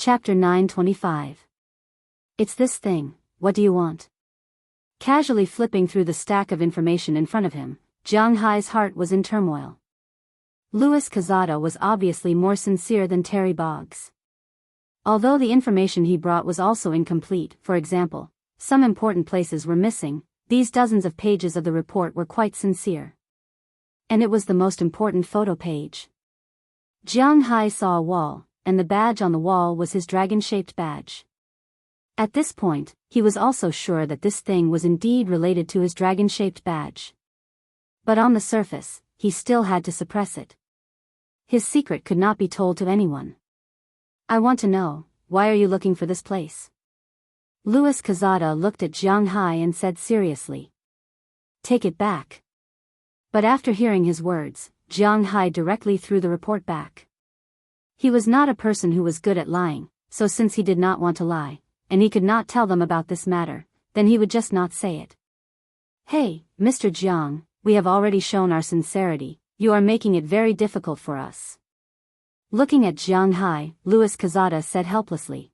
Chapter 925. It's this thing, what do you want? Casually flipping through the stack of information in front of him, Jianghai's heart was in turmoil. Louis Quezada was obviously more sincere than Terry Boggs. Although the information he brought was also incomplete, for example, some important places were missing, these dozens of pages of the report were quite sincere. And it was the most important photo page. Jianghai saw a wall, and the badge on the wall was his dragon-shaped badge. At this point, he was also sure that this thing was indeed related to his dragon-shaped badge. But on the surface, he still had to suppress it. His secret could not be told to anyone. I want to know, why are you looking for this place? Louis Quezada looked at Jianghai and said seriously. Take it back. But after hearing his words, Jianghai directly threw the report back. He was not a person who was good at lying, so since he did not want to lie, and he could not tell them about this matter, then he would just not say it. Hey, Mr. Jiang, we have already shown our sincerity, you are making it very difficult for us. Looking at Jianghai, Louis Quezada said helplessly.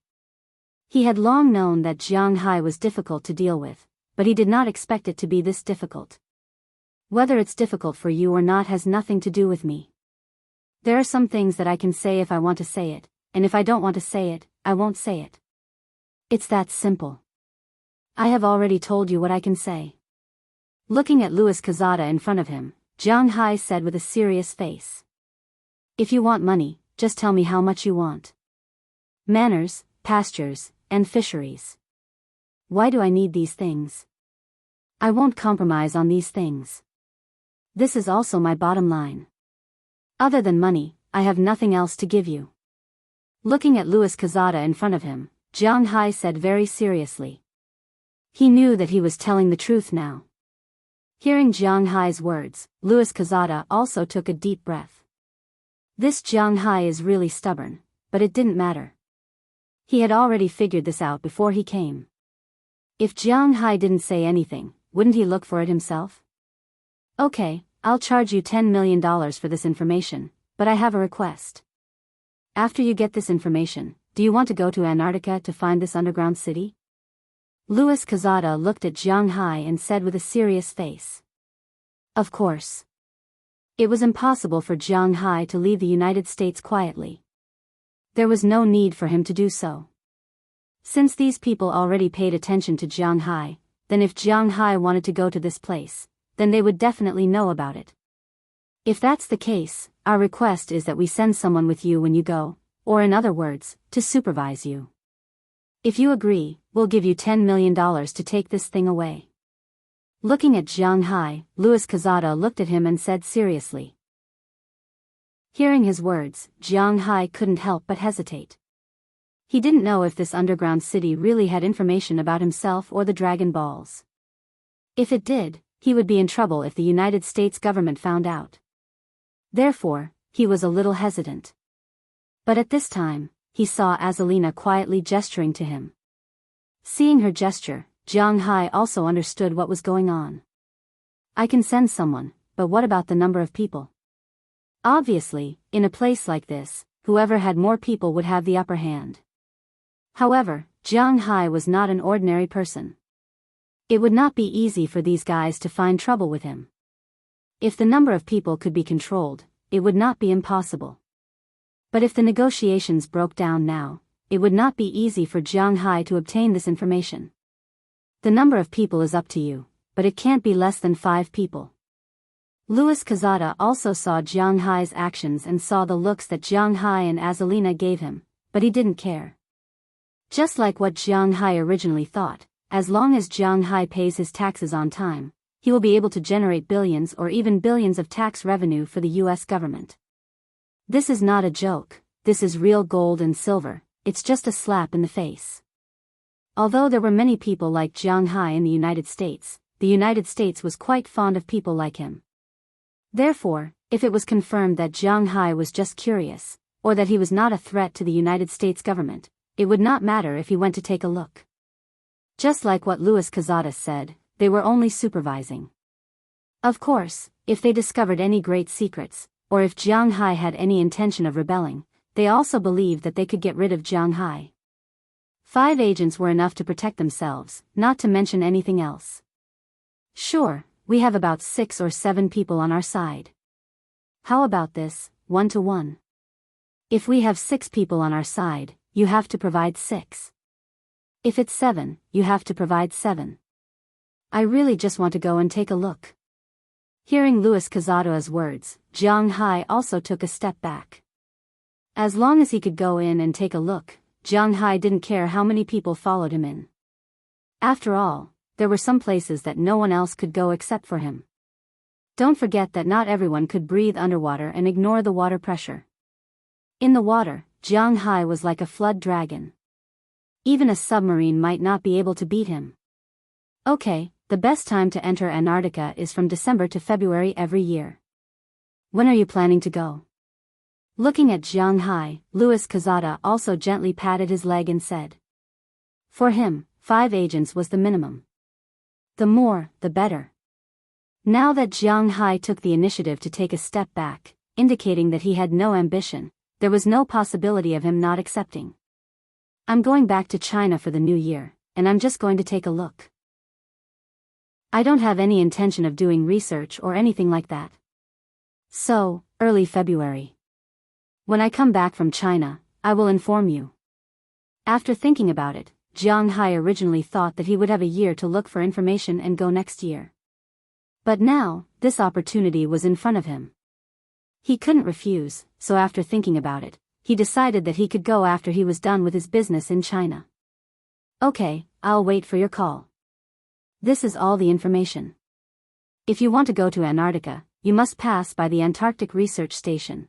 He had long known that Jianghai was difficult to deal with, but he did not expect it to be this difficult. Whether it's difficult for you or not has nothing to do with me. There are some things that I can say if I want to say it, and if I don't want to say it, I won't say it. It's that simple. I have already told you what I can say. Looking at Louis Quezada in front of him, Jianghai said with a serious face. If you want money, just tell me how much you want. Manors, pastures, and fisheries. Why do I need these things? I won't compromise on these things. This is also my bottom line. Other than money, I have nothing else to give you. Looking at Louis Quezada in front of him, Jianghai said very seriously. He knew that he was telling the truth now. Hearing Jianghai's words, Louis Quezada also took a deep breath. This Jianghai is really stubborn, but it didn't matter. He had already figured this out before he came. If Jianghai didn't say anything, wouldn't he look for it himself? Okay, I'll charge you $10 million for this information, but I have a request. After you get this information, do you want to go to Antarctica to find this underground city? Louis Quezada looked at Jianghai and said with a serious face. Of course. It was impossible for Jianghai to leave the United States quietly. There was no need for him to do so. Since these people already paid attention to Jianghai, then if Jianghai wanted to go to this place, then they would definitely know about it. If that's the case, our request is that we send someone with you when you go, or in other words, to supervise you. If you agree, we'll give you $10 million to take this thing away. Looking at Jianghai, Louis Quezada looked at him and said seriously. Hearing his words, Jianghai couldn't help but hesitate. He didn't know if this underground city really had information about himself or the Dragon Balls. If it did, he would be in trouble if the United States government found out. Therefore, he was a little hesitant. But at this time, he saw Azalina quietly gesturing to him. Seeing her gesture, Jianghai also understood what was going on. I can send someone, but what about the number of people? Obviously, in a place like this, whoever had more people would have the upper hand. However, Jianghai was not an ordinary person. It would not be easy for these guys to find trouble with him. If the number of people could be controlled, it would not be impossible. But if the negotiations broke down now, it would not be easy for Jianghai to obtain this information. The number of people is up to you, but it can't be less than 5 people. Louis Quezada also saw Jianghai's actions and saw the looks that Jianghai and Azalina gave him, but he didn't care. Just like what Jianghai originally thought, as long as Jianghai pays his taxes on time, he will be able to generate billions or even billions of tax revenue for the US government. This is not a joke, this is real gold and silver, it's just a slap in the face. Although there were many people like Jianghai in the United States was quite fond of people like him. Therefore, if it was confirmed that Jianghai was just curious, or that he was not a threat to the United States government, it would not matter if he went to take a look. Just like what Louis Quezada said, they were only supervising. Of course, if they discovered any great secrets, or if Jianghai had any intention of rebelling, they also believed that they could get rid of Jianghu. 5 agents were enough to protect themselves, not to mention anything else. Sure, we have about 6 or 7 people on our side. How about this, 1-to-1? If we have 6 people on our side, you have to provide 6. If it's 7, you have to provide 7. I really just want to go and take a look. Hearing Luis Quezada's words, Jianghu also took a step back. As long as he could go in and take a look, Jianghu didn't care how many people followed him in. After all, there were some places that no one else could go except for him. Don't forget that not everyone could breathe underwater and ignore the water pressure. In the water, Jianghu was like a flood dragon. Even a submarine might not be able to beat him. Okay, the best time to enter Antarctica is from December to February every year. When are you planning to go? Looking at Jianghu, Luis Quezada also gently patted his leg and said. For him, 5 agents was the minimum. The more, the better. Now that Jianghu took the initiative to take a step back, indicating that he had no ambition, there was no possibility of him not accepting. I'm going back to China for the new year, and I'm just going to take a look. I don't have any intention of doing research or anything like that. So, early February. When I come back from China, I will inform you. After thinking about it, Jianghu originally thought that he would have a year to look for information and go next year. But now, this opportunity was in front of him. He couldn't refuse, so after thinking about it, he decided that he could go after he was done with his business in China. Okay, I'll wait for your call. This is all the information. If you want to go to Antarctica, you must pass by the Antarctic Research Station.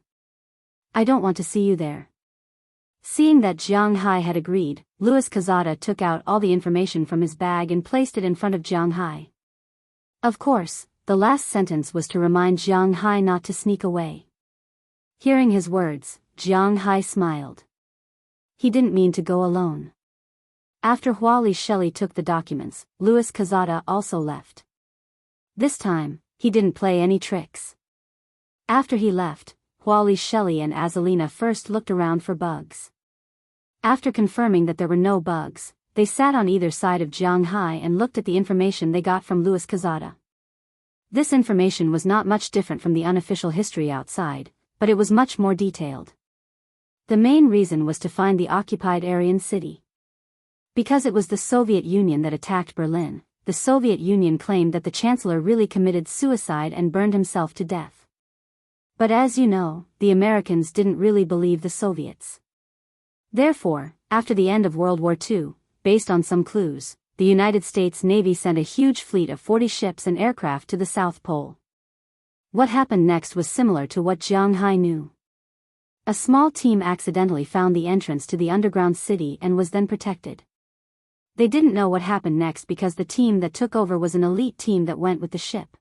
I don't want to see you there. Seeing that Jianghu had agreed, Luis Quezada took out all the information from his bag and placed it in front of Jianghu. Of course, the last sentence was to remind Jianghu not to sneak away. Hearing his words, Jianghu smiled. He didn't mean to go alone. After Huali Shelley took the documents, Luis Quezada also left. This time, he didn't play any tricks. After he left, Huali Shelley and Azalina first looked around for bugs. After confirming that there were no bugs, they sat on either side of Jianghu and looked at the information they got from Luis Quezada. This information was not much different from the unofficial history outside, but it was much more detailed. The main reason was to find the occupied Aryan city. Because it was the Soviet Union that attacked Berlin, the Soviet Union claimed that the Chancellor really committed suicide and burned himself to death. But as you know, the Americans didn't really believe the Soviets. Therefore, after the end of World War II, based on some clues, the United States Navy sent a huge fleet of 40 ships and aircraft to the South Pole. What happened next was similar to what Jianghu knew. A small team accidentally found the entrance to the underground city and was then protected. They didn't know what happened next because the team that took over was an elite team that went with the ship.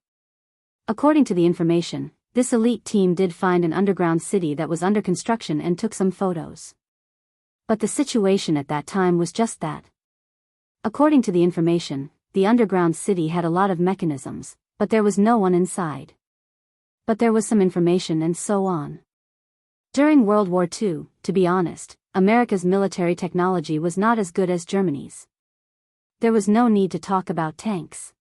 According to the information, this elite team did find an underground city that was under construction and took some photos. But the situation at that time was just that. According to the information, the underground city had a lot of mechanisms, but there was no one inside. But there was some information and so on. During World War II, to be honest, America's military technology was not as good as Germany's. There was no need to talk about tanks.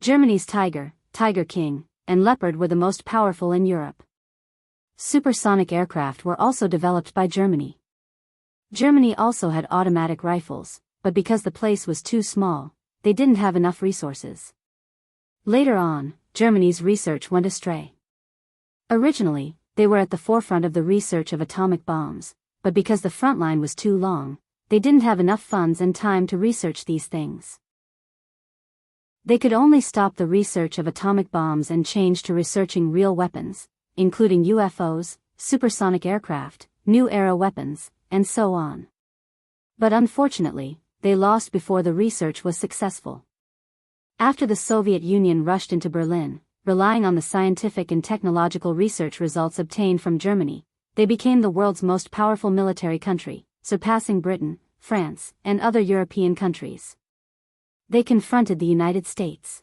Germany's Tiger, Tiger King, and Leopard were the most powerful in Europe. Supersonic aircraft were also developed by Germany. Germany also had automatic rifles, but because the place was too small, they didn't have enough resources. Later on, Germany's research went astray. Originally, they were at the forefront of the research of atomic bombs, but because the front line was too long, they didn't have enough funds and time to research these things. They could only stop the research of atomic bombs and change to researching real weapons, including UFOs, supersonic aircraft, new era weapons, and so on. But unfortunately, they lost before the research was successful. After the Soviet Union rushed into Berlin, relying on the scientific and technological research results obtained from Germany, they became the world's most powerful military country, surpassing Britain, France, and other European countries. They confronted the United States.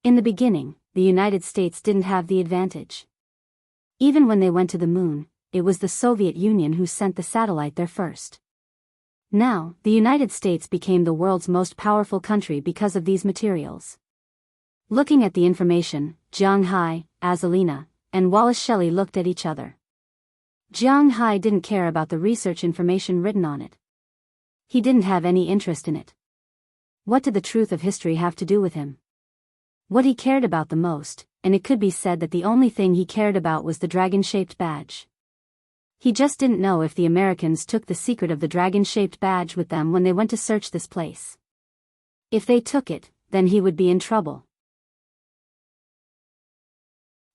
In the beginning, the United States didn't have the advantage. Even when they went to the moon, it was the Soviet Union who sent the satellite there first. Now, the United States became the world's most powerful country because of these materials. Looking at the information, Jiang Hai, Azalina, and Wallace Shelley looked at each other. Jiang Hai didn't care about the research information written on it. He didn't have any interest in it. What did the truth of history have to do with him? What he cared about the most, and it could be said that the only thing he cared about was the dragon-shaped badge. He just didn't know if the Americans took the secret of the dragon-shaped badge with them when they went to search this place. If they took it, then he would be in trouble.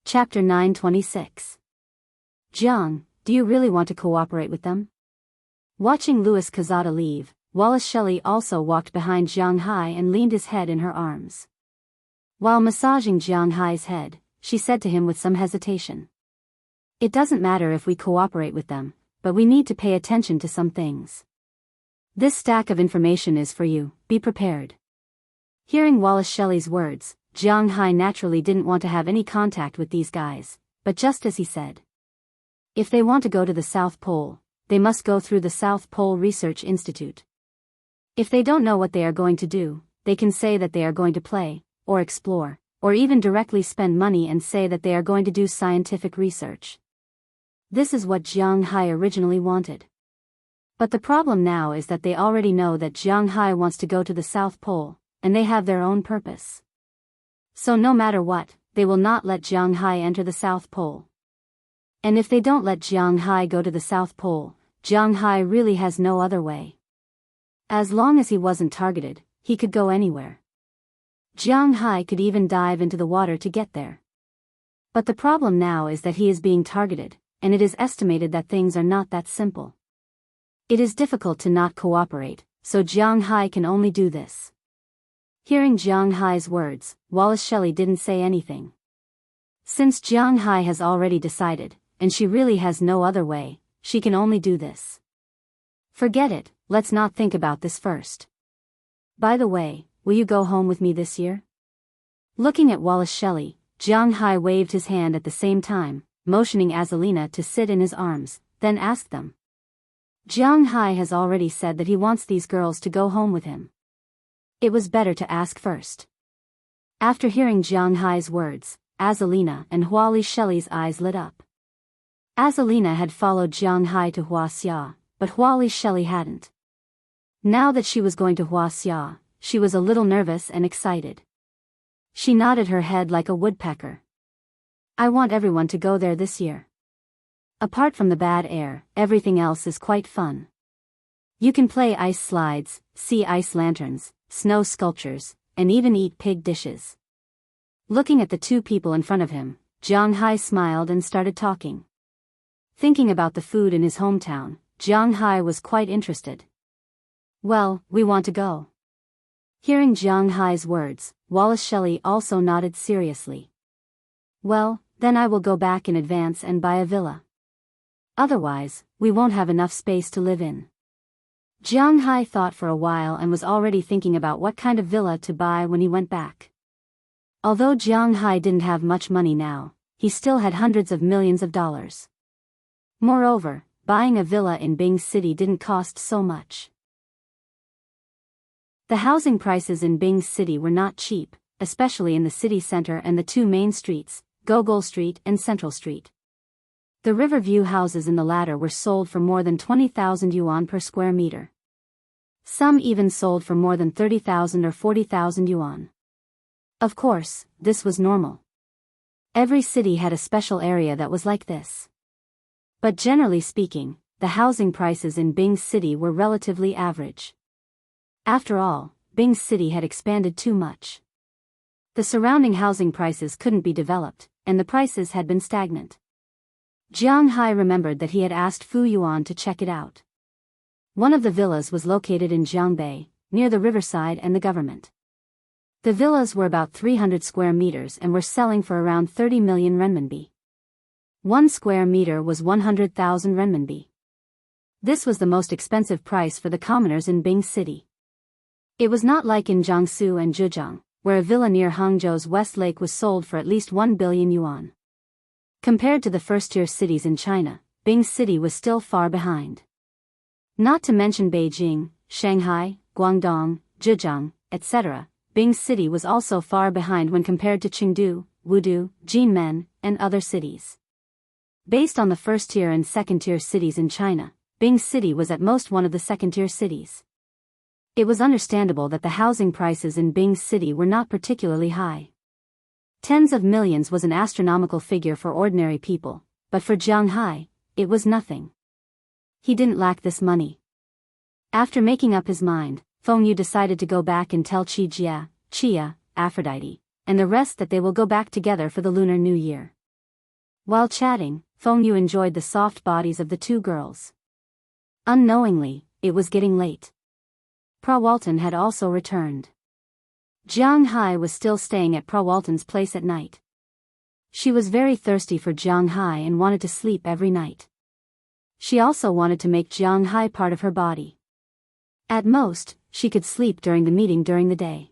Chapter 926. Jiang, do you really want to cooperate with them? Watching Louis Quezada leave, Wallace Shelley also walked behind Jiang Hai and leaned his head in her arms. While massaging Jiang Hai's head, she said to him with some hesitation. It doesn't matter if we cooperate with them, but we need to pay attention to some things. This stack of information is for you, be prepared. Hearing Wallace Shelley's words, Jiang Hai naturally didn't want to have any contact with these guys, but just as he said. If they want to go to the South Pole, they must go through the South Pole Research Institute. If they don't know what they are going to do, they can say that they are going to play, or explore, or even directly spend money and say that they are going to do scientific research. This is what Jiang Hai originally wanted. But the problem now is that they already know that Jiang Hai wants to go to the South Pole, and they have their own purpose. So no matter what, they will not let Jiang Hai enter the South Pole. And if they don't let Jiang Hai go to the South Pole, Jiang Hai really has no other way. As long as he wasn't targeted, he could go anywhere. Jiang Hai could even dive into the water to get there. But the problem now is that he is being targeted, and it is estimated that things are not that simple. It is difficult to not cooperate, so Jiang Hai can only do this. Hearing Jiang Hai's words, Wallace Shelley didn't say anything. Since Jiang Hai has already decided, and she really has no other way, she can only do this. Forget it, let's not think about this first. By the way, will you go home with me this year? Looking at Wallace Shelley, Jiang Hai waved his hand at the same time, motioning Azalina to sit in his arms, then asked them. Jiang Hai has already said that he wants these girls to go home with him. It was better to ask first. After hearing Jiang Hai's words, Azalina and Wallace Shelley's eyes lit up. Azalina had followed Jiang Hai to Wuxia, but Wallace Shelley hadn't. Now that she was going to Wuxia, she was a little nervous and excited. She nodded her head like a woodpecker. I want everyone to go there this year. Apart from the bad air, everything else is quite fun. You can play ice slides, see ice lanterns, snow sculptures, and even eat pig dishes. Looking at the two people in front of him, Jiang Hai smiled and started talking. Thinking about the food in his hometown, Jiang Hai was quite interested. Well, we want to go. Hearing Jiang Hai's words, Wallace Shelley also nodded seriously. Well, then I will go back in advance and buy a villa. Otherwise, we won't have enough space to live in. Jiang Hai thought for a while and was already thinking about what kind of villa to buy when he went back. Although Jiang Hai didn't have much money now, he still had hundreds of millions of dollars. Moreover, buying a villa in Bing City didn't cost so much. The housing prices in Bing City were not cheap, especially in the city center and the two main streets, Gogol Street and Central Street. The Riverview houses in the latter were sold for more than 20,000 yuan per square meter. Some even sold for more than 30,000 or 40,000 yuan. Of course, this was normal. Every city had a special area that was like this. But generally speaking, the housing prices in Bing City were relatively average. After all, Bing City had expanded too much. The surrounding housing prices couldn't be developed, and the prices had been stagnant. Jiang Hai remembered that he had asked Fu Yuan to check it out. One of the villas was located in Jiangbei, near the riverside and the government. The villas were about 300 square meters and were selling for around 30 million renminbi. 1 square meter was 100,000 renminbi. This was the most expensive price for the commoners in Bing City. It was not like in Jiangsu and Zhejiang, where a villa near Hangzhou's West Lake was sold for at least 1 billion yuan. Compared to the first-tier cities in China, Bing City was still far behind. Not to mention Beijing, Shanghai, Guangdong, Zhejiang, etc., Bing City was also far behind when compared to Chengdu, Wudu, Jinmen, and other cities. Based on the first-tier and second-tier cities in China, Bing City was at most one of the second-tier cities. It was understandable that the housing prices in Bing City were not particularly high. Tens of millions was an astronomical figure for ordinary people, but for Jiang Hai, it was nothing. He didn't lack this money. After making up his mind, Feng Yu decided to go back and tell Jia, Chia, Aphrodite, and the rest that they will go back together for the Lunar New Year. While chatting, Feng Yu enjoyed the soft bodies of the two girls. Unknowingly, it was getting late. Prawalton had also returned. Jiang Hai was still staying at Prawalton's place at night. She was very thirsty for Jiang Hai and wanted to sleep every night. She also wanted to make Jiang Hai part of her body. At most, she could sleep during the meeting during the day.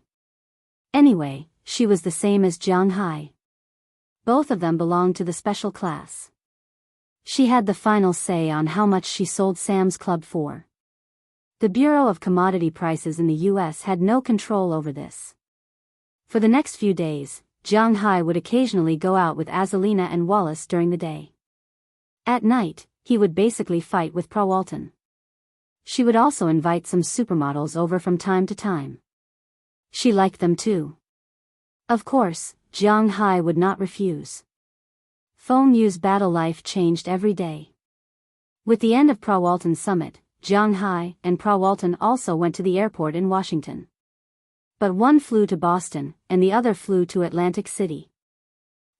Anyway, she was the same as Jiang Hai. Both of them belonged to the special class. She had the final say on how much she sold Sam's Club for. The Bureau of Commodity Prices in the U.S. had no control over this. For the next few days, Jiang Hai would occasionally go out with Azalina and Wallace during the day. At night, he would basically fight with Prawalton. She would also invite some supermodels over from time to time. She liked them too. Of course, Jiang Hai would not refuse. Feng Yu's battle life changed every day. With the end of Prawalton's summit, Jiang Hai and Prawalton also went to the airport in Washington. But one flew to Boston, and the other flew to Atlantic City.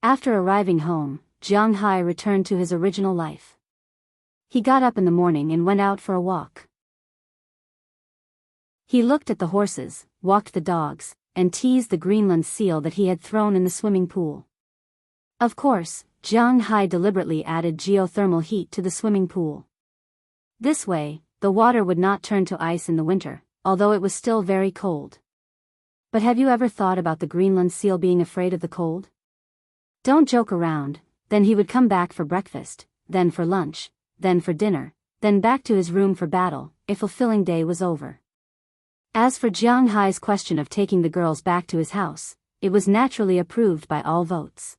After arriving home, Jiang Hai returned to his original life. He got up in the morning and went out for a walk. He looked at the horses, walked the dogs, and teased the Greenland seal that he had thrown in the swimming pool. Of course, Jiang Hai deliberately added geothermal heat to the swimming pool. This way, the water would not turn to ice in the winter, although it was still very cold. But have you ever thought about the Greenland seal being afraid of the cold? Don't joke around. Then he would come back for breakfast, then for lunch, then for dinner, then back to his room for battle. A fulfilling day was over. As for Jiang Hai's question of taking the girls back to his house, it was naturally approved by all votes.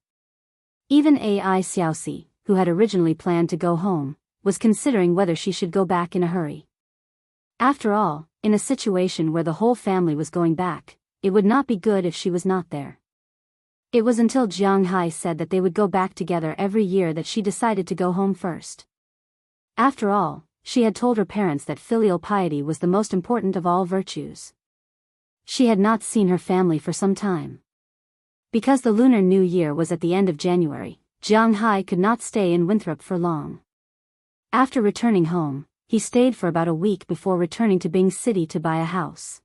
Even Ai Xiaoxi, who had originally planned to go home, was considering whether she should go back in a hurry. After all, in a situation where the whole family was going back, it would not be good if she was not there. It was until Jiang Hai said that they would go back together every year that she decided to go home first. After all, she had told her parents that filial piety was the most important of all virtues. She had not seen her family for some time. Because the Lunar New Year was at the end of January, Jiang Hai could not stay in Winthrop for long. After returning home, he stayed for about a week before returning to Bing City to buy a house.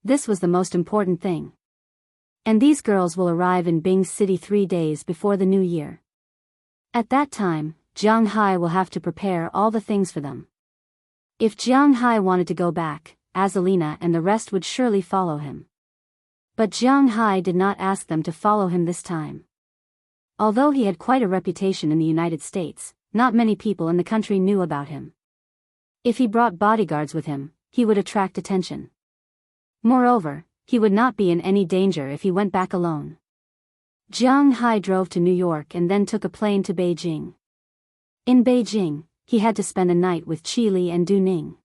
This was the most important thing. And these girls will arrive in Bing City 3 days before the New Year. At that time, Jiang Hai will have to prepare all the things for them. If Jiang Hai wanted to go back, Azalina and the rest would surely follow him. But Jiang Hai did not ask them to follow him this time. Although he had quite a reputation in the United States, not many people in the country knew about him. If he brought bodyguards with him, he would attract attention. Moreover, he would not be in any danger if he went back alone. Jiang Hai drove to New York and then took a plane to Beijing. In Beijing, he had to spend a night with Qi Li and Du Ning.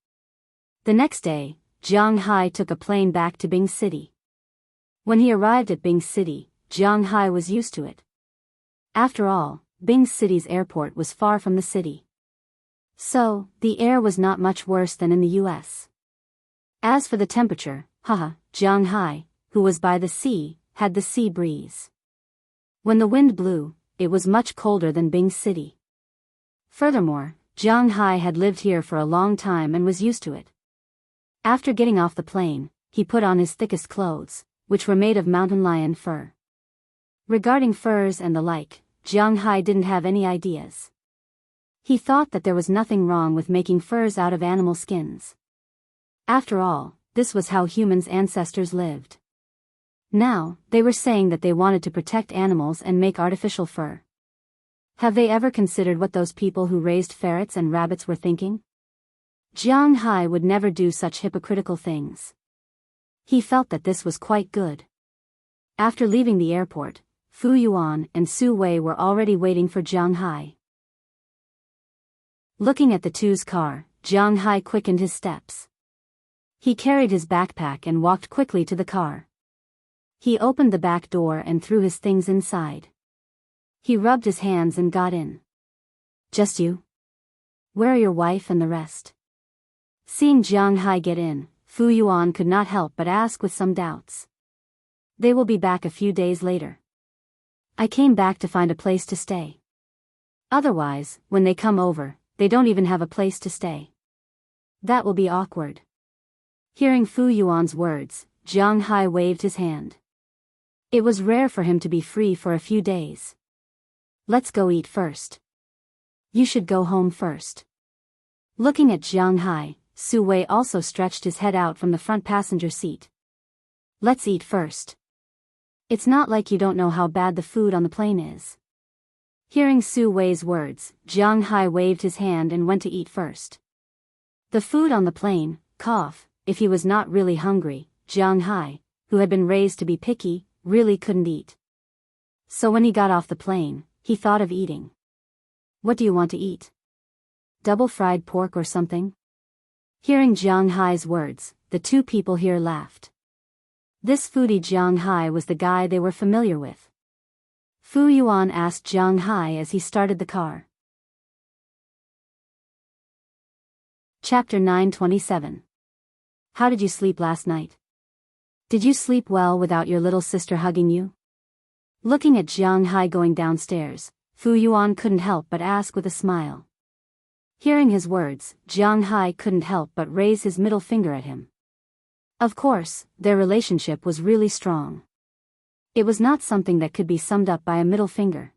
The next day, Jiang Hai took a plane back to Bing City. When he arrived at Bing City, Jiang Hai was used to it. After all, Bing City's airport was far from the city. So, the air was not much worse than in the US. As for the temperature, Jiang Hai, who was by the sea, had the sea breeze. When the wind blew, it was much colder than Bing City. Furthermore, Jiang Hai had lived here for a long time and was used to it. After getting off the plane, he put on his thickest clothes, which were made of mountain lion fur. Regarding furs and the like, Jiang Hai didn't have any ideas. He thought that there was nothing wrong with making furs out of animal skins. After all, this was how humans' ancestors lived. Now, they were saying that they wanted to protect animals and make artificial fur. Have they ever considered what those people who raised ferrets and rabbits were thinking? Jianghu would never do such hypocritical things. He felt that this was quite good. After leaving the airport, Fu Yuan and Su Wei were already waiting for Jianghu. Looking at the two's car, Jianghu quickened his steps. He carried his backpack and walked quickly to the car. He opened the back door and threw his things inside. He rubbed his hands and got in. Just you? Where are your wife and the rest? Seeing Jianghu get in, Fu Yuan could not help but ask with some doubts. They will be back a few days later. I came back to find a place to stay. Otherwise, when they come over, they don't even have a place to stay. That will be awkward. Hearing Fu Yuan's words, Jianghu waved his hand. It was rare for him to be free for a few days. Let's go eat first. You should go home first. Looking at Jianghu, Su Wei also stretched his head out from the front passenger seat. Let's eat first. It's not like you don't know how bad the food on the plane is. Hearing Su Wei's words, Jianghu waved his hand and went to eat first. The food on the plane, if he was not really hungry, Jianghu, who had been raised to be picky, really couldn't eat. So when he got off the plane, he thought of eating. What do you want to eat? Double-fried pork or something? Hearing Jianghu's words, the two people here laughed. This foodie Jianghu was the guy they were familiar with. Fu Yuan asked Jianghu as he started the car. Chapter 927. How did you sleep last night? Did you sleep well without your little sister hugging you? Looking at Jianghu going downstairs, Fu Yuan couldn't help but ask with a smile. Hearing his words, Jianghu couldn't help but raise his middle finger at him. Of course, their relationship was really strong. It was not something that could be summed up by a middle finger.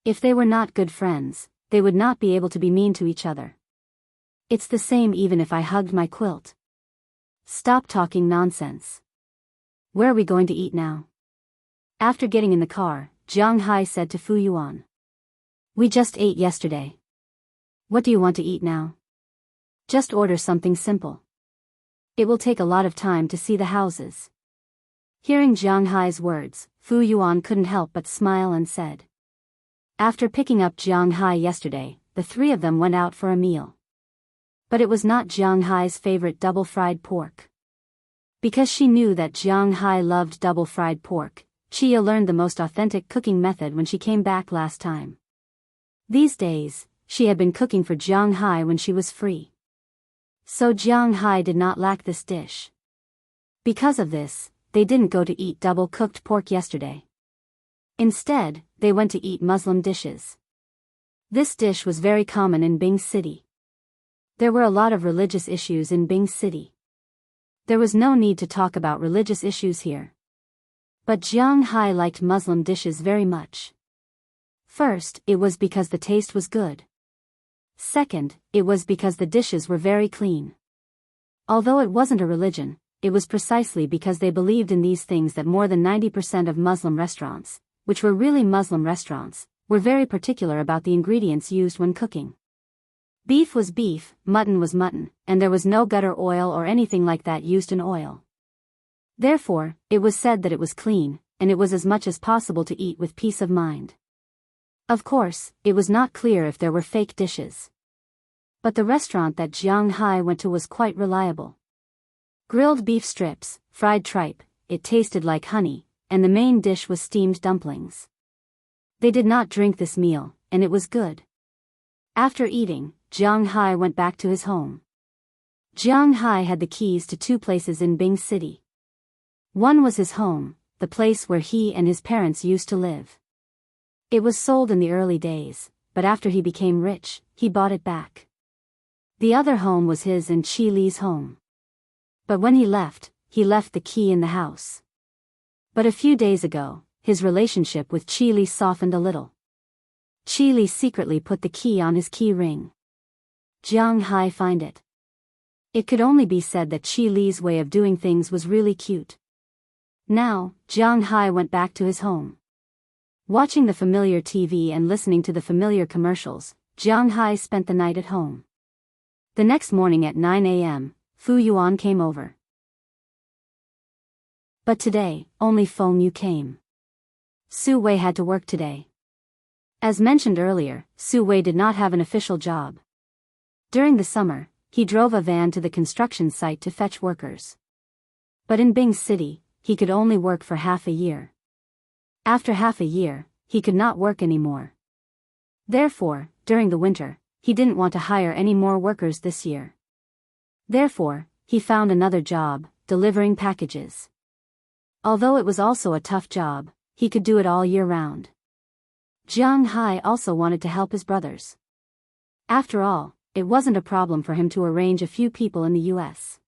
If they were not good friends, they would not be able to be mean to each other. It's the same even if I hugged my quilt. Stop talking nonsense. Where are we going to eat now? After getting in the car, Jianghu said to Fu Yuan. We just ate yesterday. What do you want to eat now? Just order something simple. It will take a lot of time to see the houses. Hearing Jianghu's words, Fu Yuan couldn't help but smile and said. After picking up Jianghu yesterday, the three of them went out for a meal. But it was not Jianghu's favorite double-fried pork. Because she knew that Jianghu loved double-fried pork, Chia learned the most authentic cooking method when she came back last time. These days, she had been cooking for Jianghu when she was free. So Jianghu did not lack this dish. Because of this, they didn't go to eat double-cooked pork yesterday. Instead, they went to eat Muslim dishes. This dish was very common in Bing City. There were a lot of religious issues in Bing City. There was no need to talk about religious issues here. But Jianghu liked Muslim dishes very much. First, it was because the taste was good. Second, it was because the dishes were very clean. Although it wasn't a religion, it was precisely because they believed in these things that more than 90% of Muslim restaurants, which were really Muslim restaurants, were very particular about the ingredients used when cooking. Beef was beef, mutton was mutton, and there was no gutter oil or anything like that used in oil. Therefore, it was said that it was clean, and it was as much as possible to eat with peace of mind. Of course, it was not clear if there were fake dishes. But the restaurant that Jianghu went to was quite reliable. Grilled beef strips, fried tripe, it tasted like honey, and the main dish was steamed dumplings. They did not drink this meal, and it was good. After eating, Jianghu went back to his home. Jianghu had the keys to two places in Bing City. One was his home, the place where he and his parents used to live. It was sold in the early days, but after he became rich, he bought it back. The other home was his and Chi Li's home. But when he left the key in the house. But a few days ago, his relationship with Chi Li softened a little. Chi Li secretly put the key on his key ring. Jianghu find it. It could only be said that Chi Li's way of doing things was really cute. Now, Jianghu went back to his home. Watching the familiar TV and listening to the familiar commercials, Jianghu spent the night at home. The next morning at 9 a.m., Fu Yuan came over. But today, only Feng Yu came. Su Wei had to work today. As mentioned earlier, Su Wei did not have an official job. During the summer, he drove a van to the construction site to fetch workers. But in Bing City, he could only work for half a year. After half a year, he could not work anymore. Therefore, during the winter, he didn't want to hire any more workers this year. Therefore, he found another job, delivering packages. Although it was also a tough job, he could do it all year round. Jianghu also wanted to help his brothers. After all, it wasn't a problem for him to arrange a few people in the U.S.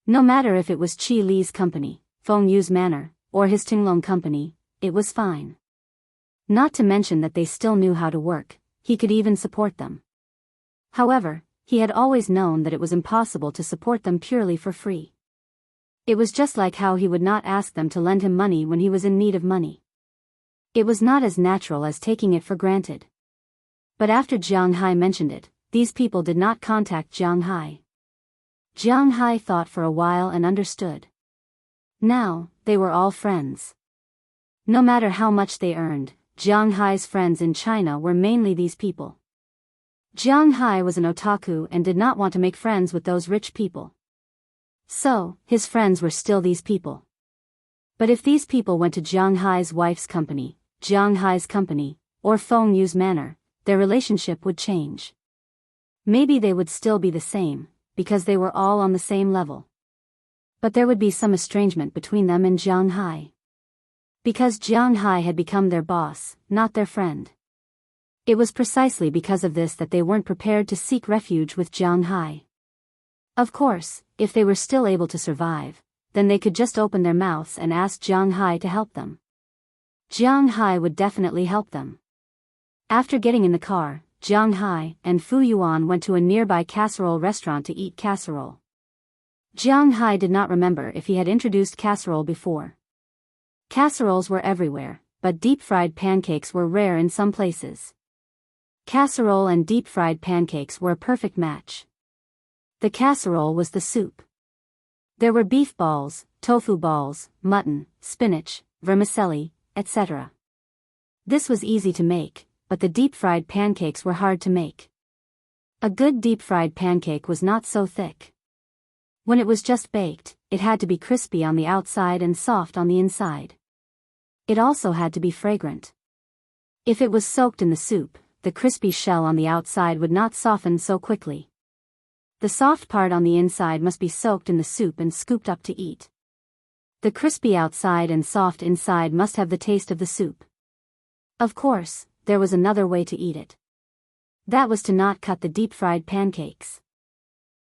No matter if it was Qi Li's company, Feng Yu's manor, or his Tinglong company, it was fine. Not to mention that they still knew how to work, he could even support them. However, he had always known that it was impossible to support them purely for free. It was just like how he would not ask them to lend him money when he was in need of money. It was not as natural as taking it for granted. But after Jianghu mentioned it, these people did not contact Jianghu. Jianghu thought for a while and understood. Now, they were all friends. No matter how much they earned, Jianghu's friends in China were mainly these people. Jianghu was an otaku and did not want to make friends with those rich people. So, his friends were still these people. But if these people went to Jianghu's wife's company, Jianghu's company, or Feng Yu's manor, their relationship would change. Maybe they would still be the same, because they were all on the same level. But there would be some estrangement between them and Jianghu. Because Jianghu had become their boss, not their friend. It was precisely because of this that they weren't prepared to seek refuge with Jianghu. Of course, if they were still able to survive, then they could just open their mouths and ask Jianghu to help them. Jianghu would definitely help them. After getting in the car, Jianghu and Fu Yuan went to a nearby casserole restaurant to eat casserole. Jianghu did not remember if he had introduced casserole before. Casseroles were everywhere, but deep-fried pancakes were rare in some places. Casserole and deep-fried pancakes were a perfect match. The casserole was the soup. There were beef balls, tofu balls, mutton, spinach, vermicelli, etc. This was easy to make, but the deep-fried pancakes were hard to make. A good deep-fried pancake was not so thick. When it was just baked, it had to be crispy on the outside and soft on the inside. It also had to be fragrant. If it was soaked in the soup, the crispy shell on the outside would not soften so quickly. The soft part on the inside must be soaked in the soup and scooped up to eat. The crispy outside and soft inside must have the taste of the soup. Of course, there was another way to eat it. That was to not cut the deep-fried pancakes.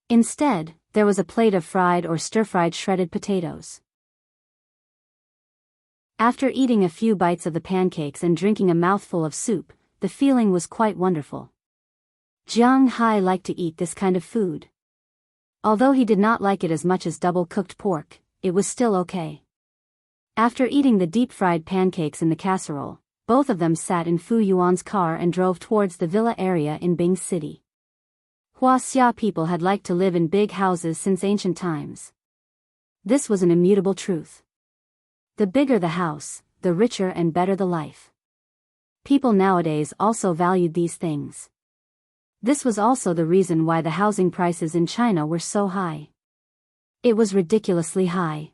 Instead, there was a plate of fried or stir-fried shredded potatoes. After eating a few bites of the pancakes and drinking a mouthful of soup, the feeling was quite wonderful. Jianghu liked to eat this kind of food. Although he did not like it as much as double-cooked pork, it was still okay. After eating the deep-fried pancakes in the casserole, both of them sat in Fu Yuan's car and drove towards the villa area in Bing City. Wuxia people had liked to live in big houses since ancient times. This was an immutable truth. The bigger the house, the richer and better the life. People nowadays also valued these things. This was also the reason why the housing prices in China were so high. It was ridiculously high.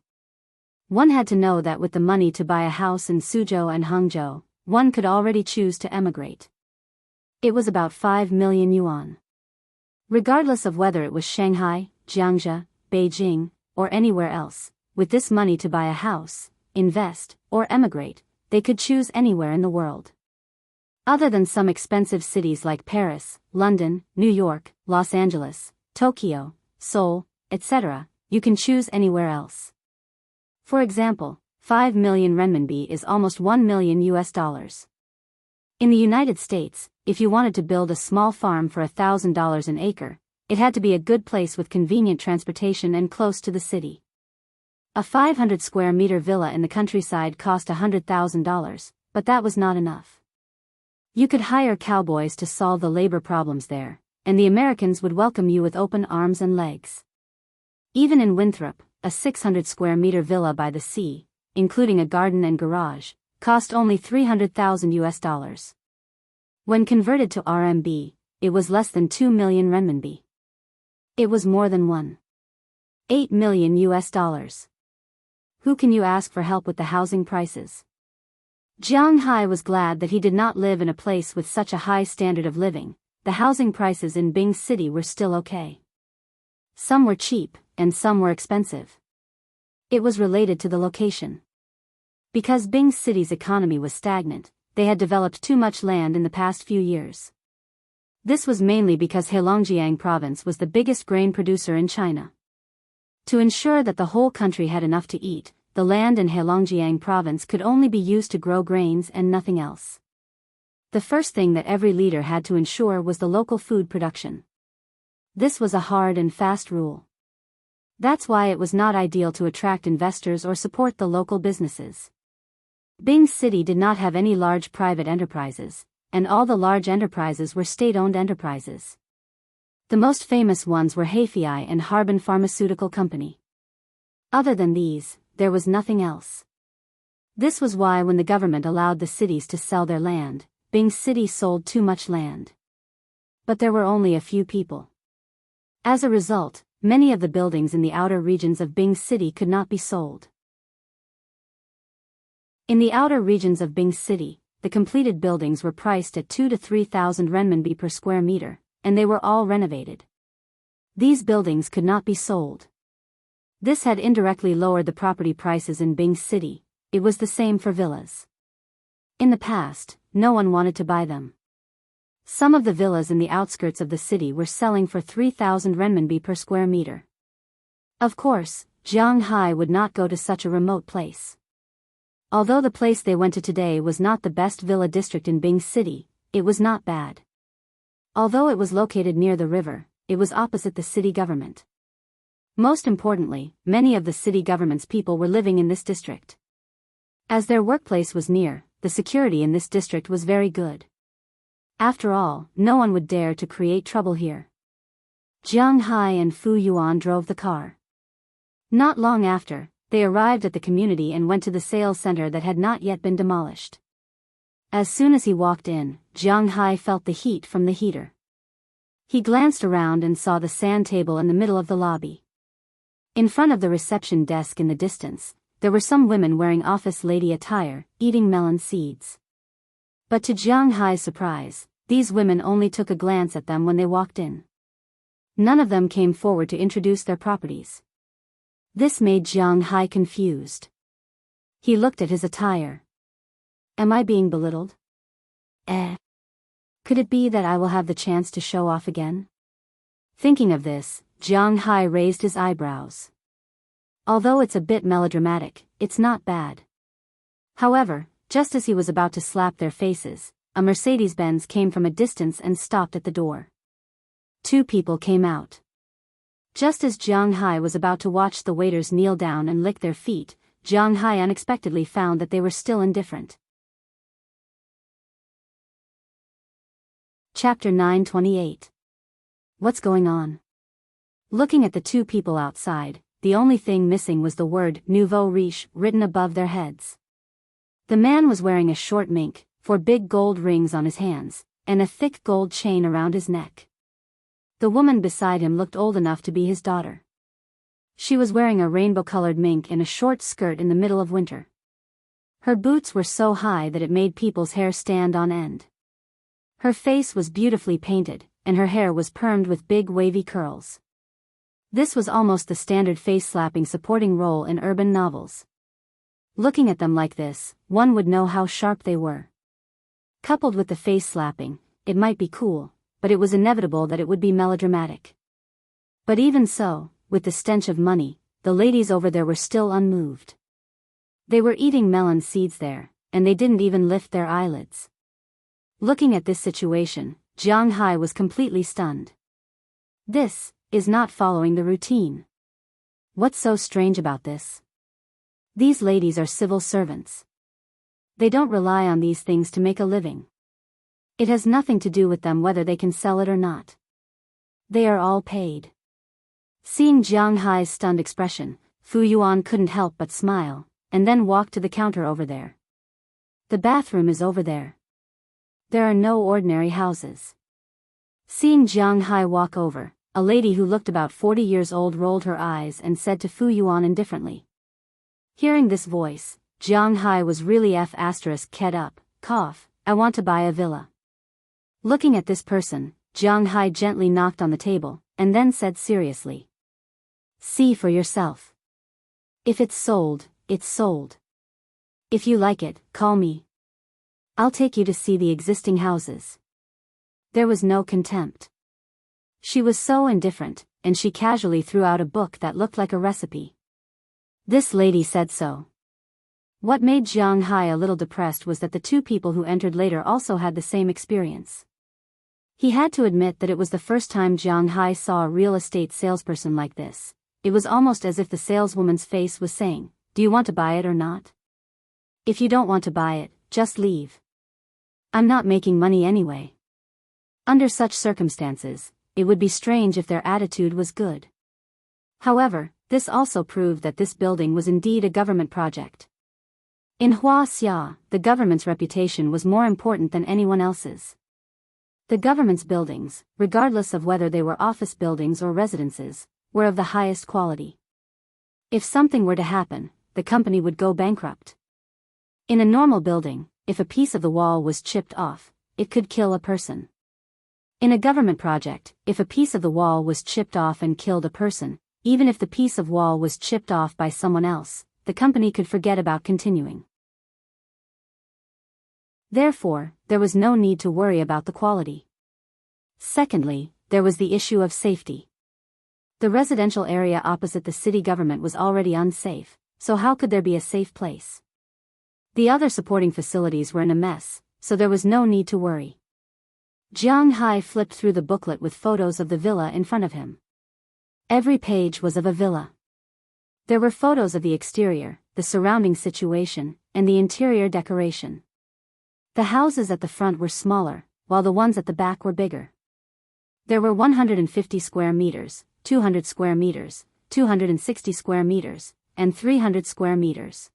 One had to know that with the money to buy a house in Suzhou and Hangzhou, one could already choose to emigrate. It was about 5 million yuan. Regardless of whether it was Shanghai, Jiangsu, Beijing, or anywhere else, with this money to buy a house, invest, or emigrate, they could choose anywhere in the world. Other than some expensive cities like Paris, London, New York, Los Angeles, Tokyo, Seoul, etc., you can choose anywhere else. For example, 5 million renminbi is almost $1 million US. In the United States, if you wanted to build a small farm for $1,000 an acre, it had to be a good place with convenient transportation and close to the city. A 500 square meter villa in the countryside cost $100,000, but that was not enough. You could hire cowboys to solve the labor problems there, and the Americans would welcome you with open arms and legs. Even in Winthrop, a 600-square-meter villa by the sea, including a garden and garage, cost only $300,000. When converted to RMB, it was less than 2 million renminbi. It was more than $1.8 million. Who can you ask for help with the housing prices? Jianghu was glad that he did not live in a place with such a high standard of living. The housing prices in Bing City were still okay. Some were cheap, and some were expensive. It was related to the location. Because Bing City's economy was stagnant, they had developed too much land in the past few years. This was mainly because Heilongjiang province was the biggest grain producer in China. To ensure that the whole country had enough to eat, the land in Heilongjiang province could only be used to grow grains and nothing else. The first thing that every leader had to ensure was the local food production. This was a hard and fast rule. That's why it was not ideal to attract investors or support the local businesses. Bing City did not have any large private enterprises, and all the large enterprises were state-owned enterprises. The most famous ones were Hefei and Harbin Pharmaceutical Company. Other than these, there was nothing else. This was why when the government allowed the cities to sell their land, Bing City sold too much land. But there were only a few people. As a result, many of the buildings in the outer regions of Bing City could not be sold. In the outer regions of Bing City, the completed buildings were priced at 2,000 to 3,000 renminbi per square meter, and they were all renovated. These buildings could not be sold. This had indirectly lowered the property prices in Bing City. It was the same for villas. In the past, no one wanted to buy them. Some of the villas in the outskirts of the city were selling for 3,000 renminbi per square meter. Of course, Jianghu would not go to such a remote place. Although the place they went to today was not the best villa district in Bing City, it was not bad. Although it was located near the river, it was opposite the city government. Most importantly, many of the city government's people were living in this district. As their workplace was near, the security in this district was very good. After all, no one would dare to create trouble here. Jianghu and Fu Yuan drove the car. Not long after, they arrived at the community and went to the sales center that had not yet been demolished. As soon as he walked in, Jianghu felt the heat from the heater. He glanced around and saw the sand table in the middle of the lobby. In front of the reception desk in the distance, there were some women wearing office lady attire, eating melon seeds. But to Jianghu's surprise, these women only took a glance at them when they walked in. None of them came forward to introduce their properties. This made Jianghu confused. He looked at his attire. Am I being belittled? Could it be that I will have the chance to show off again? Thinking of this, Jianghu raised his eyebrows. Although it's a bit melodramatic, it's not bad. However, just as he was about to slap their faces, a Mercedes-Benz came from a distance and stopped at the door. Two people came out. Just as Jianghu was about to watch the waiters kneel down and lick their feet, Jianghu unexpectedly found that they were still indifferent. Chapter 928. What's going on? Looking at the two people outside, the only thing missing was the word nouveau riche written above their heads. The man was wearing a short mink, 4 big gold rings on his hands, and a thick gold chain around his neck. The woman beside him looked old enough to be his daughter. She was wearing a rainbow-colored mink and a short skirt in the middle of winter. Her boots were so high that it made people's hair stand on end. Her face was beautifully painted, and her hair was permed with big wavy curls. This was almost the standard face-slapping supporting role in urban novels. Looking at them like this, one would know how sharp they were. Coupled with the face-slapping, it might be cool, but it was inevitable that it would be melodramatic. But even so, with the stench of money, the ladies over there were still unmoved. They were eating melon seeds there, and they didn't even lift their eyelids. Looking at this situation, Jianghu was completely stunned. This is not following the routine. What's so strange about this? These ladies are civil servants. They don't rely on these things to make a living. It has nothing to do with them whether they can sell it or not. They are all paid. Seeing Jiang Hai's stunned expression, Fu Yuan couldn't help but smile, and then walked to the counter over there. The bathroom is over there. There are no ordinary houses. Seeing Jiang Hai walk over, a lady who looked about 40 years old rolled her eyes and said to Fu Yuan indifferently. Hearing this voice, Jiang Hai was really f***ed up, cough, I want to buy a villa. Looking at this person, Jiang Hai gently knocked on the table, and then said seriously. See for yourself. If it's sold, it's sold. If you like it, call me. I'll take you to see the existing houses. There was no contempt. She was so indifferent, and she casually threw out a book that looked like a recipe. This lady said so. What made Jiang Hai a little depressed was that the two people who entered later also had the same experience. He had to admit that it was the first time Jiang Hai saw a real estate salesperson like this. It was almost as if the saleswoman's face was saying, do you want to buy it or not? If you don't want to buy it, just leave. I'm not making money anyway. Under such circumstances, it would be strange if their attitude was good. However, this also proved that this building was indeed a government project. In Wuxia, the government's reputation was more important than anyone else's. The government's buildings, regardless of whether they were office buildings or residences, were of the highest quality. If something were to happen, the company would go bankrupt. In a normal building, if a piece of the wall was chipped off, it could kill a person. In a government project, if a piece of the wall was chipped off and killed a person, even if the piece of wall was chipped off by someone else, the company could forget about continuing. Therefore, there was no need to worry about the quality. Secondly, there was the issue of safety. The residential area opposite the city government was already unsafe, so how could there be a safe place? The other supporting facilities were in a mess, so there was no need to worry. Jiang Hai flipped through the booklet with photos of the villa in front of him. Every page was of a villa. There were photos of the exterior, the surrounding situation, and the interior decoration. The houses at the front were smaller, while the ones at the back were bigger. There were 150 square meters, 200 square meters, 260 square meters, and 300 square meters.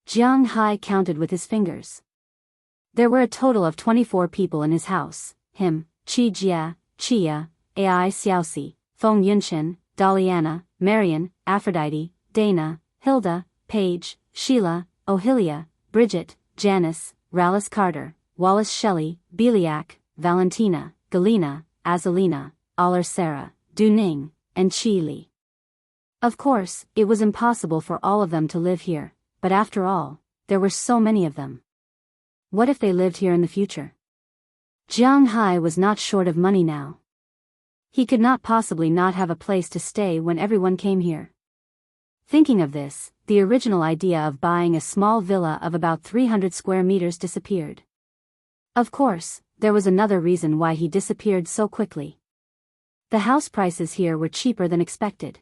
Jiang Hai counted with his fingers. There were a total of 24 people in his house, him, Qi Jia, Chia, Ai Xiaoxi, Feng Yunchen, Daliana, Marian, Aphrodite, Dana, Hilda, Paige, Sheila, Ohilia, Bridget, Janice, Rallis Carter, Wallace Shelley, Biliak, Valentina, Galena, Azalina, Aller Sarah, Du Ning, and Chi Li. Of course, it was impossible for all of them to live here, but after all, there were so many of them. What if they lived here in the future? Jiang Hai was not short of money now. He could not possibly not have a place to stay when everyone came here. Thinking of this, the original idea of buying a small villa of about 300 square meters disappeared. Of course, there was another reason why he disappeared so quickly. The house prices here were cheaper than expected.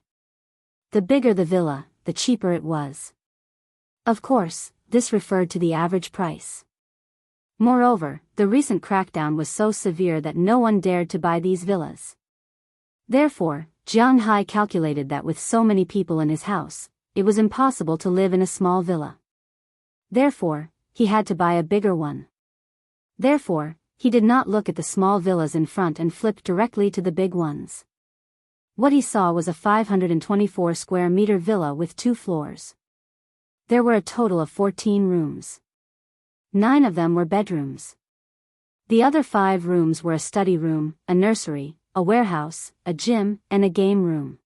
The bigger the villa, the cheaper it was. Of course, this referred to the average price. Moreover, the recent crackdown was so severe that no one dared to buy these villas. Therefore, Jiang Hai calculated that with so many people in his house, it was impossible to live in a small villa. Therefore, he had to buy a bigger one. Therefore, he did not look at the small villas in front and flipped directly to the big ones. What he saw was a 524 square meter villa with 2 floors. There were a total of 14 rooms. 9 of them were bedrooms. The other 5 rooms were a study room, a nursery, a warehouse, a gym, and a game room.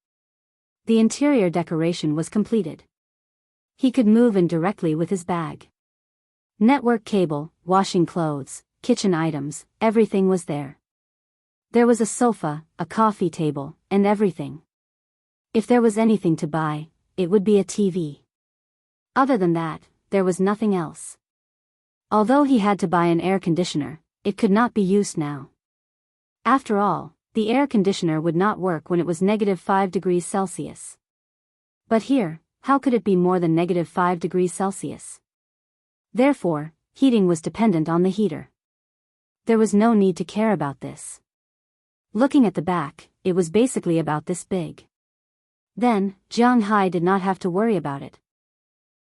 The interior decoration was completed. He could move in directly with his bag. Network cable, washing clothes, kitchen items, everything was there. There was a sofa, a coffee table, and everything. If there was anything to buy, it would be a TV. Other than that, there was nothing else. Although he had to buy an air conditioner, it could not be used now. After all, the air conditioner would not work when it was -5 degrees Celsius. But here, how could it be more than -5 degrees Celsius? Therefore, heating was dependent on the heater. There was no need to care about this. Looking at the back, it was basically about this big. Then, Jianghu did not have to worry about it.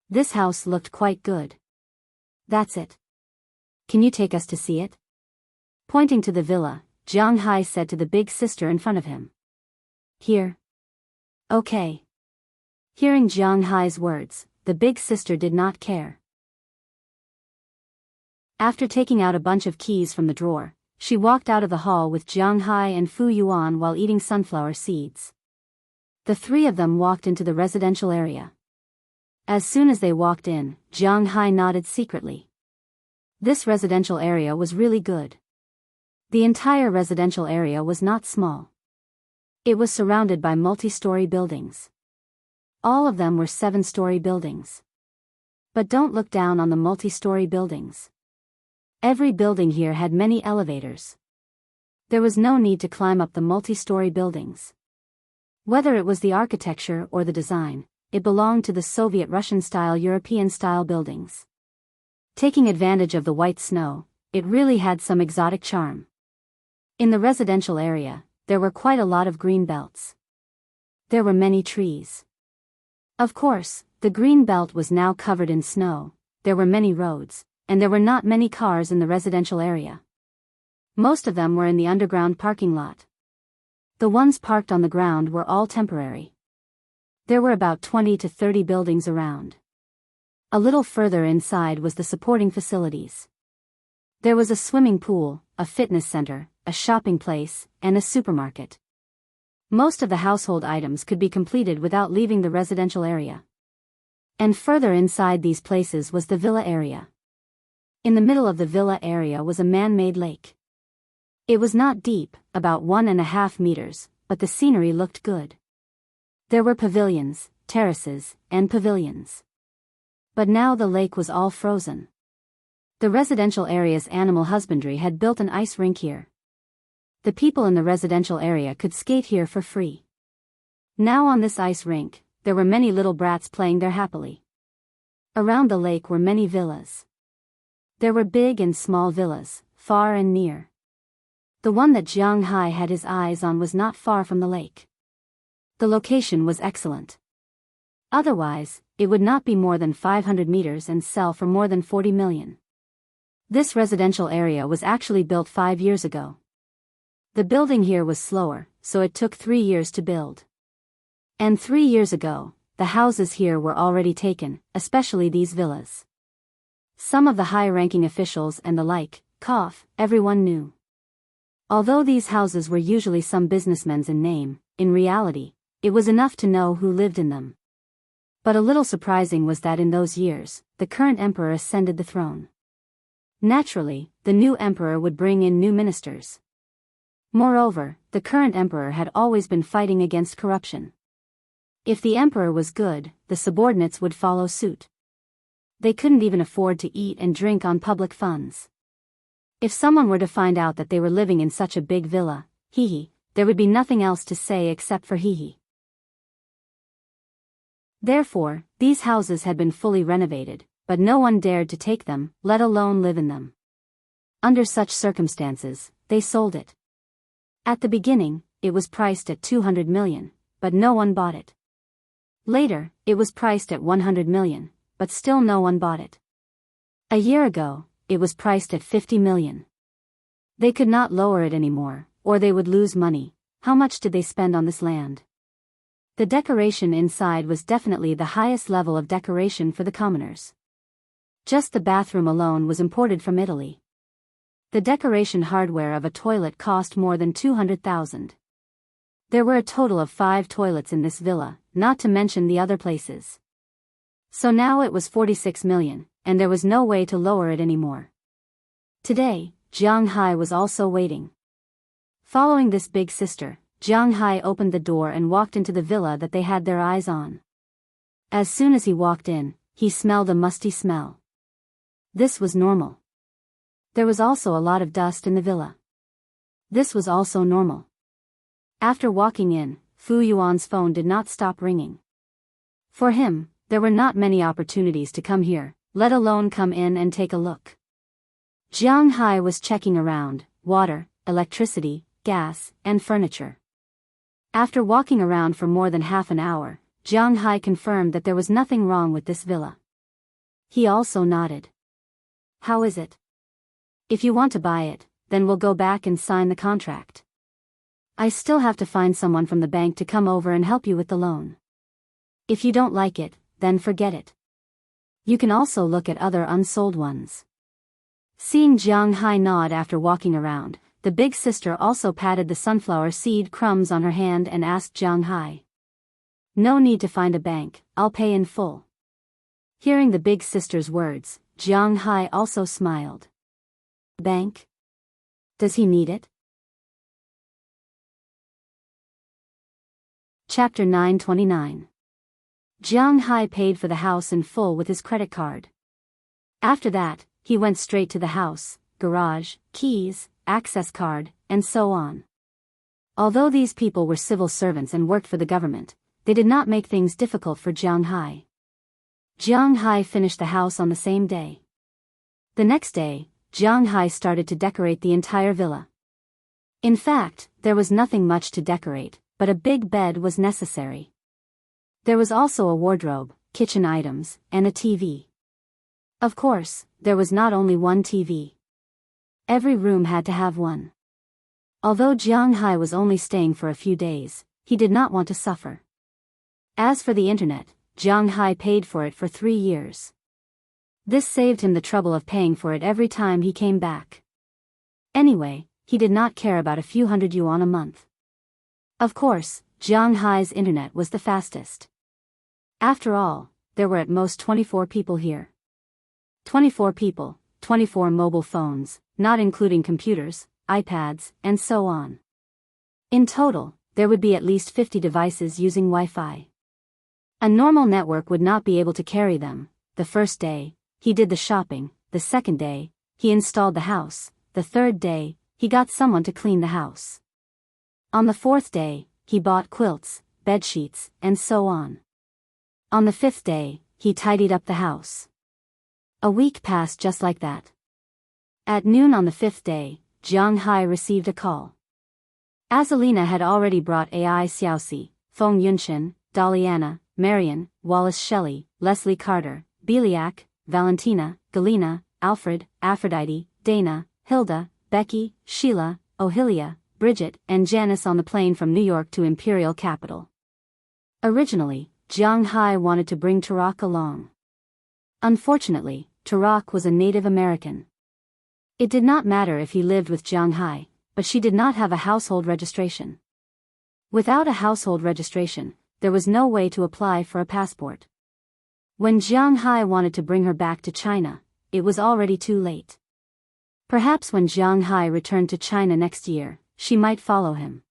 This house looked quite good. That's it. Can you take us to see it? Pointing to the villa, Jianghu said to the big sister in front of him. Here. Okay. Hearing Jianghu's words, the big sister did not care. After taking out a bunch of keys from the drawer, she walked out of the hall with Jianghu and Fu Yuan while eating sunflower seeds. The three of them walked into the residential area. As soon as they walked in, Jianghu nodded secretly. This residential area was really good. The entire residential area was not small. It was surrounded by multi-story buildings. All of them were 7-story buildings. But don't look down on the multi-story buildings. Every building here had many elevators. There was no need to climb up the multi-story buildings. Whether it was the architecture or the design, it belonged to the Soviet Russian-style European-style buildings. Taking advantage of the white snow, it really had some exotic charm. In the residential area, there were quite a lot of green belts. There were many trees. Of course, the green belt was now covered in snow, there were many roads, and there were not many cars in the residential area. Most of them were in the underground parking lot. The ones parked on the ground were all temporary. There were about 20 to 30 buildings around. A little further inside was the supporting facilities. There was a swimming pool, a fitness center, a shopping place, and a supermarket. Most of the household items could be completed without leaving the residential area. And further inside these places was the villa area. In the middle of the villa area was a man-made lake. It was not deep, about 1.5 meters, but the scenery looked good. There were pavilions, terraces, and pavilions. But now the lake was all frozen. The residential area's animal husbandry had built an ice rink here. The people in the residential area could skate here for free. Now on this ice rink, there were many little brats playing there happily. Around the lake were many villas. There were big and small villas, far and near. The one that Jianghu had his eyes on was not far from the lake. The location was excellent. Otherwise, it would not be more than 500 meters and sell for more than 40 million. This residential area was actually built 5 years ago. The building here was slower, so it took 3 years to build. And 3 years ago, the houses here were already taken, especially these villas. Some of the high-ranking officials and the like, everyone knew. Although these houses were usually some businessmen's in name, in reality, it was enough to know who lived in them. But a little surprising was that in those years, the current emperor ascended the throne. Naturally, the new emperor would bring in new ministers. Moreover, the current emperor had always been fighting against corruption. If the emperor was good, the subordinates would follow suit. They couldn't even afford to eat and drink on public funds. If someone were to find out that they were living in such a big villa, there would be nothing else to say except for Therefore, these houses had been fully renovated, but no one dared to take them, let alone live in them. Under such circumstances, they sold it. At the beginning, it was priced at 200 million, but no one bought it. Later, it was priced at 100 million, but still no one bought it. A year ago, it was priced at 50 million. They could not lower it anymore, or they would lose money. How much did they spend on this land? The decoration inside was definitely the highest level of decoration for the commoners. Just the bathroom alone was imported from Italy. The decoration hardware of a toilet cost more than 200,000. There were a total of 5 toilets in this villa, not to mention the other places. So now it was 46 million, and there was no way to lower it anymore. Today, Jianghu was also waiting. Following this big sister, Jianghu opened the door and walked into the villa that they had their eyes on. As soon as he walked in, he smelled a musty smell. This was normal. There was also a lot of dust in the villa. This was also normal. After walking in, Fu Yuan's phone did not stop ringing. For him, there were not many opportunities to come here, let alone come in and take a look. Jianghu was checking around: water, electricity, gas, and furniture. After walking around for more than half an hour, Jianghu confirmed that there was nothing wrong with this villa. He also nodded. How is it? If you want to buy it, then we'll go back and sign the contract. I still have to find someone from the bank to come over and help you with the loan. If you don't like it, then forget it. You can also look at other unsold ones. Seeing Jianghu nod after walking around, the big sister also patted the sunflower seed crumbs on her hand and asked Jianghu. No need to find a bank, I'll pay in full. Hearing the big sister's words, Jianghu also smiled. Bank? Does he need it? Chapter 929. Jianghu paid for the house in full with his credit card. After that, he went straight to the house, garage, keys, access card, and so on. Although these people were civil servants and worked for the government, they did not make things difficult for Jianghu. Jianghu finished the house on the same day. The next day, Jianghu started to decorate the entire villa. In fact, there was nothing much to decorate, but a big bed was necessary. There was also a wardrobe, kitchen items, and a TV. Of course, there was not only one TV. Every room had to have one. Although Jianghu was only staying for a few days, he did not want to suffer. As for the internet, Jianghu paid for it for 3 years. This saved him the trouble of paying for it every time he came back. Anyway, he did not care about a few hundred yuan a month. Of course, Jianghu's internet was the fastest. After all, there were at most 24 people here. 24 people, 24 mobile phones, not including computers, iPads, and so on. In total, there would be at least 50 devices using Wi-Fi. A normal network would not be able to carry them. The first day, he did the shopping. The second day, he installed the house. The third day, he got someone to clean the house. On the fourth day, he bought quilts, bed sheets, and so on. On the fifth day, he tidied up the house. A week passed just like that. At noon on the fifth day, Jianghu received a call. Azalina had already brought Ai Xiaoxi, Feng Yunshin, Daliana, Marion, Wallace Shelley, Leslie Carter, Beliak, Valentina, Galena, Alfred, Aphrodite, Dana, Hilda, Becky, Sheila, Ohilia, Bridget, and Janice on the plane from New York to Imperial Capital. Originally, Jianghu wanted to bring Tarak along. Unfortunately, Tarak was a Native American. It did not matter if he lived with Jianghu, but she did not have a household registration. Without a household registration, there was no way to apply for a passport. When Jianghu wanted to bring her back to China, it was already too late. Perhaps when Jianghu returned to China next year, she might follow him.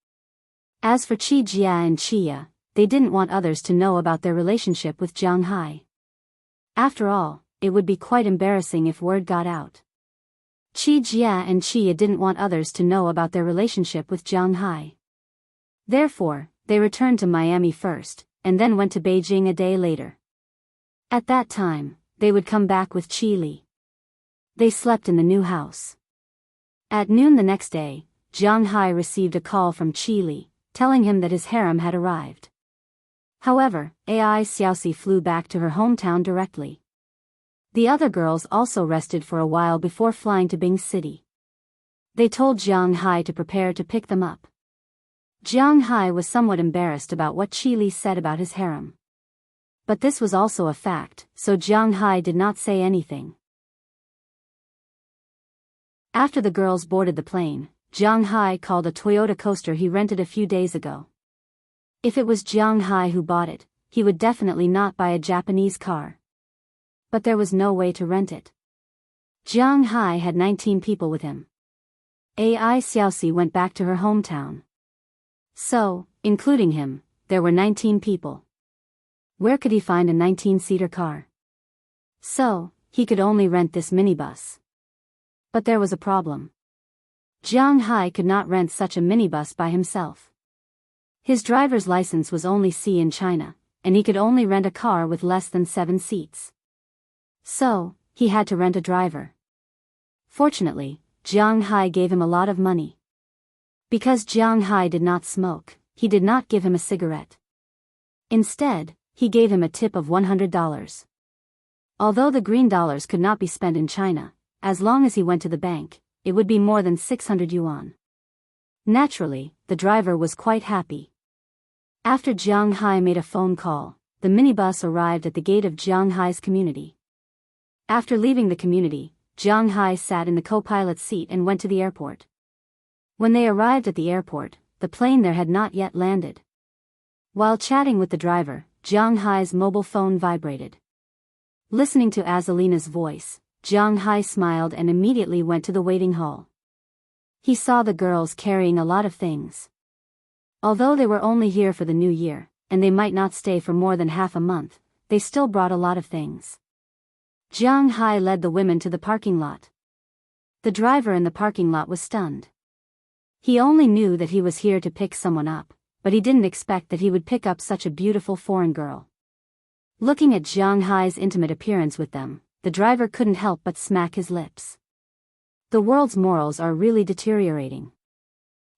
As for Qi Jia and Qia, they didn't want others to know about their relationship with Jianghu. After all, it would be quite embarrassing if word got out. Qi Jia and Qia didn't want others to know about their relationship with Jianghu. Therefore, they returned to Miami first, and then went to Beijing a day later. At that time, they would come back with Qi Li. They slept in the new house. At noon the next day, Jianghu received a call from Qi Li, telling him that his harem had arrived. However, Ai Xiaoxi flew back to her hometown directly. The other girls also rested for a while before flying to Bing City. They told Jianghu to prepare to pick them up. Jianghu was somewhat embarrassed about what Qi Li said about his harem. But this was also a fact, so Jianghu did not say anything. After the girls boarded the plane, Jianghu called a Toyota coaster he rented a few days ago. If it was Jianghu who bought it, he would definitely not buy a Japanese car. But there was no way to rent it. Jianghu had 19 people with him. Ai Xiaoxi went back to her hometown. So, including him, there were 19 people. Where could he find a 19-seater car? So, he could only rent this minibus. But there was a problem. Jianghu could not rent such a minibus by himself. His driver's license was only C in China, and he could only rent a car with less than 7 seats. So, he had to rent a driver. Fortunately, Jianghu gave him a lot of money. Because Jianghu did not smoke, he did not give him a cigarette. Instead, he gave him a tip of $100. Although the green dollars could not be spent in China, as long as he went to the bank, it would be more than 600 yuan. Naturally, the driver was quite happy. After Jianghu made a phone call, the minibus arrived at the gate of Jianghu's community. After leaving the community, Jianghu sat in the co-pilot's seat and went to the airport. When they arrived at the airport, the plane there had not yet landed. While chatting with the driver, Jianghu's mobile phone vibrated. Listening to Azalina's voice, Jianghu smiled and immediately went to the waiting hall. He saw the girls carrying a lot of things. Although they were only here for the new year, and they might not stay for more than half a month, they still brought a lot of things. Jianghu led the women to the parking lot. The driver in the parking lot was stunned. He only knew that he was here to pick someone up, but he didn't expect that he would pick up such a beautiful foreign girl. Looking at Jianghu's intimate appearance with them, the driver couldn't help but smack his lips. The world's morals are really deteriorating.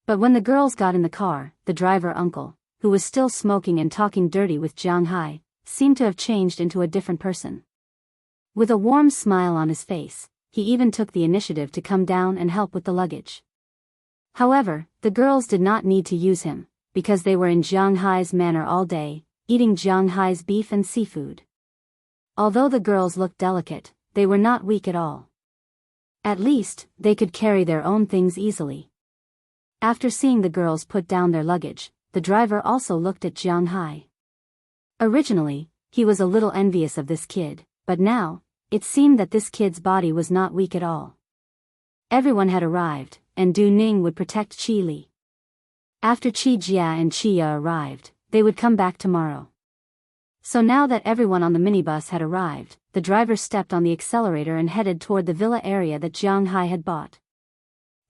But when the girls got in the car, the driver uncle, who was still smoking and talking dirty with Jianghu, seemed to have changed into a different person. With a warm smile on his face, he even took the initiative to come down and help with the luggage. However, the girls did not need to use him, because they were in Jianghu's manor all day, eating Jianghu's beef and seafood. Although the girls looked delicate, they were not weak at all. At least, they could carry their own things easily. After seeing the girls put down their luggage, the driver also looked at Jianghu. Originally, he was a little envious of this kid, but now, it seemed that this kid's body was not weak at all. Everyone had arrived, and Du Ning would protect Qi Li. After Qi Jia and Qi Ya arrived, they would come back tomorrow. So now that everyone on the minibus had arrived, the driver stepped on the accelerator and headed toward the villa area that Jianghu had bought.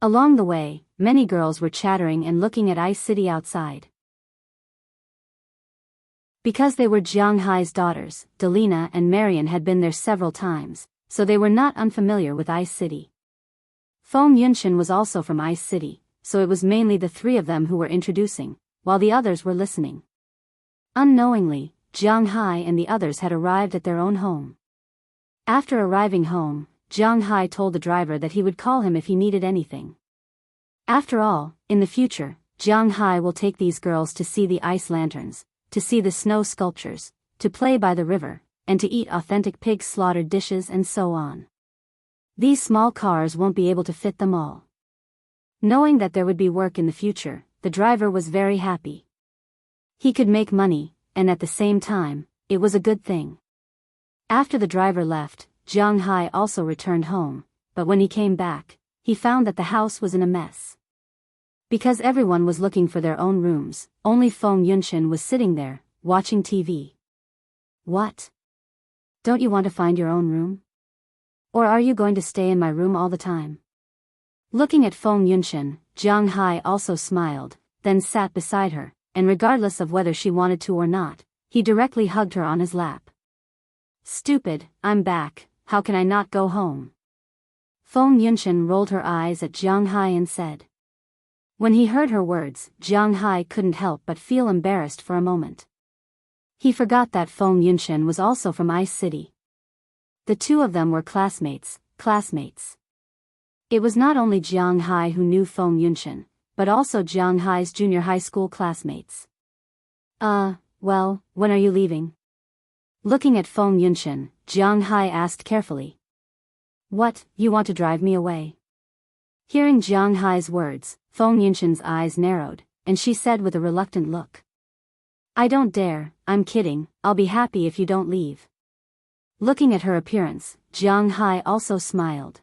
Along the way, many girls were chattering and looking at Ice City outside. Because they were Jianghu's daughters, Delina and Marian had been there several times, so they were not unfamiliar with Ice City. Feng Yunshan was also from Ice City, so it was mainly the three of them who were introducing, while the others were listening. Unknowingly, Jianghu and the others had arrived at their own home. After arriving home, Jianghu told the driver that he would call him if he needed anything. After all, in the future, Jianghu will take these girls to see the ice lanterns, to see the snow sculptures, to play by the river, and to eat authentic pig slaughtered dishes and so on. These small cars won't be able to fit them all. Knowing that there would be work in the future, the driver was very happy. He could make money, and at the same time, it was a good thing. After the driver left, Jianghu also returned home, but when he came back, he found that the house was in a mess. Because everyone was looking for their own rooms, only Feng Yunshan was sitting there, watching TV. What? Don't you want to find your own room? Or are you going to stay in my room all the time? Looking at Feng Yunshan, Jianghu also smiled, then sat beside her, and regardless of whether she wanted to or not, he directly hugged her on his lap. Stupid, I'm back, how can I not go home? Feng Yunshan rolled her eyes at Jianghu and said. When he heard her words, Jianghu couldn't help but feel embarrassed for a moment. He forgot that Feng Yunshan was also from Ice City. The two of them were classmates. It was not only Jianghu who knew Feng Yunshan, but also Jianghu's junior high school classmates. Well, when are you leaving? Looking at Feng Yunshan, Jianghu asked carefully. What, you want to drive me away? Hearing Jianghu's words, Feng Yunshan's eyes narrowed, and she said with a reluctant look. I don't dare, I'm kidding, I'll be happy if you don't leave. Looking at her appearance, Jianghu also smiled.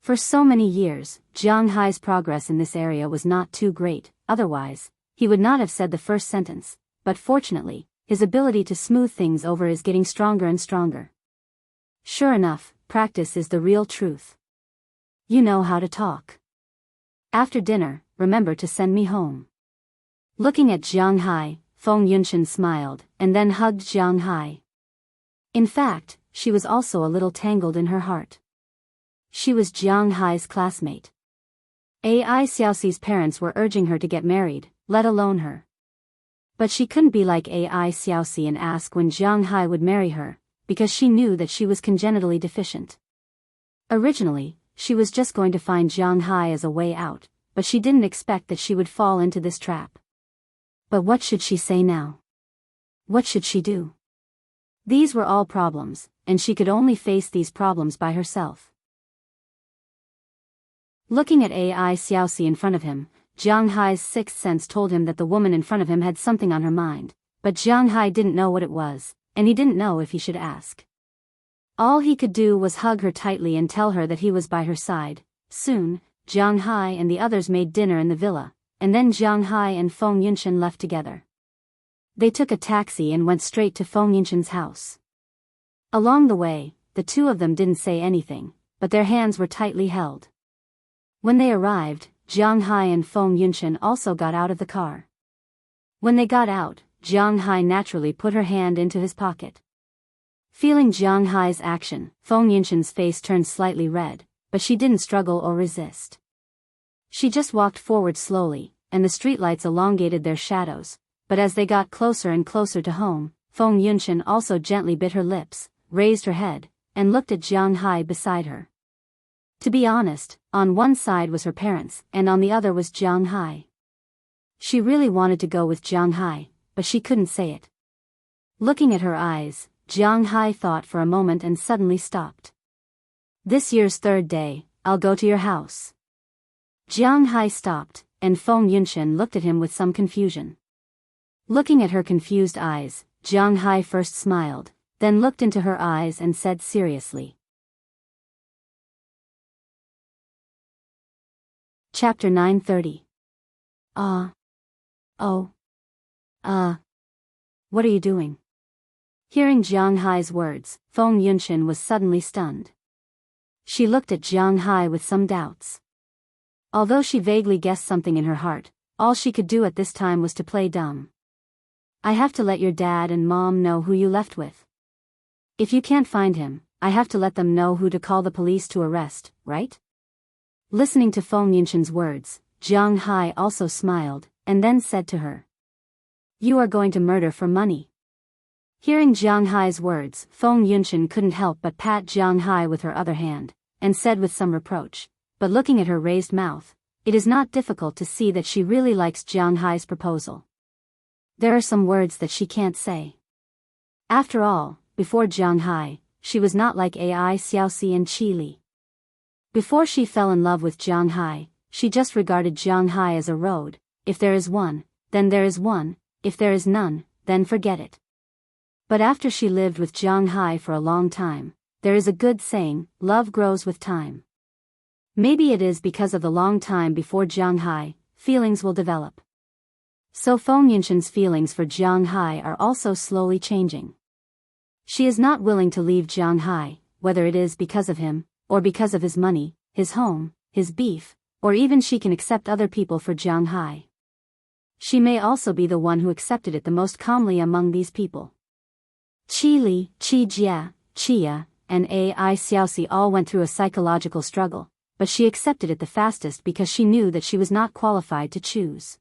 For so many years, Jianghu's progress in this area was not too great, otherwise, he would not have said the first sentence, but fortunately, his ability to smooth things over is getting stronger and stronger. Sure enough, practice is the real truth. You know how to talk. After dinner, remember to send me home. Looking at Jianghu, Feng Yunshan smiled, and then hugged Jianghu. In fact, she was also a little tangled in her heart. She was Jiang Hai's classmate. Ai Xiaoxi's parents were urging her to get married, let alone her. But she couldn't be like Ai Xiaoxi and ask when Jiang Hai would marry her, because she knew that she was congenitally deficient. Originally, she was just going to find Jiang Hai as a way out, but she didn't expect that she would fall into this trap. But what should she say now? What should she do? These were all problems, and she could only face these problems by herself. Looking at Ai Xiaoxi in front of him, Jiang Hai's sixth sense told him that the woman in front of him had something on her mind, but Jiang Hai didn't know what it was, and he didn't know if he should ask. All he could do was hug her tightly and tell her that he was by her side. Soon, Jiang Hai and the others made dinner in the villa, and then Jiang Hai and Feng Yunshan left together. They took a taxi and went straight to Feng Yunshan's house. Along the way, the two of them didn't say anything, but their hands were tightly held. When they arrived, Jiang Hai and Feng Yunshan also got out of the car. When they got out, Jiang Hai naturally put her hand into his pocket. Feeling Jiang Hai's action, Feng Yunshan's face turned slightly red, but she didn't struggle or resist. She just walked forward slowly, and the streetlights elongated their shadows, but as they got closer and closer to home, Feng Yunshan also gently bit her lips, raised her head, and looked at Jiang Hai beside her. To be honest, on one side was her parents, and on the other was Jiang Hai. She really wanted to go with Jiang Hai, but she couldn't say it. Looking at her eyes, Jiang Hai thought for a moment and suddenly stopped. This year's third day, I'll go to your house. Jiang Hai stopped, and Feng Yunshan looked at him with some confusion. Looking at her confused eyes, Jiang Hai first smiled, then looked into her eyes and said seriously. Chapter 930. What are you doing? Hearing Jiang Hai's words, Feng Yunshan was suddenly stunned. She looked at Jiang Hai with some doubts. Although she vaguely guessed something in her heart, all she could do at this time was to play dumb. I have to let your dad and mom know who you left with. If you can't find him, I have to let them know who to call the police to arrest, right? Listening to Feng Yunshan's words, Jiang Hai also smiled, and then said to her, You are going to murder for money. Hearing Jiang Hai's words, Feng Yunshan couldn't help but pat Jiang Hai with her other hand, and said with some reproach, but looking at her raised mouth, it is not difficult to see that she really likes Jiang Hai's proposal. There are some words that she can't say. After all, before Jiang Hai, she was not like Ai Xiaoxi and Qi Li. Before she fell in love with Jiang Hai, she just regarded Jiang Hai as a road. If there is one, then there is one, if there is none, then forget it. But after she lived with Jiang Hai for a long time, there is a good saying, love grows with time. Maybe it is because of the long time before Jiang Hai, feelings will develop. So Feng Yunshan's feelings for Jiang Hai are also slowly changing. She is not willing to leave Jiang Hai, whether it is because of him, or because of his money, his home, his beef, or even she can accept other people for Jiang Hai. She may also be the one who accepted it the most calmly among these people. Qi Li, Qi Jia, Qia, and Ai Xiaoxi all went through a psychological struggle, but she accepted it the fastest because she knew that she was not qualified to choose.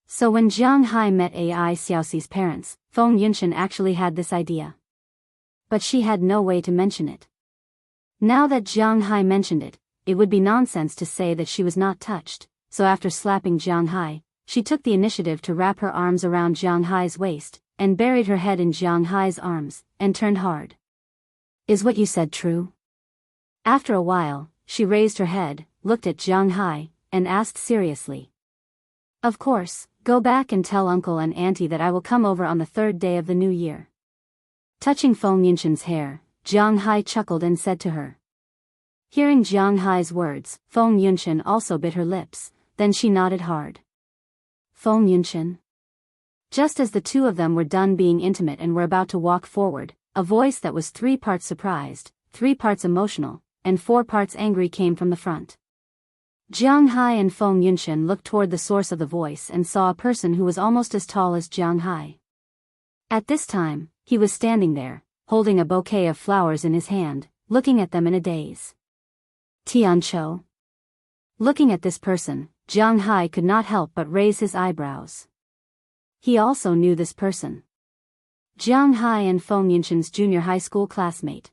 So when Jiang Hai met Ai Xiaoxi's parents, Feng Yunshan actually had this idea. But she had no way to mention it. Now that Jiang Hai mentioned it, it would be nonsense to say that she was not touched, so after slapping Jiang Hai, she took the initiative to wrap her arms around Jiang Hai's waist, and buried her head in Jiang Hai's arms, and turned hard. Is what you said true? After a while, she raised her head, looked at Jiang Hai, and asked seriously. Of course, go back and tell uncle and auntie that I will come over on the third day of the new year. Touching Feng Yunshan's hair, Jiang Hai chuckled and said to her. Hearing Jiang Hai's words, Feng Yunshan also bit her lips, then she nodded hard. Feng Yunshan. Just as the two of them were done being intimate and were about to walk forward, a voice that was 3 parts surprised, 3 parts emotional, and 4 parts angry came from the front. Jiang Hai and Feng Yunshan looked toward the source of the voice and saw a person who was almost as tall as Jiang Hai. At this time, he was standing there, holding a bouquet of flowers in his hand, looking at them in a daze. Tianqiu. Looking at this person, Jiang Hai could not help but raise his eyebrows. He also knew this person. Jiang Hai and Feng Yunshan's junior high school classmate.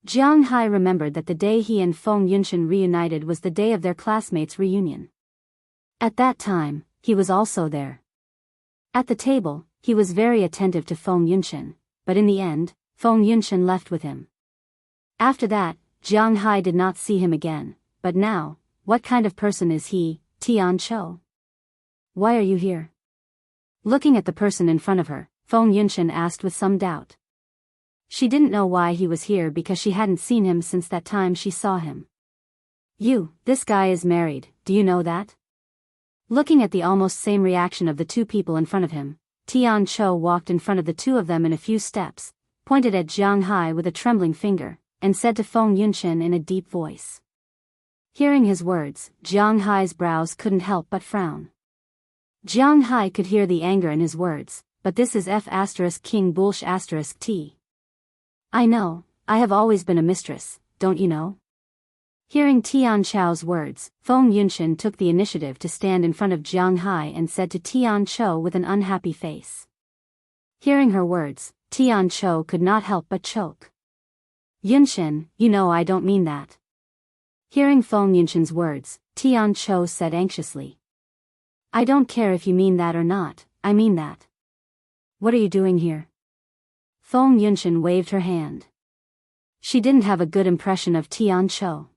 Jiang Hai remembered that the day he and Feng Yunshan reunited was the day of their classmates' reunion. At that time, he was also there. At the table, he was very attentive to Feng Yunshan, but in the end, Feng Yunshan left with him. After that, Jiang Hai did not see him again, but now, what kind of person is he, Tianqiu? Why are you here? Looking at the person in front of her, Feng Yunshan asked with some doubt. She didn't know why he was here because she hadn't seen him since that time she saw him. This guy is married, do you know that? Looking at the almost same reaction of the two people in front of him, Tianqiu walked in front of the two of them in a few steps, pointed at Jiang Hai with a trembling finger, and said to Feng Yunshan in a deep voice. Hearing his words, Jiang Hai's brows couldn't help but frown. Jiang Hai could hear the anger in his words, but this is F***King Bullsh***T. I know, I have always been a mistress, don't you know? Hearing Tianqiu's words, Feng Yunshan took the initiative to stand in front of Jiang Hai and said to Tianqiu with an unhappy face. Hearing her words, Tianqiu could not help but choke. Yunshan, you know I don't mean that. Hearing Feng Yunshan's words, Tianqiu said anxiously. I don't care if you mean that or not, I mean that. What are you doing here? Feng Yunshan waved her hand. She didn't have a good impression of Tianqiu.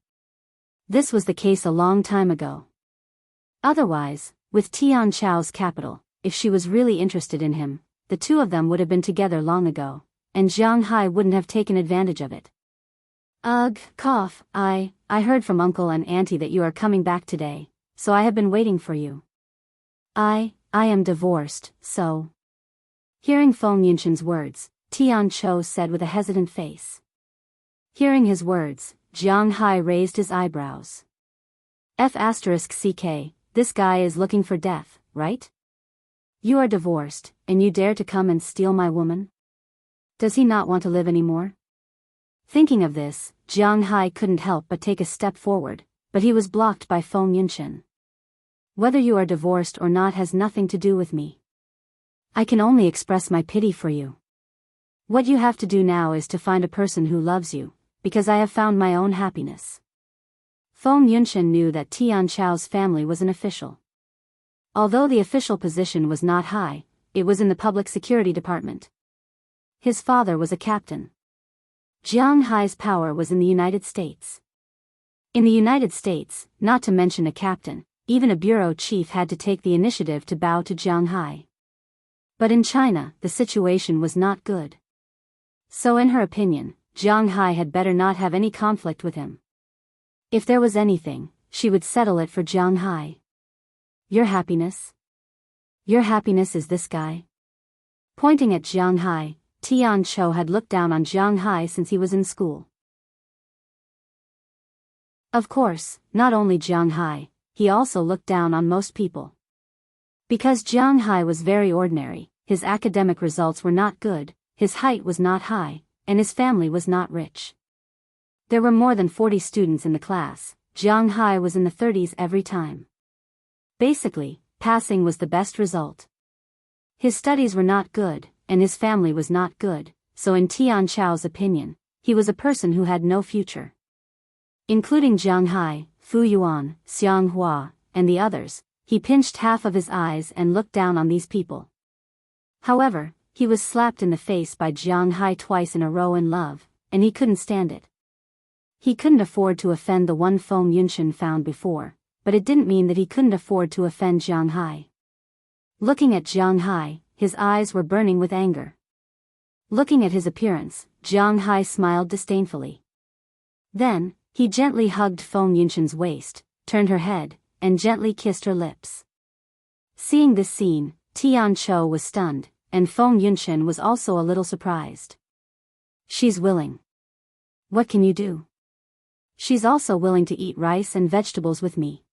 This was the case a long time ago. Otherwise, with Tianqiu's capital, if she was really interested in him, the two of them would have been together long ago, and Jiang Hai wouldn't have taken advantage of it. Cough, I heard from Uncle and Auntie that you are coming back today, so I have been waiting for you. I am divorced, so. Hearing Feng Yunshan's words, Tianqiu said with a hesitant face. Hearing his words, Jiang Hai raised his eyebrows. F***ck, this guy is looking for death, right? You are divorced, and you dare to come and steal my woman? Does he not want to live anymore? Thinking of this, Jiang Hai couldn't help but take a step forward, but he was blocked by Feng Yunshan. Whether you are divorced or not has nothing to do with me. I can only express my pity for you. What you have to do now is to find a person who loves you, because I have found my own happiness. Feng Yunshan knew that Tianqiu's family was an official. Although the official position was not high, it was in the public security department. His father was a captain. Jiang Hai's power was in the United States. In the United States, not to mention a captain, even a bureau chief had to take the initiative to bow to Jiang Hai. But in China, the situation was not good. So in her opinion, Jiang Hai had better not have any conflict with him. If there was anything, she would settle it for Jiang Hai. Your happiness? Your happiness is this guy? Pointing at Jiang Hai, Tianqiu had looked down on Jiang Hai since he was in school. Of course, not only Jiang Hai, he also looked down on most people. Because Jiang Hai was very ordinary, his academic results were not good, his height was not high, and his family was not rich. There were more than 40 students in the class, Jiang Hai was in the 30s every time. Basically, passing was the best result. His studies were not good, and his family was not good, so in Tianqiu's opinion, he was a person who had no future. Including Jiang Hai, Fu Yuan, Xiang Hua, and the others, he pinched half of his eyes and looked down on these people. However, he was slapped in the face by Jiang Hai twice in a row in love, and he couldn't stand it. He couldn't afford to offend the one Feng Yunshan found before, but it didn't mean that he couldn't afford to offend Jiang Hai. Looking at Jiang Hai, his eyes were burning with anger. Looking at his appearance, Jiang Hai smiled disdainfully. Then, he gently hugged Feng Yunshan's waist, turned her head, and gently kissed her lips. Seeing this scene, Tianqiu was stunned, and Feng Yunshan was also a little surprised. She's willing. What can you do? She's also willing to eat rice and vegetables with me.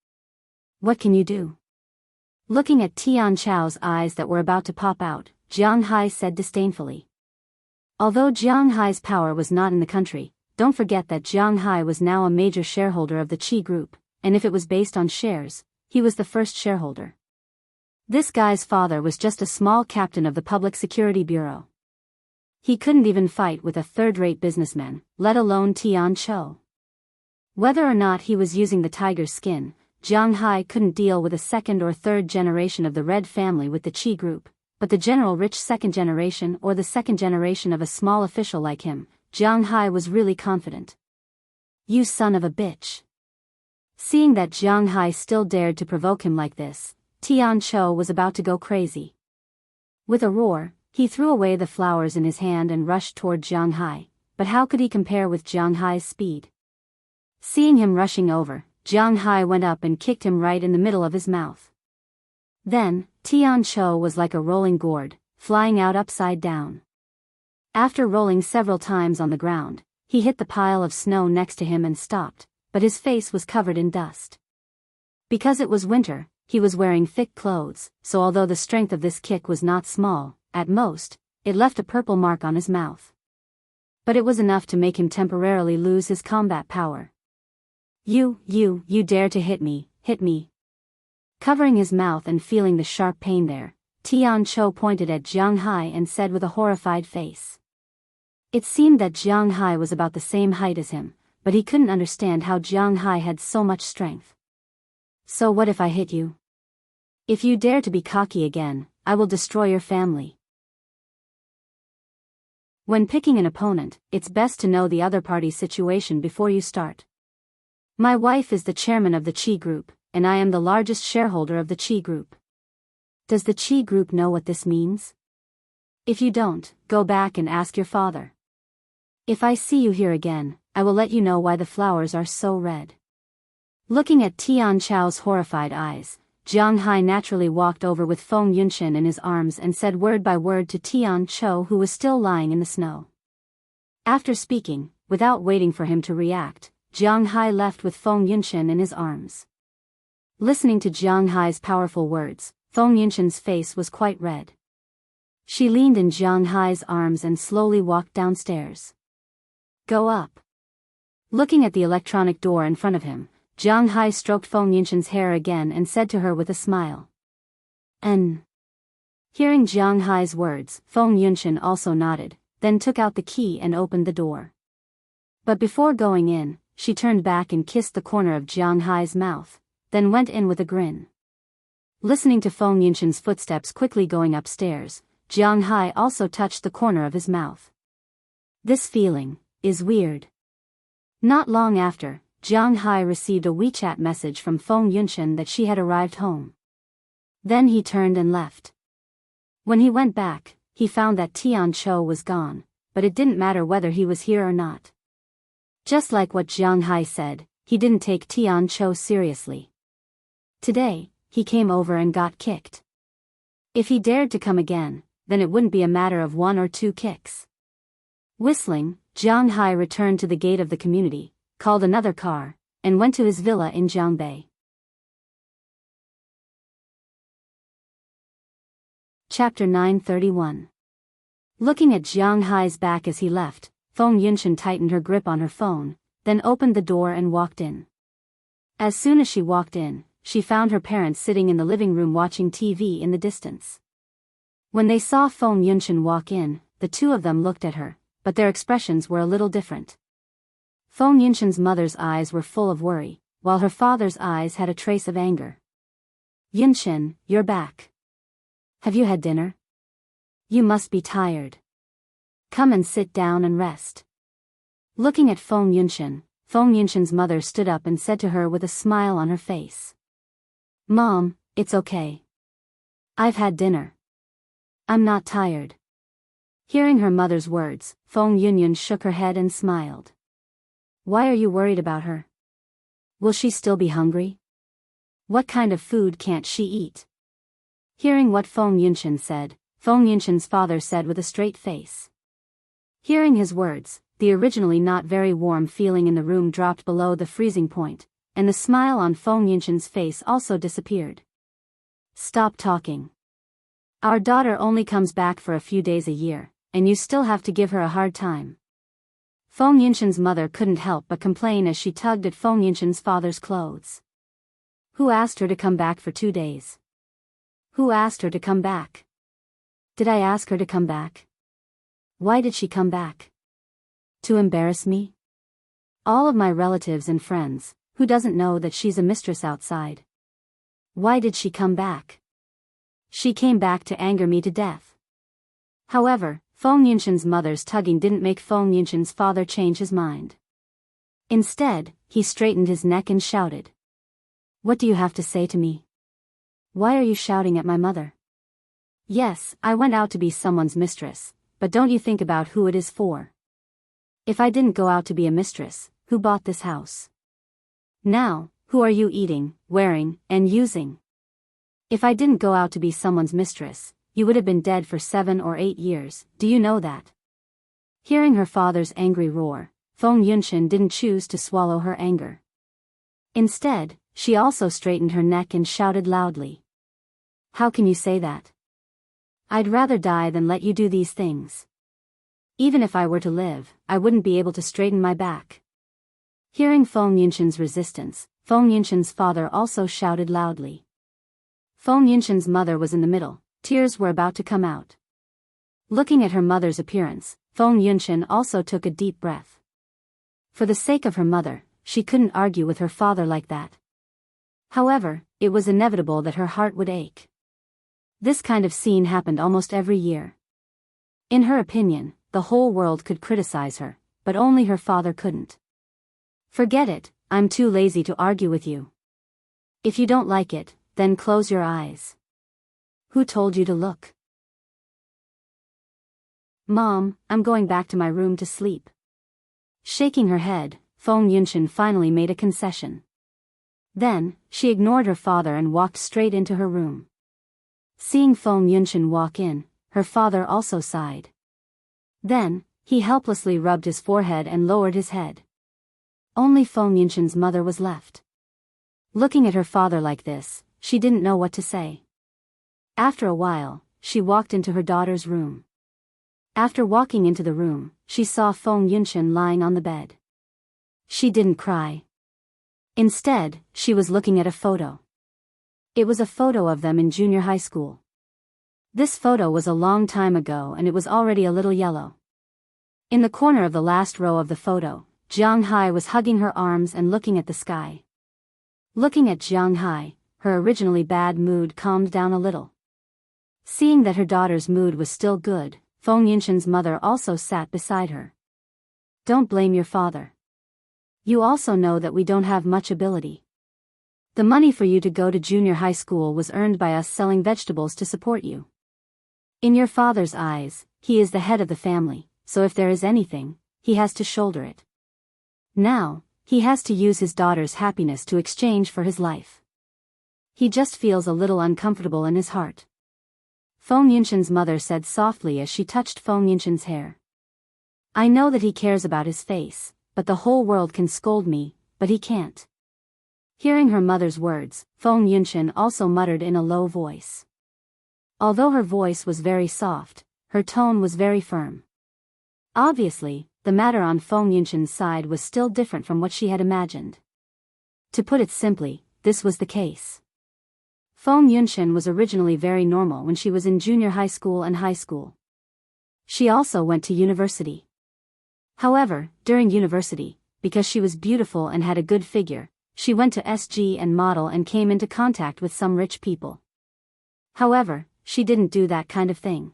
What can you do? Looking at Tianqiu's eyes that were about to pop out, Jiang Hai said disdainfully. Although Jiang Hai's power was not in the country, don't forget that Jiang Hai was now a major shareholder of the Qi Group, and if it was based on shares, he was the first shareholder. This guy's father was just a small captain of the Public Security Bureau. He couldn't even fight with a third-rate businessman, let alone Tian Chou. Whether or not he was using the tiger's skin, Jiang Hai couldn't deal with a second or third generation of the Red family with the Qi Group, but the general rich second generation or the second generation of a small official like him, Jiang Hai was really confident. You son of a bitch. Seeing that Jiang Hai still dared to provoke him like this, Tian Chou was about to go crazy. With a roar, he threw away the flowers in his hand and rushed toward Jiang Hai, but how could he compare with Jiang Hai's speed? Seeing him rushing over, Jiang Hai went up and kicked him right in the middle of his mouth. Then, Tian Chou was like a rolling gourd, flying out upside down. After rolling several times on the ground, he hit the pile of snow next to him and stopped, but his face was covered in dust. Because it was winter, he was wearing thick clothes, so although the strength of this kick was not small, at most, it left a purple mark on his mouth. But it was enough to make him temporarily lose his combat power. You dare to hit me. Covering his mouth and feeling the sharp pain there, Tian Chou pointed at Jiang Hai and said with a horrified face. It seemed that Jiang Hai was about the same height as him, but he couldn't understand how Jiang Hai had so much strength. So what if I hit you? If you dare to be cocky again, I will destroy your family. When picking an opponent, it's best to know the other party's situation before you start. My wife is the chairman of the Qi Group, and I am the largest shareholder of the Qi Group. Does the Qi Group know what this means? If you don't, go back and ask your father. If I see you here again, I will let you know why the flowers are so red. Looking at Tian Chou's horrified eyes, Jiang Hai naturally walked over with Feng Yunshen in his arms and said word by word to Tian Chou, who was still lying in the snow. After speaking, without waiting for him to react, Jiang Hai left with Feng Yunshen in his arms. Listening to Jiang Hai's powerful words, Feng Yunshen's face was quite red. She leaned in Jiang Hai's arms and slowly walked downstairs. Go up. Looking at the electronic door in front of him, Jiang Hai stroked Feng Yunshen's hair again and said to her with a smile. N. Hearing Jiang Hai's words, Feng Yunshen also nodded, then took out the key and opened the door. But before going in, she turned back and kissed the corner of Jiang Hai's mouth, then went in with a grin. Listening to Feng Yunshen's footsteps quickly going upstairs, Jiang Hai also touched the corner of his mouth. This feeling is weird. Not long after, Jiang Hai received a WeChat message from Feng Yunshen that she had arrived home. Then he turned and left. When he went back, he found that Tian Chou was gone, but it didn't matter whether he was here or not. Just like what Jiang Hai said, he didn't take Tian Chou seriously. Today, he came over and got kicked. If he dared to come again, then it wouldn't be a matter of 1 or 2 kicks. Whistling, Jiang Hai returned to the gate of the community, called another car, and went to his villa in Jiangbei. Chapter 931. Looking at Jiang Hai's back as he left, Feng Yunshen tightened her grip on her phone, then opened the door and walked in. As soon as she walked in, she found her parents sitting in the living room watching TV in the distance. When they saw Feng Yunshen walk in, the two of them looked at her, but their expressions were a little different. Feng Yunshen's mother's eyes were full of worry, while her father's eyes had a trace of anger. Yunshen, you're back. Have you had dinner? You must be tired. Come and sit down and rest. Looking at Feng Yunshen's mother stood up and said to her with a smile on her face. Mom, it's okay. I've had dinner. I'm not tired. Hearing her mother's words, Feng Yunshen shook her head and smiled. Why are you worried about her? Will she still be hungry? What kind of food can't she eat? Hearing what Feng Yunshen said, Feng Yunshen's father said with a straight face. Hearing his words, the originally not very warm feeling in the room dropped below the freezing point, and the smile on Feng Yunshen's face also disappeared. Stop talking. Our daughter only comes back for a few days a year, and you still have to give her a hard time. Feng Yunshan's mother couldn't help but complain as she tugged at Feng Yunshan's father's clothes. Who asked her to come back for 2 days? Who asked her to come back? Did I ask her to come back? Why did she come back? To embarrass me? All of my relatives and friends, who doesn't know that she's a mistress outside? Why did she come back? She came back to anger me to death. However, Feng Yunshan's mother's tugging didn't make Feng Yunshan's father change his mind. Instead, he straightened his neck and shouted. What do you have to say to me? Why are you shouting at my mother? Yes, I went out to be someone's mistress, but don't you think about who it is for? If I didn't go out to be a mistress, who bought this house? Now, who are you eating, wearing, and using? If I didn't go out to be someone's mistress, you would have been dead for 7 or 8 years, do you know that? Hearing her father's angry roar, Feng Yunshan didn't choose to swallow her anger. Instead, she also straightened her neck and shouted loudly. How can you say that? I'd rather die than let you do these things. Even if I were to live, I wouldn't be able to straighten my back. Hearing Feng Yunshan's resistance, Feng Yunshan's father also shouted loudly. Feng Yunshan's mother was in the middle, tears were about to come out. Looking at her mother's appearance, Feng Yunshan also took a deep breath. For the sake of her mother, she couldn't argue with her father like that. However, it was inevitable that her heart would ache. This kind of scene happened almost every year. In her opinion, the whole world could criticize her, but only her father couldn't. Forget it, I'm too lazy to argue with you. If you don't like it, then close your eyes. Who told you to look? Mom, I'm going back to my room to sleep. Shaking her head, Feng Yunshan finally made a concession. Then, she ignored her father and walked straight into her room. Seeing Feng Yunshan walk in, her father also sighed. Then, he helplessly rubbed his forehead and lowered his head. Only Feng Yunshan's mother was left. Looking at her father like this, she didn't know what to say. After a while, she walked into her daughter's room. After walking into the room, she saw Feng Yunshan lying on the bed. She didn't cry. Instead, she was looking at a photo. It was a photo of them in junior high school. This photo was a long time ago and it was already a little yellow. In the corner of the last row of the photo, Jianghu was hugging her arms and looking at the sky. Looking at Jianghu, her originally bad mood calmed down a little. Seeing that her daughter's mood was still good, Feng Yunshan's mother also sat beside her. Don't blame your father. You also know that we don't have much ability. The money for you to go to junior high school was earned by us selling vegetables to support you. In your father's eyes, he is the head of the family, so if there is anything, he has to shoulder it. Now, he has to use his daughter's happiness to exchange for his life. He just feels a little uncomfortable in his heart. Feng Yunshan's mother said softly as she touched Feng Yunshan's hair. I know that he cares about his face, but the whole world can scold me, but he can't. Hearing her mother's words, Feng Yunshan also muttered in a low voice. Although her voice was very soft, her tone was very firm. Obviously, the matter on Feng Yunshan's side was still different from what she had imagined. To put it simply, this was the case. Feng Yunshan was originally very normal when she was in junior high school and high school. She also went to university. However, during university, because she was beautiful and had a good figure, she went to SG and model and came into contact with some rich people. However, she didn't do that kind of thing.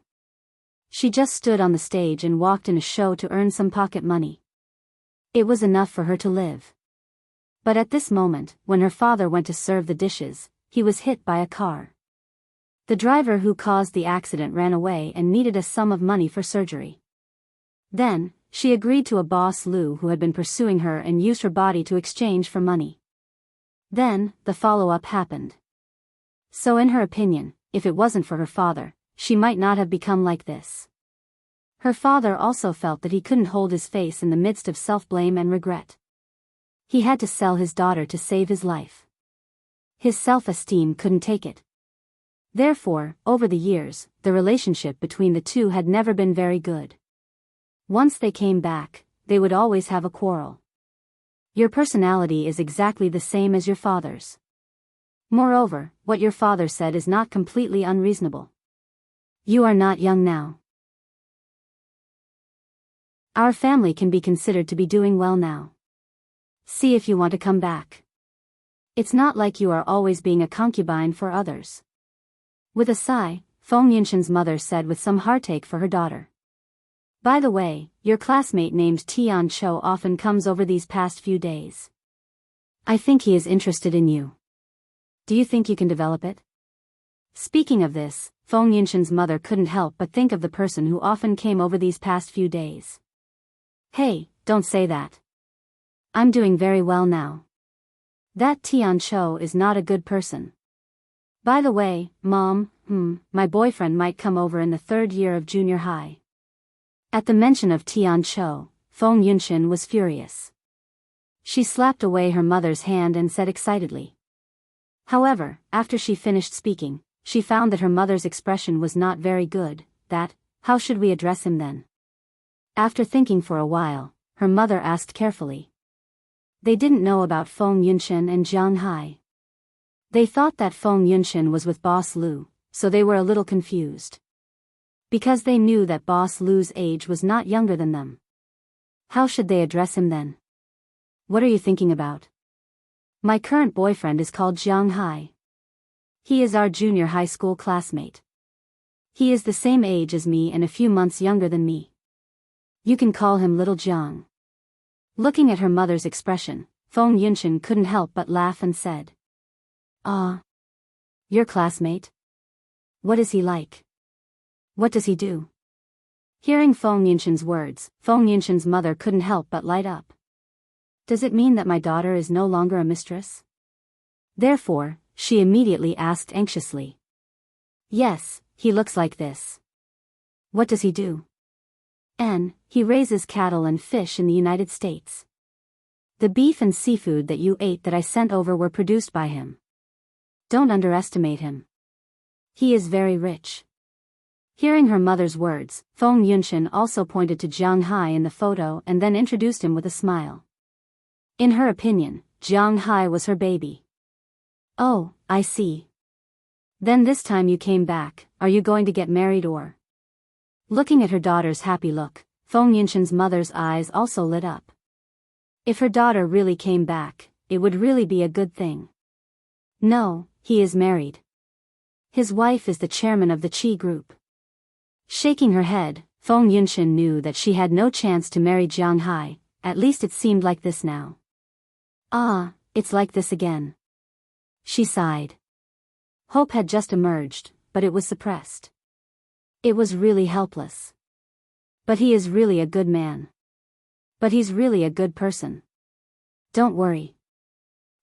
She just stood on the stage and walked in a show to earn some pocket money. It was enough for her to live. But at this moment, when her father went to serve the dishes, he was hit by a car. The driver who caused the accident ran away and needed a sum of money for surgery. Then, she agreed to a boss Lu who had been pursuing her and used her body to exchange for money. Then, the follow-up happened. So in her opinion, if it wasn't for her father, she might not have become like this. Her father also felt that he couldn't hold his face in the midst of self-blame and regret. He had to sell his daughter to save his life. His self-esteem couldn't take it. Therefore, over the years, the relationship between the two had never been very good. Once they came back, they would always have a quarrel. Your personality is exactly the same as your father's. Moreover, what your father said is not completely unreasonable. You are not young now. Our family can be considered to be doing well now. See if you want to come back. It's not like you are always being a concubine for others. With a sigh, Feng Yunshen's mother said with some heartache for her daughter. By the way, your classmate named Tian Cho often comes over these past few days. I think he is interested in you. Do you think you can develop it? Speaking of this, Feng Yunshen's mother couldn't help but think of the person who often came over these past few days. Hey, don't say that. I'm doing very well now. That Tian Cho is not a good person. By the way, Mom, my boyfriend might come over in the 3rd year of junior high. At the mention of Tian Cho, Feng Yunshen was furious. She slapped away her mother's hand and said excitedly. However, after she finished speaking, she found that her mother's expression was not very good, how should we address him then? After thinking for a while, her mother asked carefully. They didn't know about Feng Yunshen and Jianghu. They thought that Feng Yunshen was with Boss Lu, so they were a little confused. Because they knew that Boss Lu's age was not younger than them. How should they address him then? What are you thinking about? My current boyfriend is called Jianghu. He is our junior high school classmate. He is the same age as me and a few months younger than me. You can call him Little Jiang. Looking at her mother's expression, Feng Yunshen couldn't help but laugh and said. Your classmate? What is he like? What does he do? Hearing Feng Yunshen's words, Feng Yunshen's mother couldn't help but light up. Does it mean that my daughter is no longer a mistress? Therefore, she immediately asked anxiously. Yes, he looks like this. What does he do? He raises cattle and fish in the United States. The beef and seafood that you ate that I sent over were produced by him. Don't underestimate him. He is very rich. Hearing her mother's words, Feng Yunshen also pointed to Jianghu in the photo and then introduced him with a smile. In her opinion, Jianghu was her baby. Oh, I see. Then this time you came back, are you going to get married or? Looking at her daughter's happy look, Feng Yunshen's mother's eyes also lit up. If her daughter really came back, it would really be a good thing. No, he is married. His wife is the chairman of the Qi group. Shaking her head, Feng Yunshen knew that she had no chance to marry Jianghu, at least it seemed like this now. It's like this again. She sighed. Hope had just emerged, but it was suppressed. It was really helpless. But he is really a good man. But he's really a good person. Don't worry.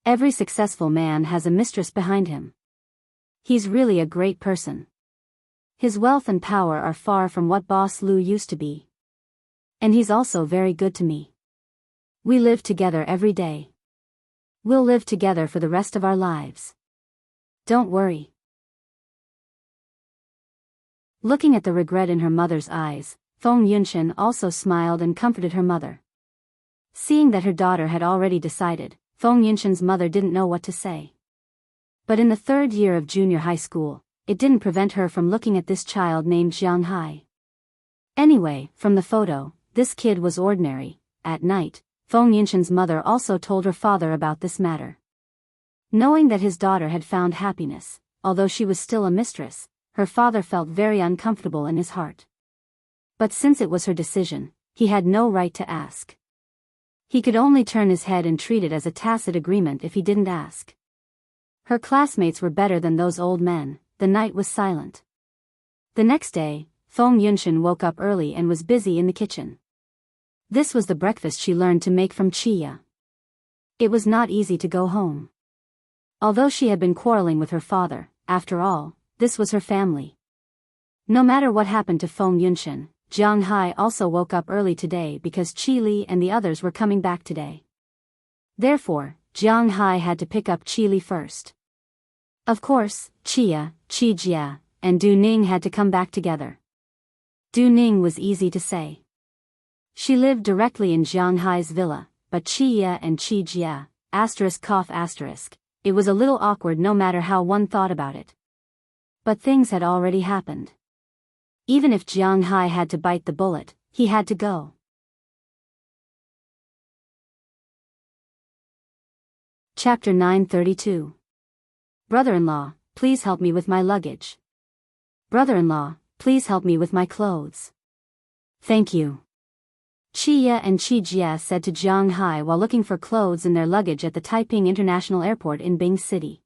Every successful man has a mistress behind him. He's really a great person. His wealth and power are far from what Boss Lu used to be. And he's also very good to me. We live together every day. We'll live together for the rest of our lives. Don't worry. Looking at the regret in her mother's eyes, Feng Yunshen also smiled and comforted her mother. Seeing that her daughter had already decided, Feng Yunshen's mother didn't know what to say. But in the 3rd year of junior high school, it didn't prevent her from looking at this child named Jianghu. Anyway, from the photo, this kid was ordinary. At night, Feng Yunshen's mother also told her father about this matter. Knowing that his daughter had found happiness, although she was still a mistress, her father felt very uncomfortable in his heart. But since it was her decision, he had no right to ask. He could only turn his head and treat it as a tacit agreement if he didn't ask. Her classmates were better than those old men. The night was silent. The next day, Feng Yunshen woke up early and was busy in the kitchen. This was the breakfast she learned to make from Chia. It was not easy to go home. Although she had been quarreling with her father, after all, this was her family. No matter what happened to Feng Yunshen, Jianghu also woke up early today because Qi Li and the others were coming back today. Therefore, Jianghu had to pick up Qi Li first. Of course, Chia, Qi Jie, and Du Ning had to come back together. Du Ning was easy to say. She lived directly in Jianghai's villa, but Qi Ye and Qi Jie, it was a little awkward no matter how one thought about it. But things had already happened. Even if Jianghai had to bite the bullet, he had to go. Chapter 932. Brother-in-law, please help me with my luggage. Brother-in-law, please help me with my clothes. Thank you. Qi Ye and Qi Jie said to Jianghai while looking for clothes in their luggage at the Taiping International Airport in Bing City.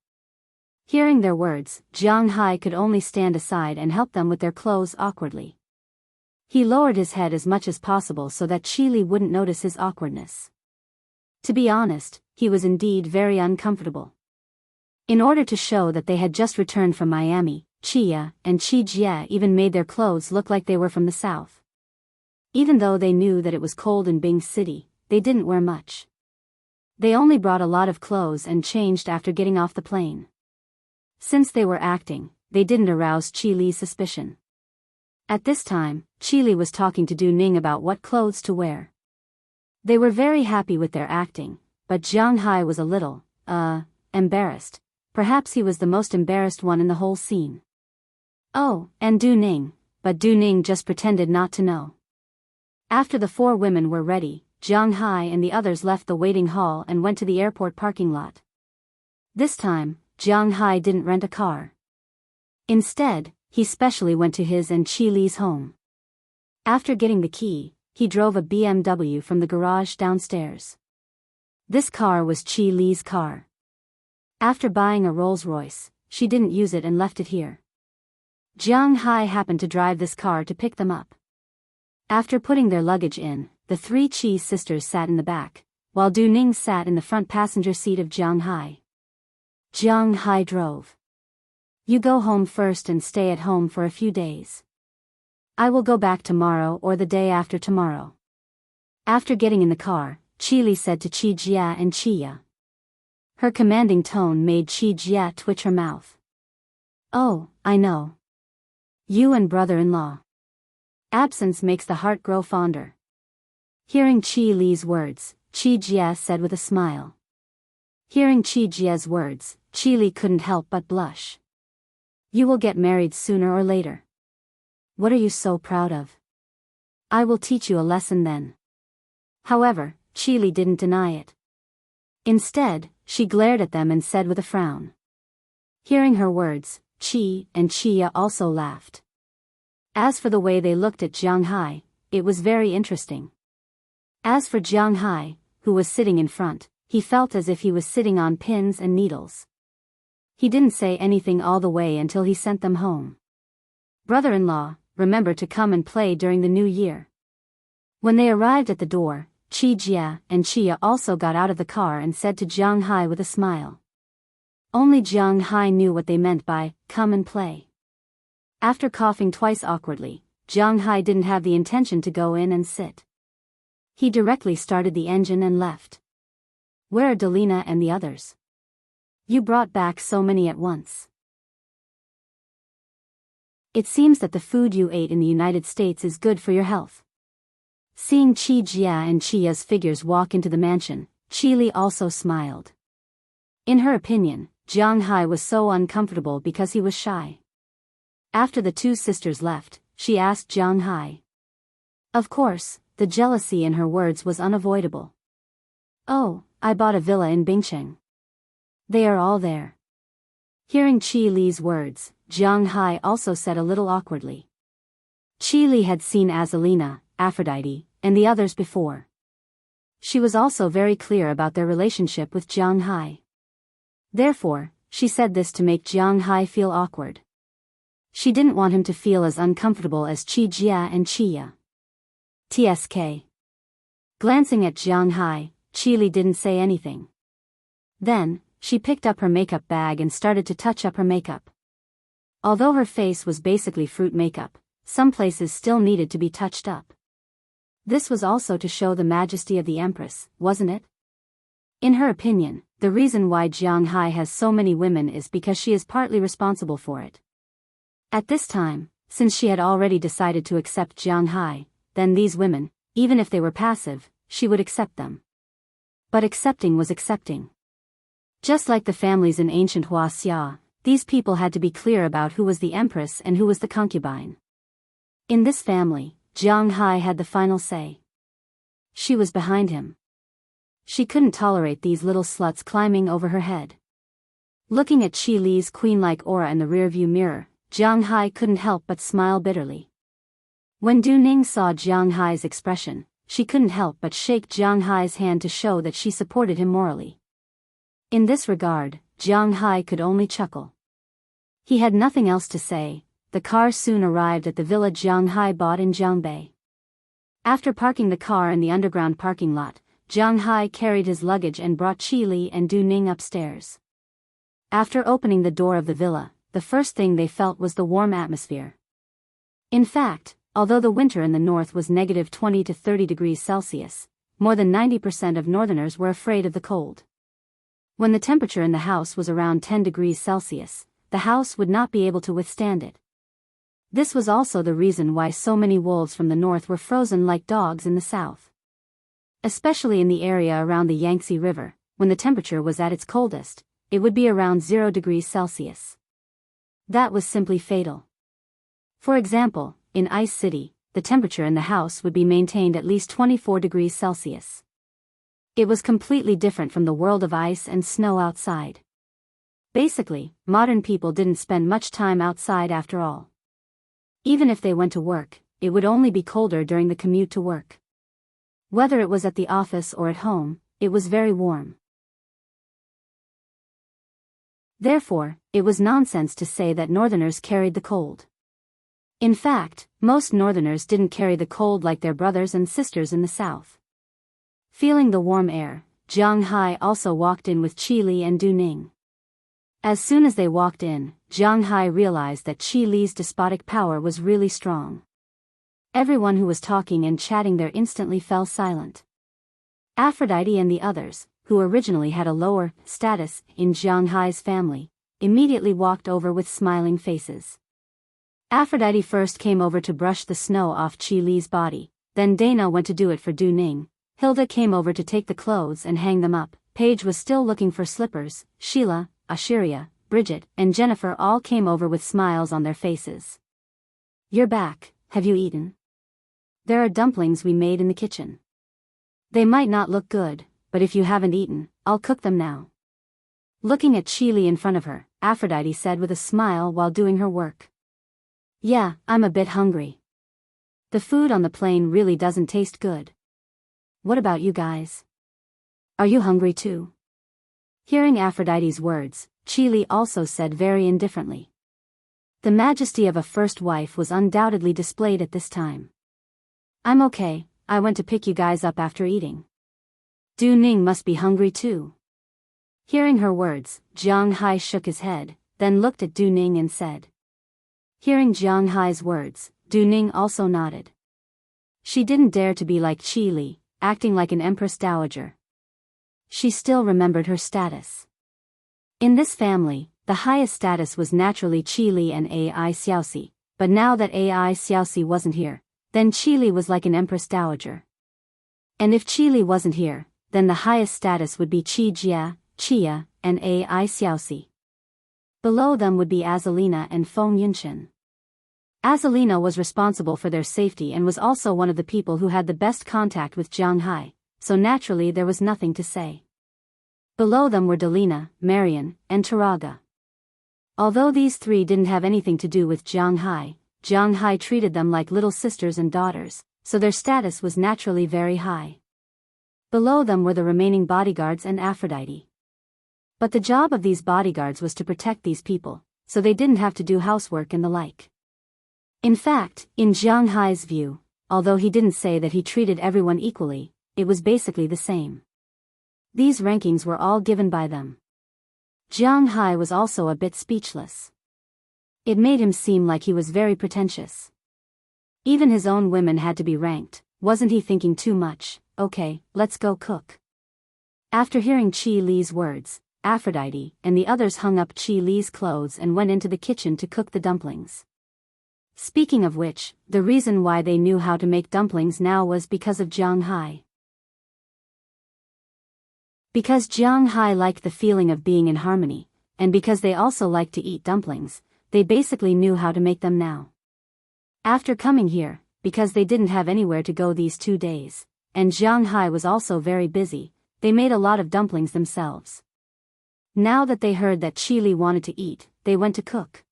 Hearing their words, Jianghai could only stand aside and help them with their clothes awkwardly. He lowered his head as much as possible so that Qi Li wouldn't notice his awkwardness. To be honest, he was indeed very uncomfortable. In order to show that they had just returned from Miami, Qi Ye and Qi Jie even made their clothes look like they were from the south. Even though they knew that it was cold in Bing City, they didn't wear much. They only brought a lot of clothes and changed after getting off the plane. Since they were acting, they didn't arouse Qi Li's suspicion. At this time, Qi Li was talking to Du Ning about what clothes to wear. They were very happy with their acting, but Jianghai was a little, embarrassed. Perhaps he was the most embarrassed one in the whole scene. Oh, and Du Ning, but Du Ning just pretended not to know. After the four women were ready, Jianghai and the others left the waiting hall and went to the airport parking lot. This time, Jianghai didn't rent a car. Instead, he specially went to his and Qi Li's home. After getting the key, he drove a BMW from the garage downstairs. This car was Qi Li's car. After buying a Rolls-Royce, she didn't use it and left it here. Jianghai happened to drive this car to pick them up. After putting their luggage in, the three Qi sisters sat in the back, while Du Ning sat in the front passenger seat of Jianghai. Jianghai drove. You go home first and stay at home for a few days. I will go back tomorrow or the day after tomorrow. After getting in the car, Qi Li said to Qi Jie and Qi Ye. Her commanding tone made Qi Jie twitch her mouth. Oh, I know. You and brother-in-law. Absence makes the heart grow fonder. Hearing Qi Li's words, Qi Jie said with a smile. Hearing Qi Jie's words, Qi Li couldn't help but blush. You will get married sooner or later. What are you so proud of? I will teach you a lesson then. However, Qi Li didn't deny it. Instead, she glared at them and said with a frown. Hearing her words, Qi and Qi Ye also laughed. As for the way they looked at Jianghai, it was very interesting. As for Jianghai, who was sitting in front, he felt as if he was sitting on pins and needles. He didn't say anything all the way until he sent them home. Brother-in-law, remember to come and play during the new year. When they arrived at the door, Qi Jie and Qi Ye also got out of the car and said to Jianghai with a smile. Only Jianghai knew what they meant by, come and play. After coughing twice awkwardly, Jianghai didn't have the intention to go in and sit. He directly started the engine and left. Where are Delina and the others? You brought back so many at once. It seems that the food you ate in the United States is good for your health. Seeing Qi Jie and Qi Ye's figures walk into the mansion, Qi Li also smiled. In her opinion, Jianghai was so uncomfortable because he was shy. After the two sisters left, she asked Jianghai. Of course, the jealousy in her words was unavoidable. Oh, I bought a villa in Bingcheng. They are all there. Hearing Qi Li's words, Jianghai also said a little awkwardly. Qi Li had seen Azalina, Aphrodite, and the others before. She was also very clear about their relationship with Jianghai. Therefore, she said this to make Jianghai feel awkward. She didn't want him to feel as uncomfortable as Qi Jie and Qi Ye. TSK. Glancing at Jianghai, Qi Li didn't say anything. Then, she picked up her makeup bag and started to touch up her makeup. Although her face was basically fruit makeup, some places still needed to be touched up. This was also to show the majesty of the Empress, wasn't it? In her opinion, the reason why Jianghai has so many women is because she is partly responsible for it. At this time, since she had already decided to accept Jianghu, then these women, even if they were passive, she would accept them. But accepting was accepting. Just like the families in ancient Wuxia, these people had to be clear about who was the empress and who was the concubine. In this family, Jianghu had the final say. She was behind him. She couldn't tolerate these little sluts climbing over her head. Looking at Qi Li's queen-like aura in the rearview mirror, Jianghu couldn't help but smile bitterly. When Du Ning saw Jianghu's expression, she couldn't help but shake Jianghu's hand to show that she supported him morally. In this regard, Jianghu could only chuckle. He had nothing else to say. The car soon arrived at the villa Jianghu bought in Jianghu. After parking the car in the underground parking lot, Jianghu carried his luggage and brought Qi Li and Du Ning upstairs. After opening the door of the villa, the first thing they felt was the warm atmosphere. In fact, although the winter in the north was negative 20 to 30 degrees Celsius, more than 90% of northerners were afraid of the cold. When the temperature in the house was around 10 degrees Celsius, the house would not be able to withstand it. This was also the reason why so many wolves from the north were frozen like dogs in the south. Especially in the area around the Yangtze River, when the temperature was at its coldest, it would be around 0 degrees Celsius. That was simply fatal. For example, in Ice City, the temperature in the house would be maintained at least 24 degrees Celsius. It was completely different from the world of ice and snow outside. Basically, modern people didn't spend much time outside after all. Even if they went to work, it would only be colder during the commute to work. Whether it was at the office or at home, it was very warm. Therefore, it was nonsense to say that northerners carried the cold. In fact, most northerners didn't carry the cold like their brothers and sisters in the south. Feeling the warm air, Jianghu also walked in with Qi Li and Du Ning. As soon as they walked in, Jianghu realized that Qi Li's despotic power was really strong. Everyone who was talking and chatting there instantly fell silent. Aphrodite and the others, who originally had a lower status in Jianghu's family, immediately walked over with smiling faces. Aphrodite first came over to brush the snow off Qi Li's body, then Dana went to do it for Du Ning. Hilda came over to take the clothes and hang them up. Paige was still looking for slippers. Sheila, Ashiria, Bridget, and Jennifer all came over with smiles on their faces. "You're back, have you eaten? There are dumplings we made in the kitchen. They might not look good, but if you haven't eaten, I'll cook them now." Looking at Qi Li in front of her, Aphrodite said with a smile while doing her work. "Yeah, I'm a bit hungry. The food on the plane really doesn't taste good. What about you guys? Are you hungry too?" Hearing Aphrodite's words, Qi Li also said very indifferently. The majesty of a first wife was undoubtedly displayed at this time. "I'm okay, I went to pick you guys up after eating." Du Ning must be hungry too. Hearing her words, Jianghu shook his head, then looked at Du Ning and said. Hearing Jianghu's words, Du Ning also nodded. She didn't dare to be like Qi Li, acting like an empress dowager. She still remembered her status. In this family, the highest status was naturally Qi Li and Ai Xiaoxi, but now that Ai Xiaoxi wasn't here, then Qi Li was like an empress dowager. And if Qi Li wasn't here, then the highest status would be Qi Jia, Qia, and Ai Xiaoxi. Below them would be Azalina and Feng Yunchen. Azalina was responsible for their safety and was also one of the people who had the best contact with Jianghu, so naturally there was nothing to say. Below them were Delina, Marian, and Taraga. Although these three didn't have anything to do with Jianghu, Jianghu treated them like little sisters and daughters, so their status was naturally very high. Below them were the remaining bodyguards and Aphrodite. But the job of these bodyguards was to protect these people, so they didn't have to do housework and the like. In fact, in Jianghu's view, although he didn't say that he treated everyone equally, it was basically the same. These rankings were all given by them. Jianghu was also a bit speechless. It made him seem like he was very pretentious. Even his own women had to be ranked. Wasn't he thinking too much? Okay, let's go cook. After hearing Qi Li's words, Aphrodite and the others hung up Qi Li's clothes and went into the kitchen to cook the dumplings. Speaking of which, the reason why they knew how to make dumplings now was because of Jianghu. Because Jianghu liked the feeling of being in harmony, and because they also liked to eat dumplings, they basically knew how to make them now. After coming here, because they didn't have anywhere to go these 2 days, and Jianghu was also very busy, they made a lot of dumplings themselves. Now that they heard that Qili wanted to eat, they went to cook.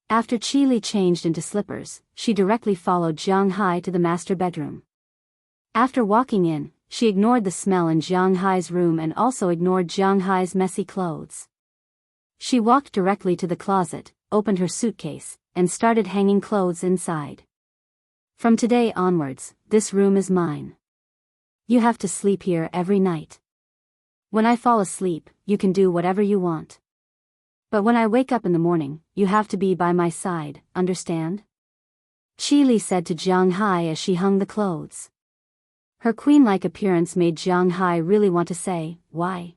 After Qili changed into slippers, she directly followed Jianghu to the master bedroom. After walking in, she ignored the smell in Jianghu's room and also ignored Jianghu's messy clothes. She walked directly to the closet, opened her suitcase, and started hanging clothes inside. From today onwards, this room is mine. You have to sleep here every night. When I fall asleep, you can do whatever you want. But when I wake up in the morning, you have to be by my side, understand? Qili said to Jianghu as she hung the clothes. Her queen-like appearance made Jianghu really want to say, why?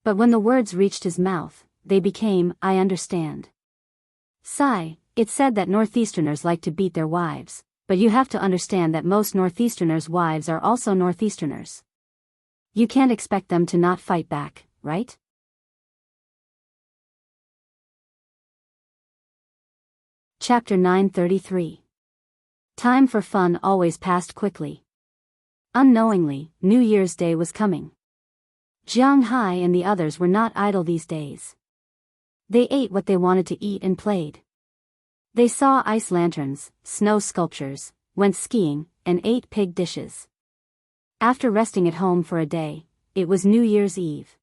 But when the words reached his mouth, they became, I understand. Sigh, it's said that Northeasterners like to beat their wives, but you have to understand that most Northeasterners' wives are also Northeasterners. You can't expect them to not fight back, right? Chapter 933. Time for fun always passed quickly. Unknowingly, New Year's Day was coming. Jianghu and the others were not idle these days. They ate what they wanted to eat and played. They saw ice lanterns, snow sculptures, went skiing, and ate pig dishes. After resting at home for a day, it was New Year's Eve.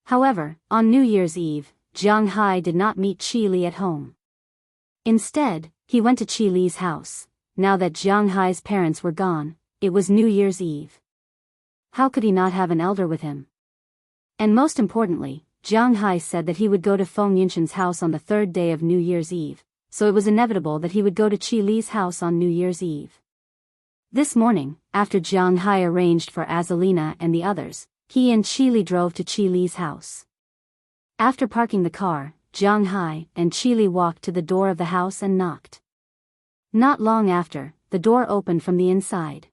However, on New Year's Eve, Jianghu did not meet Qili at home. Instead, he went to Qili's house. Now that Jianghu's parents were gone, it was New Year's Eve. How could he not have an elder with him? And most importantly, Jianghu said that he would go to Feng Yunshan's house on the 3rd day of New Year's Eve, so it was inevitable that he would go to Qili's house on New Year's Eve. This morning, after Jianghu arranged for Azalina and the others, he and Qili drove to Qili's house. After parking the car, Jianghu and Qili walked to the door of the house and knocked. Not long after, the door opened from the inside.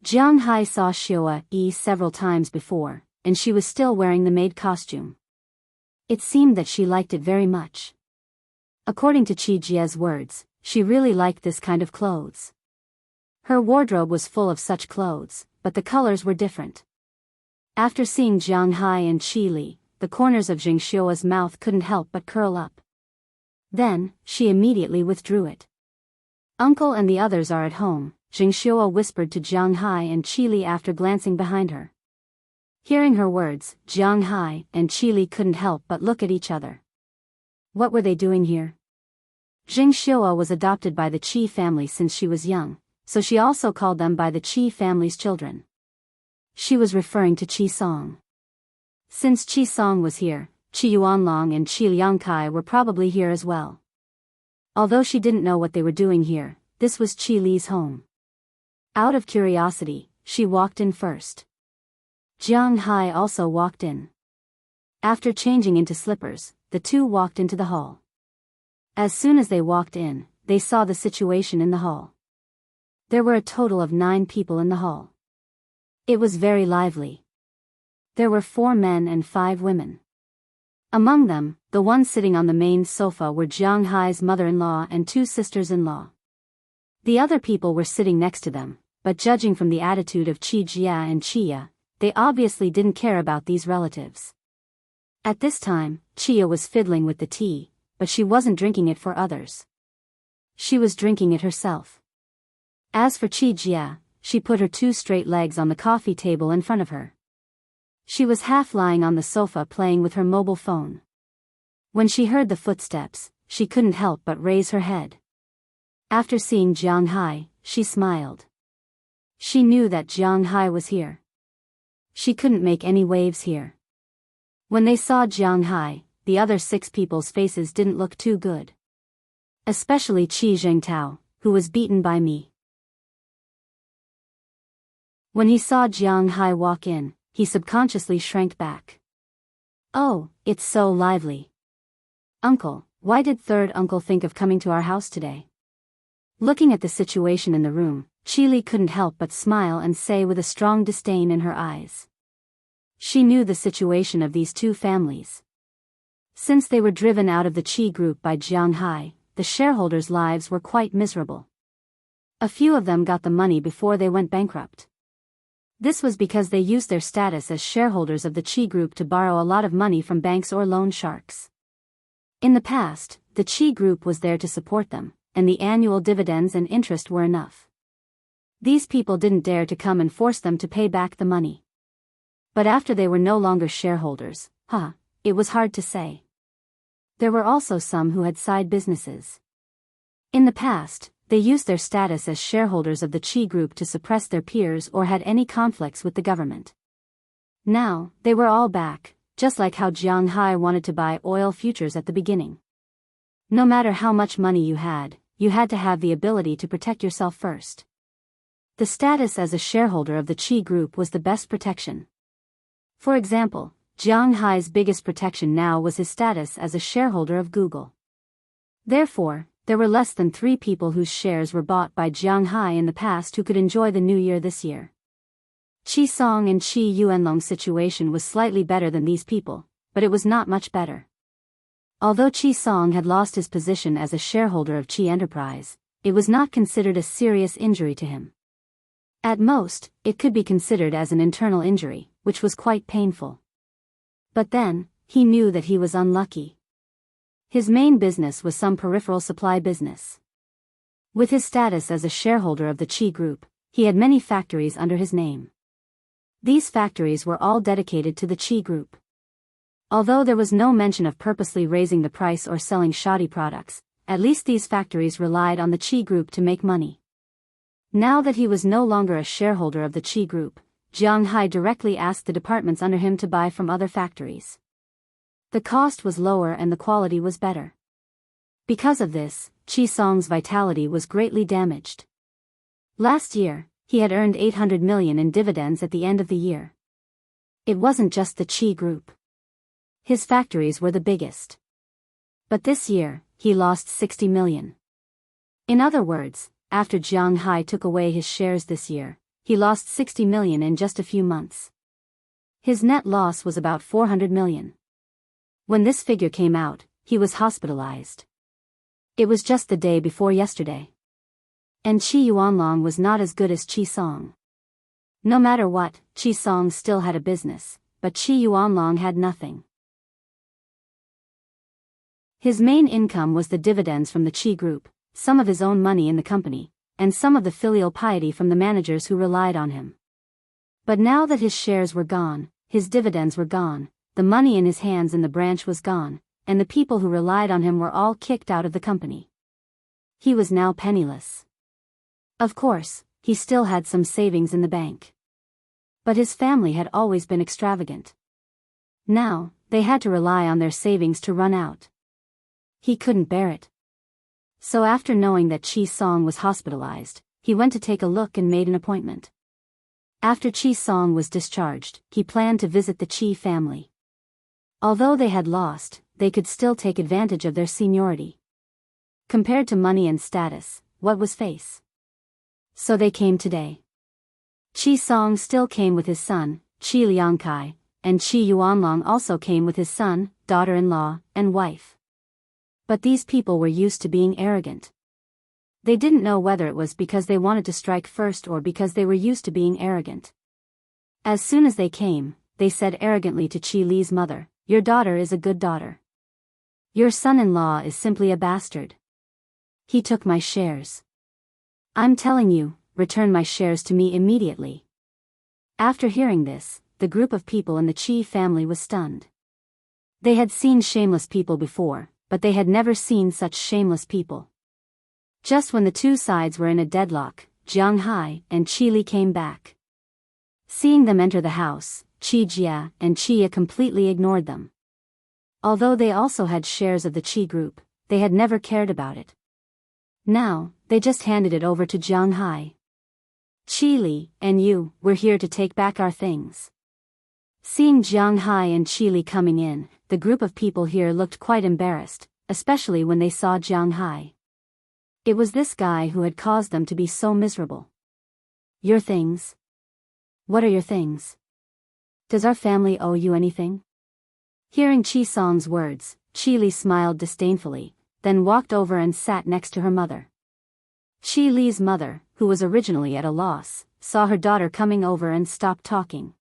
Jianghu saw Xiaoyi several times before, and she was still wearing the maid costume. It seemed that she liked it very much. According to Qi Jie's words, she really liked this kind of clothes. Her wardrobe was full of such clothes, but the colors were different. After seeing Jianghu and Qili, the corners of Jing Xiao's mouth couldn't help but curl up. Then, she immediately withdrew it. Uncle and the others are at home, Jing Xiao whispered to Jianghu and Qili after glancing behind her. Hearing her words, Jianghu and Qili couldn't help but look at each other. What were they doing here? Jing Xiao was adopted by the Qi family since she was young, so she also called them by the Qi family's children. She was referring to Qi Song. Since Qi Song was here, Qi Yuanlong and Qi Liangkai were probably here as well. Although she didn't know what they were doing here, this was Qi Li's home. Out of curiosity, she walked in first. Jianghu also walked in. After changing into slippers, the two walked into the hall. As soon as they walked in, they saw the situation in the hall. There were a total of 9 people in the hall. It was very lively. There were 4 men and 5 women. Among them, the ones sitting on the main sofa were Jianghu's mother-in-law and 2 sisters-in-law. The other people were sitting next to them, but judging from the attitude of Qi Jia and Qia, they obviously didn't care about these relatives. At this time, Qia was fiddling with the tea, but she wasn't drinking it for others. She was drinking it herself. As for Qi Jia, she put her 2 straight legs on the coffee table in front of her. She was half lying on the sofa playing with her mobile phone. When she heard the footsteps, she couldn't help but raise her head. After seeing Jianghu, she smiled. She knew that Jianghu was here. She couldn't make any waves here. When they saw Jianghu, the other 6 people's faces didn't look too good. Especially Qi Zhengtao, who was beaten by me. When he saw Jianghu walk in, he subconsciously shrank back. Oh, it's so lively. Uncle, Why did third uncle think of coming to our house today? Looking at the situation in the room, Qili couldn't help but smile and say with a strong disdain in her eyes. She knew the situation of these two families. Since they were driven out of the Qi group by Jianghu, the shareholders' lives were quite miserable. A few of them got the money before they went bankrupt. This was because they used their status as shareholders of the Qi group to borrow a lot of money from banks or loan sharks. In the past, the Qi group was there to support them, and the annual dividends and interest were enough. These people didn't dare to come and force them to pay back the money. But after they were no longer shareholders, it was hard to say. There were also some who had side businesses. In the past, they used their status as shareholders of the Qi group to suppress their peers or had any conflicts with the government. Now, they were all back, just like how Jianghu wanted to buy oil futures at the beginning. No matter how much money you had to have the ability to protect yourself first. The status as a shareholder of the Qi group was the best protection. For example, Jianghu's biggest protection now was his status as a shareholder of Google. Therefore, there were less than 3 people whose shares were bought by Jianghu in the past who could enjoy the new year this year. Qi Song and Qi Yuanlong's situation was slightly better than these people, but it was not much better. Although Qi Song had lost his position as a shareholder of Qi Enterprise, it was not considered a serious injury to him. At most, it could be considered as an internal injury, which was quite painful. But then, he knew that he was unlucky. His main business was some peripheral supply business. With his status as a shareholder of the Qi group, he had many factories under his name. These factories were all dedicated to the Qi group. Although there was no mention of purposely raising the price or selling shoddy products, at least these factories relied on the Qi group to make money. Now that he was no longer a shareholder of the Qi group, Jianghu directly asked the departments under him to buy from other factories. The cost was lower and the quality was better. Because of this, Qi Song's vitality was greatly damaged. Last year, he had earned 800 million in dividends at the end of the year. It wasn't just the Qi group. His factories were the biggest. But this year, he lost 60 million. In other words, after Jianghu took away his shares this year, he lost 60 million in just a few months. His net loss was about 400 million. When this figure came out, he was hospitalized. It was just the day before yesterday. And Qi Yuanlong was not as good as Qi Song. No matter what, Qi Song still had a business, but Qi Yuanlong had nothing. His main income was the dividends from the Qi group, some of his own money in the company, and some of the filial piety from the managers who relied on him. But now that his shares were gone, his dividends were gone, the money in his hands in the branch was gone, and the people who relied on him were all kicked out of the company. He was now penniless. Of course, he still had some savings in the bank. But his family had always been extravagant. Now, they had to rely on their savings to run out. He couldn't bear it. So after knowing that Qi Song was hospitalized, he went to take a look and made an appointment. After Qi Song was discharged, he planned to visit the Qi family. Although they had lost, they could still take advantage of their seniority. Compared to money and status, what was face? So they came today. Qi Song still came with his son, Qi Liangkai, and Qi Yuanlong also came with his son, daughter-in-law, and wife. But these people were used to being arrogant. They didn't know whether it was because they wanted to strike first or because they were used to being arrogant. As soon as they came, they said arrogantly to Qi Li's mother, "Your daughter is a good daughter. Your son-in-law is simply a bastard. He took my shares. I'm telling you, return my shares to me immediately." After hearing this, the group of people in the Qi family was stunned. They had seen shameless people before, but they had never seen such shameless people. Just when the two sides were in a deadlock, Jianghu and Qi Li came back. Seeing them enter the house, Qi Jia and Qi Ya completely ignored them. Although they also had shares of the Qi group, they had never cared about it. Now, they just handed it over to Jianghu. "Qi Li and you, we're here to take back our things." Seeing Jianghu and Qi Li coming in, the group of people here looked quite embarrassed, especially when they saw Jianghu. It was this guy who had caused them to be so miserable. Your things? What are your things? Does our family owe you anything? Hearing Qi Song's words, Qi Li smiled disdainfully, then walked over and sat next to her mother. Qi Li's mother, who was originally at a loss, saw her daughter coming over and stopped talking.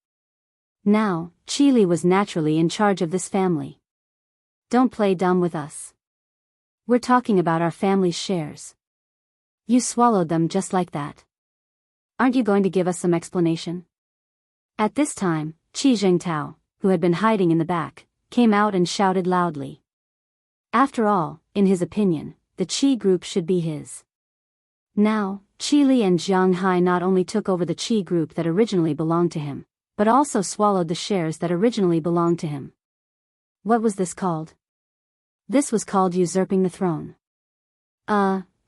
Now, Qi Li was naturally in charge of this family. Don't play dumb with us. We're talking about our family's shares. You swallowed them just like that. Aren't you going to give us some explanation? At this time, Qi Zhengtao, who had been hiding in the back, came out and shouted loudly. After all, in his opinion, the Qi group should be his. Now, Qi Li and Jianghu not only took over the Qi group that originally belonged to him, but also swallowed the shares that originally belonged to him. What was this called? This was called usurping the throne.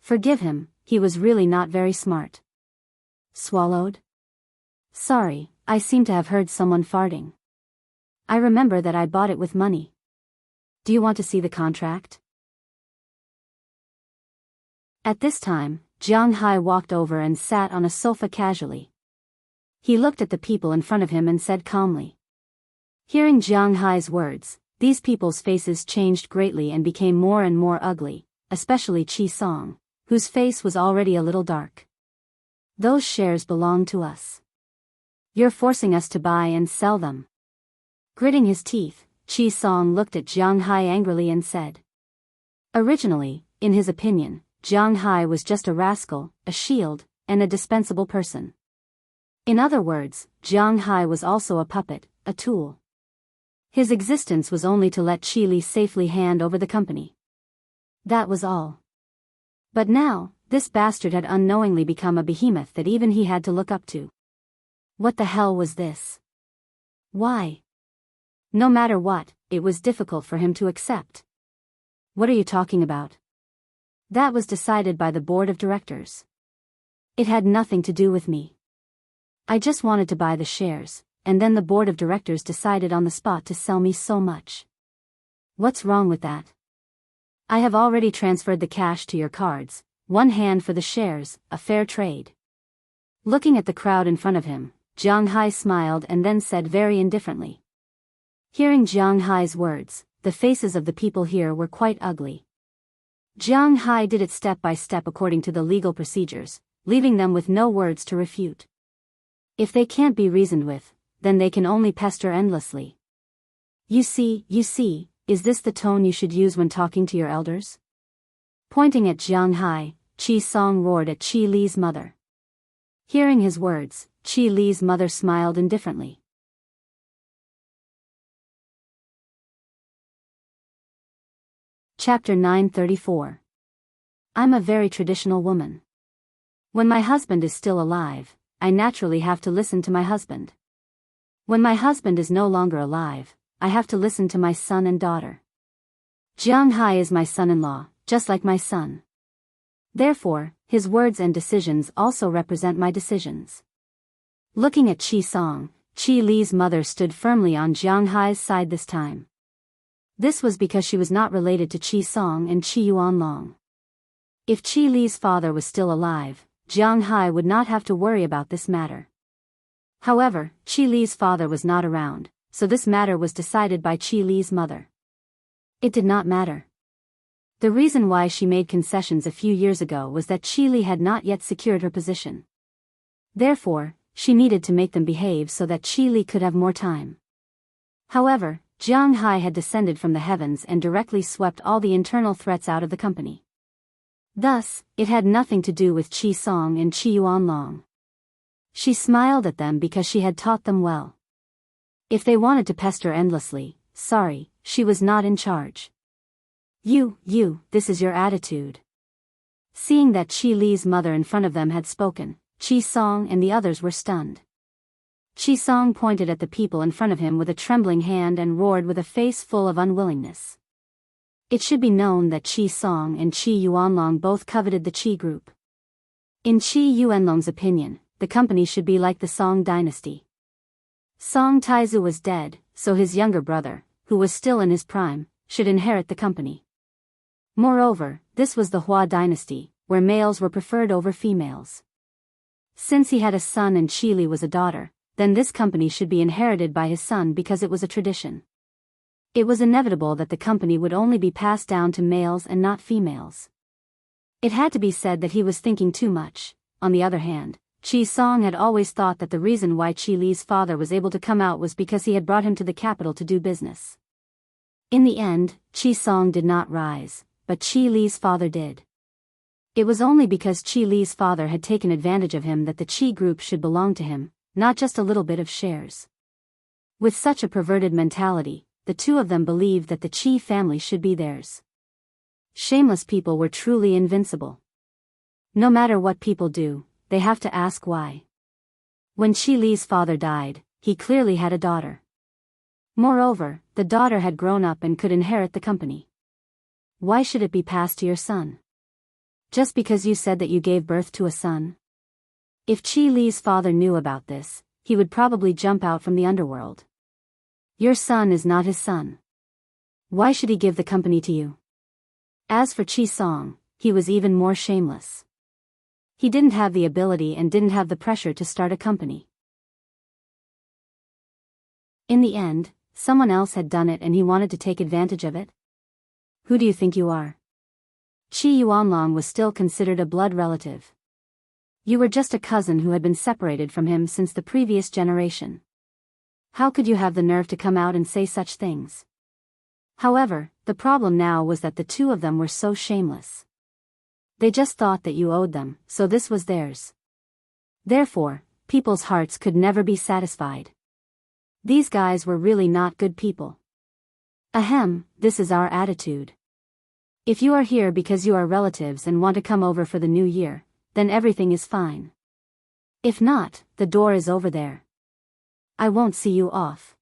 Forgive him, he was really not very smart. Swallowed? Sorry, I seem to have heard someone farting. I remember that I bought it with money. Do you want to see the contract? At this time, Jianghu walked over and sat on a sofa casually. He looked at the people in front of him and said calmly. Hearing Jianghu's words, these people's faces changed greatly and became more and more ugly, especially Qi Song, whose face was already a little dark. Those shares belong to us. You're forcing us to buy and sell them. Gritting his teeth, Qi Song looked at Jianghu angrily and said. Originally, in his opinion, Jianghu was just a rascal, a shield, and a dispensable person. In other words, Jianghu was also a puppet, a tool. His existence was only to let Qi Li safely hand over the company. That was all. But now, this bastard had unknowingly become a behemoth that even he had to look up to. What the hell was this? Why? No matter what, it was difficult for him to accept. What are you talking about? That was decided by the board of directors. It had nothing to do with me. I just wanted to buy the shares, and then the board of directors decided on the spot to sell me so much. What's wrong with that? I have already transferred the cash to your cards, one hand for the shares, a fair trade. Looking at the crowd in front of him, Jianghu smiled and then said very indifferently. Hearing Jianghu's words, the faces of the people here were quite ugly. Jianghu did it step by step according to the legal procedures, leaving them with no words to refute. If they can't be reasoned with, then they can only pester endlessly. You see, is this the tone you should use when talking to your elders? Pointing at Jianghu, Qi Song roared at Qi Li's mother. Hearing his words, Qi Li's mother smiled indifferently. Chapter 934. I'm a very traditional woman. When my husband is still alive, I naturally have to listen to my husband. When my husband is no longer alive, I have to listen to my son and daughter. Jianghu is my son-in-law, just like my son. Therefore, his words and decisions also represent my decisions. Looking at Qi Song, Qi Li's mother stood firmly on Jianghu's side this time. This was because she was not related to Qi Song and Qi Yuanlong. If Qi Li's father was still alive, Jianghu would not have to worry about this matter. However, Qi Li's father was not around, so this matter was decided by Qi Li's mother. It did not matter. The reason why she made concessions a few years ago was that Qi Li had not yet secured her position. Therefore, she needed to make them behave so that Qi Li could have more time. However, Jianghu had descended from the heavens and directly swept all the internal threats out of the company. Thus, it had nothing to do with Qi Song and Qi Yuanlong. She smiled at them because she had taught them well. If they wanted to pester endlessly, sorry, she was not in charge. This is your attitude. Seeing that Qi Li's mother in front of them had spoken, Qi Song and the others were stunned. Qi Song pointed at the people in front of him with a trembling hand and roared with a face full of unwillingness. It should be known that Qi Song and Qi Yuanlong both coveted the Qi group. In Qi Yuanlong's opinion, the company should be like the Song dynasty. Song Taizu was dead, so his younger brother, who was still in his prime, should inherit the company. Moreover, this was the Hua dynasty, where males were preferred over females. Since he had a son and Qili was a daughter, then this company should be inherited by his son because it was a tradition. It was inevitable that the company would only be passed down to males and not females. It had to be said that he was thinking too much. On the other hand, Qi Song had always thought that the reason why Qi Li's father was able to come out was because he had brought him to the capital to do business. In the end, Qi Song did not rise, but Qi Li's father did. It was only because Qi Li's father had taken advantage of him that the Qi group should belong to him, not just a little bit of shares. With such a perverted mentality, the two of them believed that the Qi family should be theirs. Shameless people were truly invincible. No matter what people do, they have to ask why. When Qi Li's father died, he clearly had a daughter. Moreover, the daughter had grown up and could inherit the company. Why should it be passed to your son? Just because you said that you gave birth to a son? If Qi Li's father knew about this, he would probably jump out from the underworld. Your son is not his son. Why should he give the company to you? As for Qi Song, he was even more shameless. He didn't have the ability and didn't have the pressure to start a company. In the end, someone else had done it and he wanted to take advantage of it? Who do you think you are? Qi Yuanlong was still considered a blood relative. You were just a cousin who had been separated from him since the previous generation. How could you have the nerve to come out and say such things? However, the problem now was that the two of them were so shameless. They just thought that you owed them, so this was theirs. Therefore, people's hearts could never be satisfied. These guys were really not good people. Ahem, this is our attitude. If you are here because you are relatives and want to come over for the new year, then everything is fine. If not, the door is over there. I won't see you off.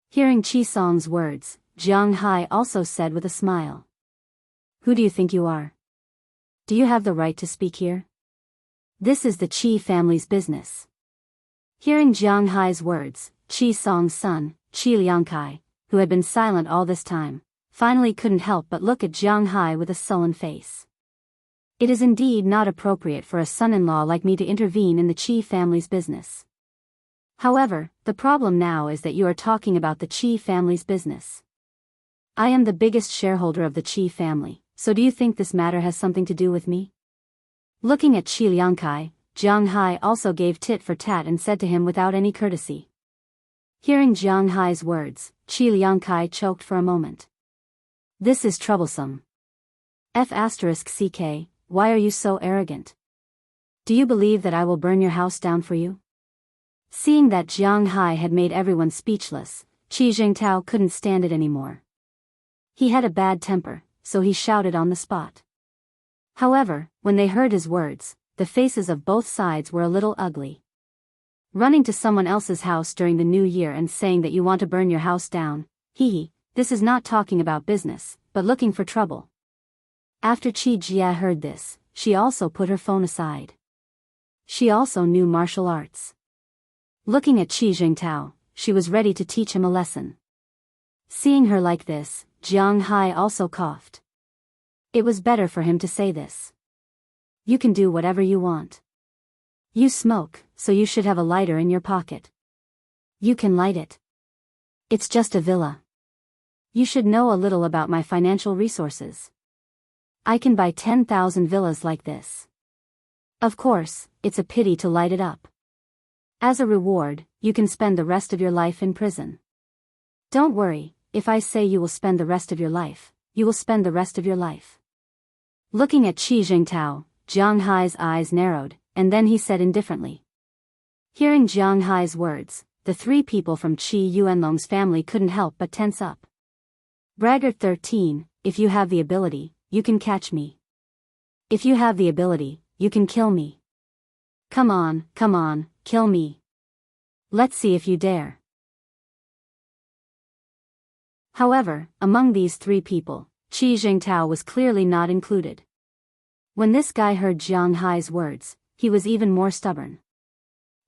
Hearing Qi Song's words, Jiang Hai also said with a smile. Who do you think you are? Do you have the right to speak here? This is the Qi family's business. Hearing Jiang Hai's words, Qi Song's son, Qi Liangkai, who had been silent all this time, finally couldn't help but look at Jiang Hai with a sullen face. It is indeed not appropriate for a son-in-law like me to intervene in the Qi family's business. However, the problem now is that you are talking about the Qi family's business. I am the biggest shareholder of the Qi family, so do you think this matter has something to do with me? Looking at Qi Liangkai, Jiang Hai also gave tit for tat and said to him without any courtesy. Hearing Jiang Hai's words, Qi Liangkai choked for a moment. This is troublesome. F***ck, why are you so arrogant? Do you believe that I will burn your house down for you? Seeing that Jiang Hai had made everyone speechless, Qi Jingtao couldn't stand it anymore. He had a bad temper, so he shouted on the spot. However, when they heard his words, the faces of both sides were a little ugly. Running to someone else's house during the new year and saying that you want to burn your house down, this is not talking about business, but looking for trouble. After Qi Jia heard this, she also put her phone aside. She also knew martial arts. Looking at Qi Jingtao, she was ready to teach him a lesson. Seeing her like this, Jiang Hai also coughed. It was better for him to say this. You can do whatever you want. You smoke, so you should have a lighter in your pocket. You can light it. It's just a villa. You should know a little about my financial resources. I can buy 10,000 villas like this. Of course, it's a pity to light it up. As a reward, you can spend the rest of your life in prison. Don't worry, if I say you will spend the rest of your life, you will spend the rest of your life. Looking at Qi Jingtao, Jiang Hai's eyes narrowed, and then he said indifferently. Hearing Jiang Hai's words, the three people from Qi Yuanlong's family couldn't help but tense up. Braggart 13, if you have the ability, you can catch me. If you have the ability, you can kill me. Come on, kill me. Let's see if you dare. However, among these three people, Qi Jingtao was clearly not included. When this guy heard Jiang Hai's words, he was even more stubborn.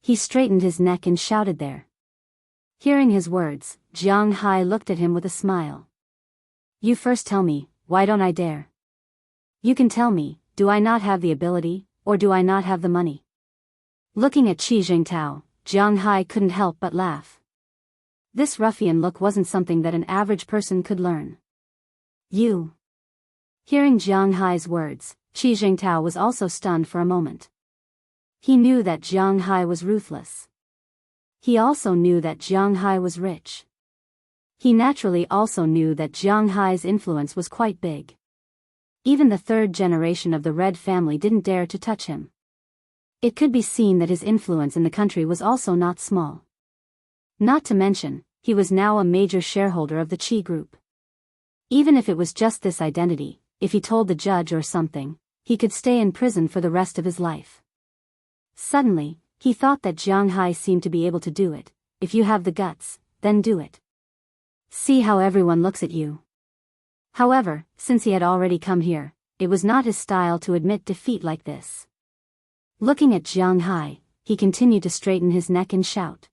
He straightened his neck and shouted there. Hearing his words, Jiang Hai looked at him with a smile. You first tell me, why don't I dare? You can tell me, do I not have the ability, or do I not have the money? Looking at Qi Jingtao, Jiang Hai couldn't help but laugh. This ruffian look wasn't something that an average person could learn. You. Hearing Jiang Hai's words, Qi Jingtao was also stunned for a moment. He knew that Jiang Hai was ruthless. He also knew that Jiang Hai was rich. He naturally also knew that Jiang Hai's influence was quite big. Even the third generation of the Red family didn't dare to touch him. It could be seen that his influence in the country was also not small. Not to mention, he was now a major shareholder of the Qi group. Even if it was just this identity, if he told the judge or something, he could stay in prison for the rest of his life. Suddenly, he thought that Jiang Hai seemed to be able to do it. If you have the guts, then do it. See how everyone looks at you. However, since he had already come here, it was not his style to admit defeat like this. Looking at Jiang Hai, he continued to straighten his neck and shout.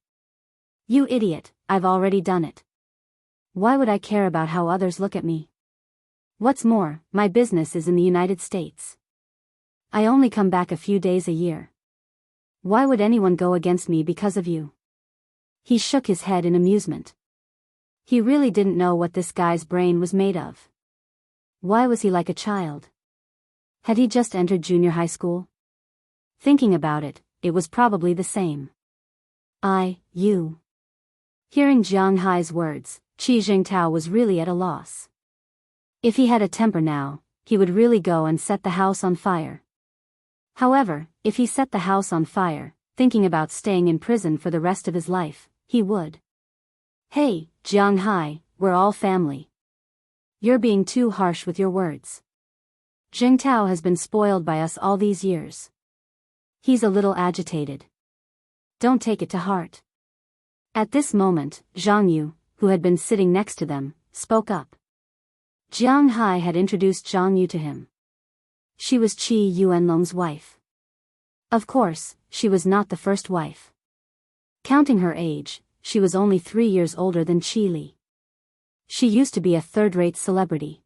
You idiot, I've already done it. Why would I care about how others look at me? What's more, my business is in the United States. I only come back a few days a year. Why would anyone go against me because of you? He shook his head in amusement. He really didn't know what this guy's brain was made of. Why was he like a child? Had he just entered junior high school? Thinking about it, it was probably the same. You. Hearing Jiang Hai's words, Qi Jingtao was really at a loss. If he had a temper now, he would really go and set the house on fire. However, if he set the house on fire, thinking about staying in prison for the rest of his life, he would. Hey, Jiang Hai, we're all family. You're being too harsh with your words. Jingtao has been spoiled by us all these years. He's a little agitated. Don't take it to heart. At this moment, Zhang Yu, who had been sitting next to them, spoke up. Jiang Hai had introduced Zhang Yu to him. She was Qi Yuanlong's wife. Of course, she was not the first wife. Counting her age, she was only 3 years older than Qi Li. She used to be a third-rate celebrity.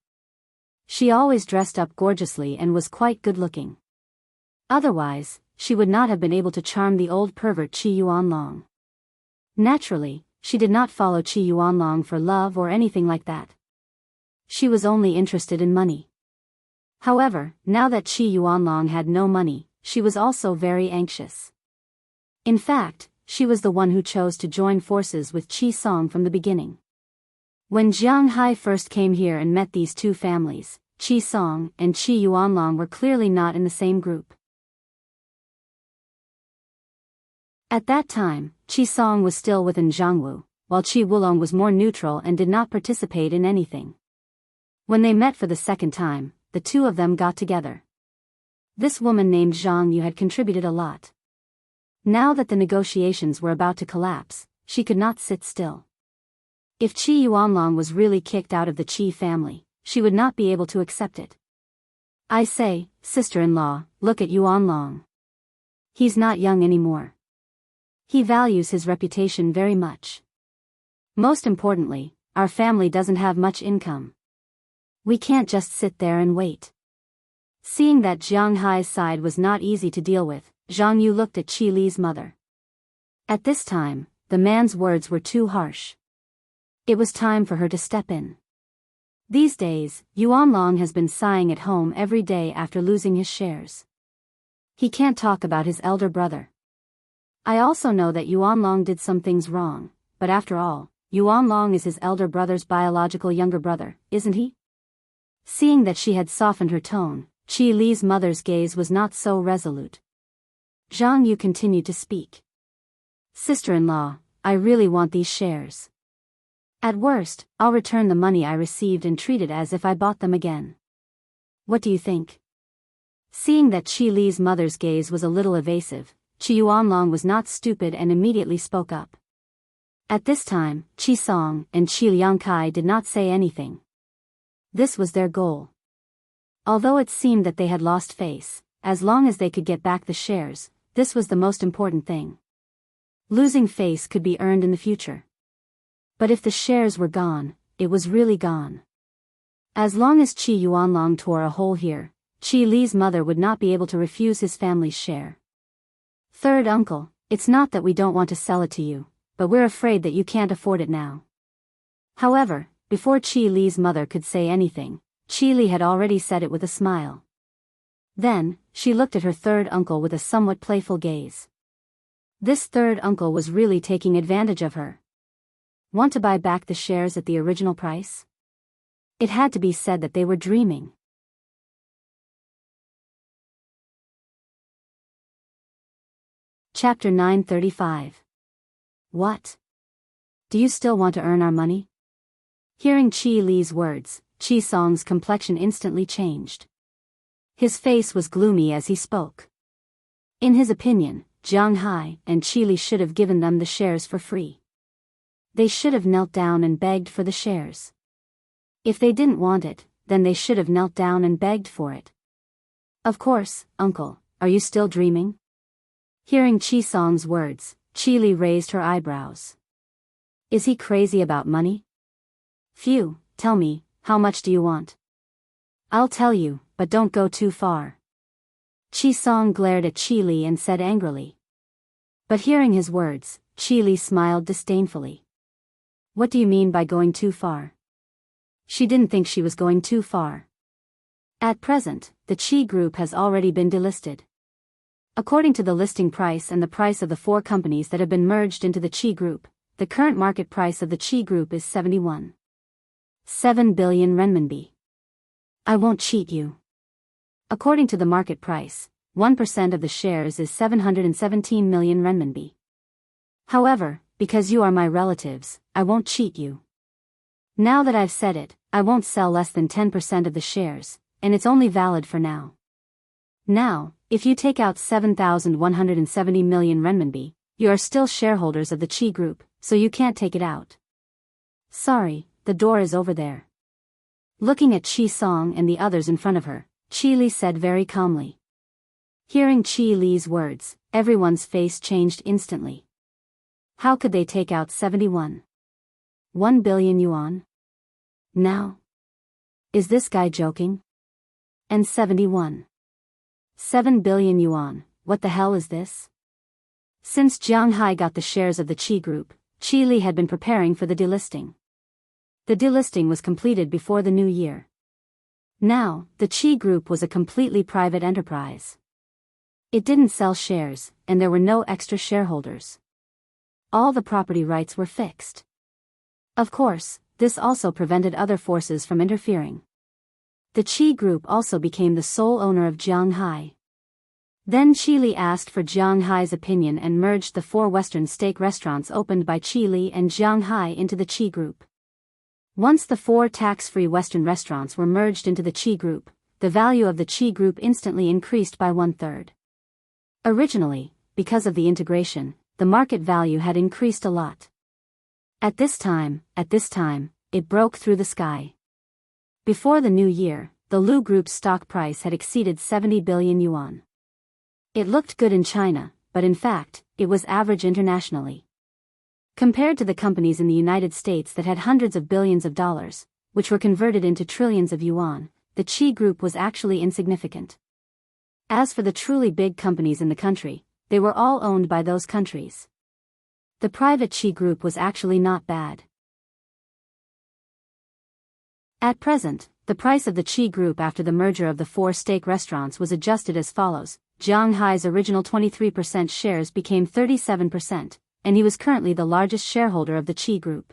She always dressed up gorgeously and was quite good-looking. Otherwise, she would not have been able to charm the old pervert Qi Yuanlong. Naturally, she did not follow Qi Yuanlong for love or anything like that. She was only interested in money. However, now that Qi Yuanlong had no money, she was also very anxious. In fact, she was the one who chose to join forces with Qi Song from the beginning. When Jiang Hai first came here and met these two families, Qi Song and Qi Yuanlong were clearly not in the same group. At that time, Qi Song was still within Jianghu, while Qi Wulong was more neutral and did not participate in anything. When they met for the second time, the two of them got together. This woman named Zhang Yu had contributed a lot. Now that the negotiations were about to collapse, she could not sit still. If Qi Yuanlong was really kicked out of the Qi family, she would not be able to accept it. I say, sister-in-law, look at Yuanlong. He's not young anymore. He values his reputation very much. Most importantly, our family doesn't have much income. We can't just sit there and wait. Seeing that Jiang Hai's side was not easy to deal with, Zhang Yu looked at Qi Li's mother. At this time, the man's words were too harsh. It was time for her to step in. These days, Yuanlong has been sighing at home every day after losing his shares. He can't talk about his elder brother. I also know that Yuanlong did some things wrong, but after all, Yuanlong is his elder brother's biological younger brother, isn't he? Seeing that she had softened her tone, Qi Li's mother's gaze was not so resolute. Zhang Yu continued to speak. Sister-in-law, I really want these shares. At worst, I'll return the money I received and treat it as if I bought them again. What do you think? Seeing that Qi Li's mother's gaze was a little evasive, Qi Yuanlong was not stupid and immediately spoke up. At this time, Qi Song and Qi Liangkai did not say anything. This was their goal. Although it seemed that they had lost face, as long as they could get back the shares, this was the most important thing. Losing face could be earned in the future. But if the shares were gone, it was really gone. As long as Qi Yuanlong tore a hole here, Qi Li's mother would not be able to refuse his family's share. Third uncle, it's not that we don't want to sell it to you, but we're afraid that you can't afford it now. However, before Qi Li's mother could say anything, Qi Li had already said it with a smile. Then, she looked at her third uncle with a somewhat playful gaze. This third uncle was really taking advantage of her. Want to buy back the shares at the original price? It had to be said that they were dreaming. Chapter 935. What? Do you still want to earn our money? Hearing Qi Li's words, Qi Song's complexion instantly changed. His face was gloomy as he spoke. In his opinion, Jianghu and Qi Li should have given them the shares for free. They should have knelt down and begged for the shares. If they didn't want it, then they should have knelt down and begged for it. Of course, uncle, are you still dreaming? Hearing Qi Song's words, Qi Li raised her eyebrows. Is he crazy about money? Phew, tell me, how much do you want? I'll tell you, but don't go too far. Qi Song glared at Qi Li and said angrily. But hearing his words, Qi Li smiled disdainfully. What do you mean by going too far? She didn't think she was going too far. At present, the Qi Group has already been delisted. According to the listing price and the price of the 4 companies that have been merged into the Qi Group, the current market price of the Qi Group is 71.7 billion renminbi. I won't cheat you. According to the market price, 1% of the shares is 717 million renminbi. However, because you are my relatives, I won't cheat you. Now that I've said it, I won't sell less than 10% of the shares, and it's only valid for now. Now, if you take out 7,170 million renminbi, you are still shareholders of the Qi Group, so you can't take it out. Sorry, the door is over there. Looking at Qi Song and the others in front of her, Qi Li said very calmly. Hearing Qi Li's words, everyone's face changed instantly. How could they take out 71.1 billion yuan? Now? Is this guy joking? And 71.7 billion yuan, what the hell is this? Since Jianghu got the shares of the Qi Group, Qi Li had been preparing for the delisting. The delisting was completed before the new year. Now, the Qi Group was a completely private enterprise. It didn't sell shares, and there were no extra shareholders. All the property rights were fixed. Of course, this also prevented other forces from interfering. The Qi Group also became the sole owner of Jianghu. Then Qi Li asked for Jianghu's opinion and merged the 4 Western steak restaurants opened by Qi Li and Jianghu into the Qi Group. Once the 4 tax-free Western restaurants were merged into the Qi Group, the value of the Qi Group instantly increased by 1/3. Originally, because of the integration, the market value had increased a lot. At this time, it broke through the sky. Before the new year, the Lu Group's stock price had exceeded 70 billion yuan. It looked good in China, but in fact, it was average internationally. Compared to the companies in the United States that had hundreds of billions of dollars, which were converted into trillions of yuan, the Qi Group was actually insignificant. As for the truly big companies in the country, they were all owned by those countries. The private Qi Group was actually not bad. At present, the price of the Qi Group after the merger of the 4 steak restaurants was adjusted as follows. Jianghu's original 23% shares became 37%, and he was currently the largest shareholder of the Qi Group.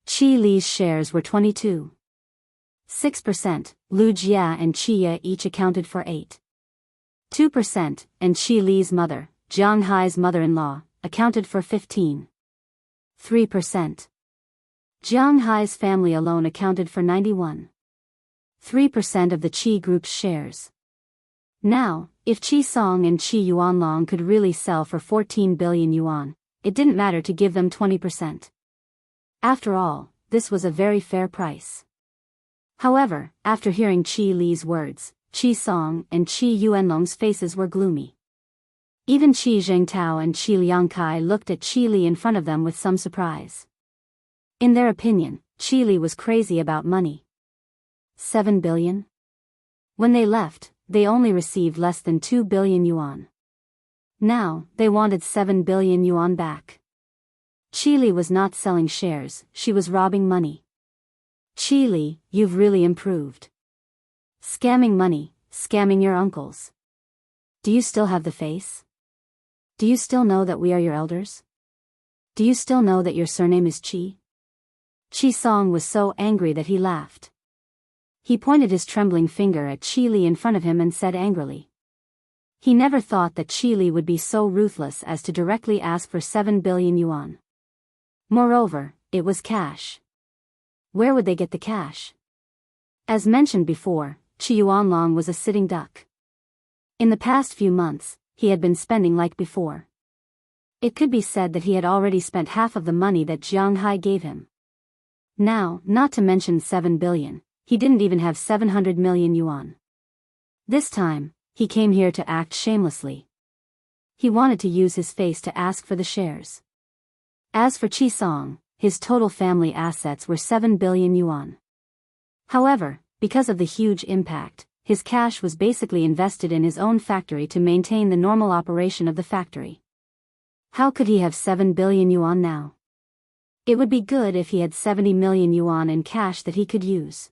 Qi Li's shares were 22.6%, Lu Jia and Qi Ye each accounted for 8.2%, and Qi Li's mother, Jianghu's mother-in-law, accounted for 15.3%. Jianghu's family alone accounted for 91.3% of the Qi Group's shares. Now, if Qi Song and Qi Yuanlong could really sell for 14 billion yuan, it didn't matter to give them 20%. After all, this was a very fair price. However, after hearing Qi Li's words, Qi Song and Qi Yuanlong's faces were gloomy. Even Qi Zhengtao and Qi Liangkai looked at Qi Li in front of them with some surprise. In their opinion, Qi Li was crazy about money. 7 billion? When they left, they only received less than 2 billion yuan. Now, they wanted 7 billion yuan back. Qili was not selling shares, she was robbing money. Qili, you've really improved. Scamming money, scamming your uncles. Do you still have the face? Do you still know that we are your elders? Do you still know that your surname is Qi? Qi Song was so angry that he laughed. He pointed his trembling finger at Qili in front of him and said angrily. He never thought that Qili would be so ruthless as to directly ask for 7 billion yuan. Moreover, it was cash. Where would they get the cash? As mentioned before, Qi Yuanlong was a sitting duck. In the past few months, he had been spending like before. It could be said that he had already spent half of the money that Jianghu gave him. Now, not to mention 7 billion, he didn't even have 700 million yuan. This time, he came here to act shamelessly. He wanted to use his face to ask for the shares. As for Qi Song, his total family assets were 7 billion yuan. However, because of the huge impact, his cash was basically invested in his own factory to maintain the normal operation of the factory. How could he have 7 billion yuan now? It would be good if he had 70 million yuan in cash that he could use.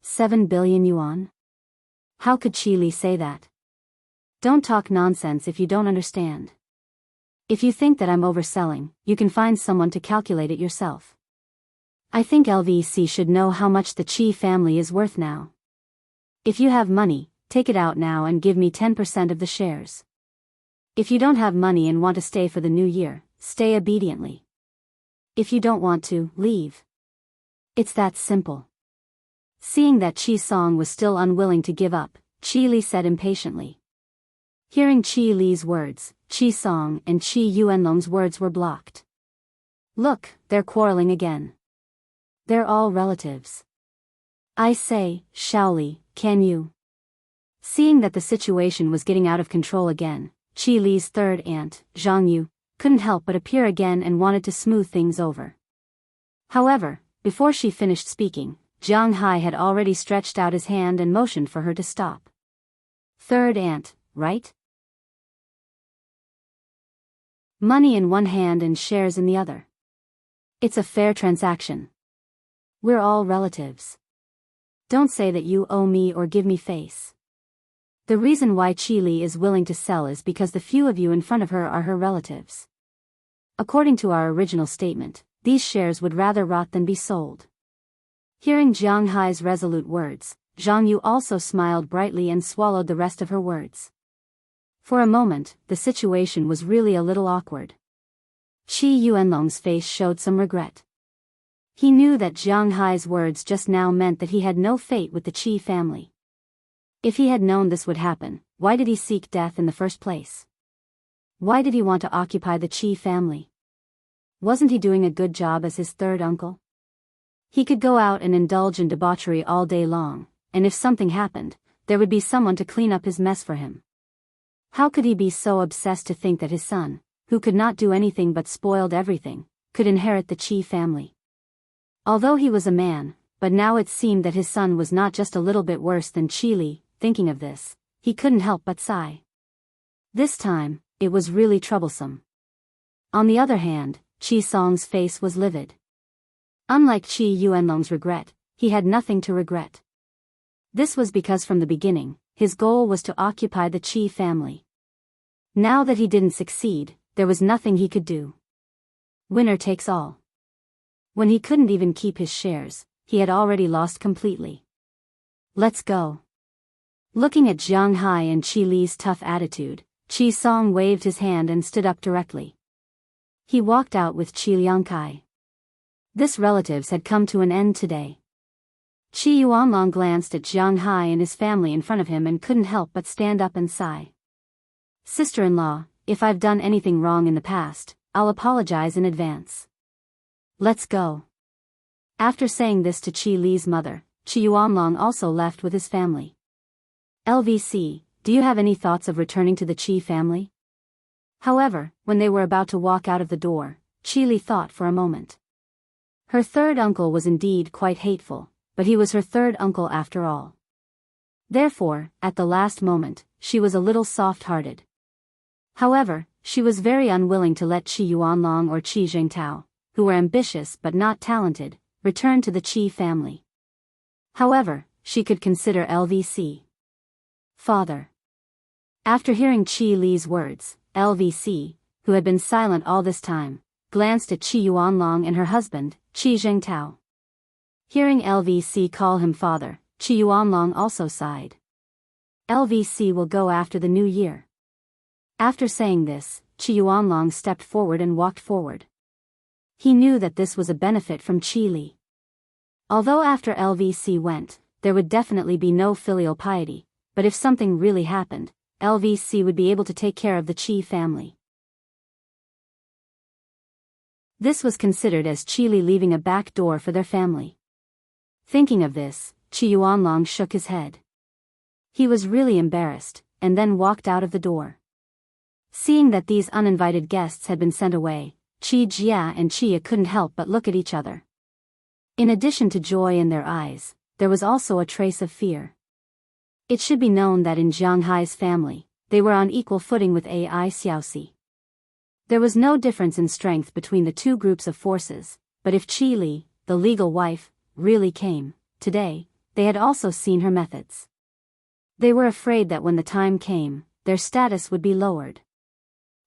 7 billion yuan? How could Qili say that? Don't talk nonsense if you don't understand. If you think that I'm overselling, you can find someone to calculate it yourself. I think LVC should know how much the Qi family is worth now. If you have money, take it out now and give me 10% of the shares. If you don't have money and want to stay for the new year, stay obediently. If you don't want to, leave. It's that simple. Seeing that Qi Song was still unwilling to give up, Qili said impatiently. Hearing Qili's words, Qi Song and Qi Yuanlong's words were blocked. Look, they're quarreling again. They're all relatives. I say, Shaoli, can you? Seeing that the situation was getting out of control again, Qili's third aunt, Zhang Yu, couldn't help but appear again and wanted to smooth things over. However, before she finished speaking, Jiang Hai had already stretched out his hand and motioned for her to stop. Third aunt, right? Money in one hand and shares in the other. It's a fair transaction. We're all relatives. Don't say that you owe me or give me face. The reason why Qili is willing to sell is because the few of you in front of her are her relatives. According to our original statement, these shares would rather rot than be sold. Hearing Jiang Hai's resolute words, Zhang Yu also smiled brightly and swallowed the rest of her words. For a moment, the situation was really a little awkward. Qi Yuanlong's face showed some regret. He knew that Jiang Hai's words just now meant that he had no fate with the Qi family. If he had known this would happen, why did he seek death in the first place? Why did he want to occupy the Qi family? Wasn't he doing a good job as his third uncle? He could go out and indulge in debauchery all day long, and if something happened, there would be someone to clean up his mess for him. How could he be so obsessed to think that his son, who could not do anything but spoiled everything, could inherit the Qi family? Although he was a man, but now it seemed that his son was not just a little bit worse than Qili. Thinking of this, he couldn't help but sigh. This time, it was really troublesome. On the other hand, Qi Song's face was livid. Unlike Qi Yuanlong's regret, he had nothing to regret. This was because from the beginning, his goal was to occupy the Qi family. Now that he didn't succeed, there was nothing he could do. Winner takes all. When he couldn't even keep his shares, he had already lost completely. Let's go. Looking at Jiang Hai and Qi Li's tough attitude, Qi Song waved his hand and stood up directly. He walked out with Qi Liangkai. This relatives had come to an end today. Qi Yuanlong glanced at Jiang Hai and his family in front of him and couldn't help but stand up and sigh. Sister-in-law, if I've done anything wrong in the past, I'll apologize in advance. Let's go. After saying this to Qi Li's mother, Qi Yuanlong also left with his family. LVC, do you have any thoughts of returning to the Qi family? However, when they were about to walk out of the door, Qi Li thought for a moment. Her third uncle was indeed quite hateful, but he was her third uncle after all. Therefore, at the last moment, she was a little soft-hearted. However, she was very unwilling to let Qi Yuanlong or Qi Zhengtao, who were ambitious but not talented, return to the Qi family. However, she could consider LVC father. After hearing Qi Li's words, LVC, who had been silent all this time, glanced at Qi Yuanlong and her husband, Qi Zhengtao. Hearing LVC call him father, Qi Yuanlong also sighed. LVC will go after the new year. After saying this, Qi Yuanlong stepped forward and walked forward. He knew that this was a benefit from Qi Li. Although after LVC went, there would definitely be no filial piety, but if something really happened, LVC would be able to take care of the Qi family. This was considered as Qi Li leaving a back door for their family. Thinking of this, Qi Yuanlong shook his head. He was really embarrassed, and then walked out of the door. Seeing that these uninvited guests had been sent away, Qi Jia and Qia couldn't help but look at each other. In addition to joy in their eyes, there was also a trace of fear. It should be known that in Jianghu's family, they were on equal footing with Ai Xiaoxi. There was no difference in strength between the two groups of forces, but if Qi Li, the legal wife, really came, today, they had also seen her methods. They were afraid that when the time came, their status would be lowered.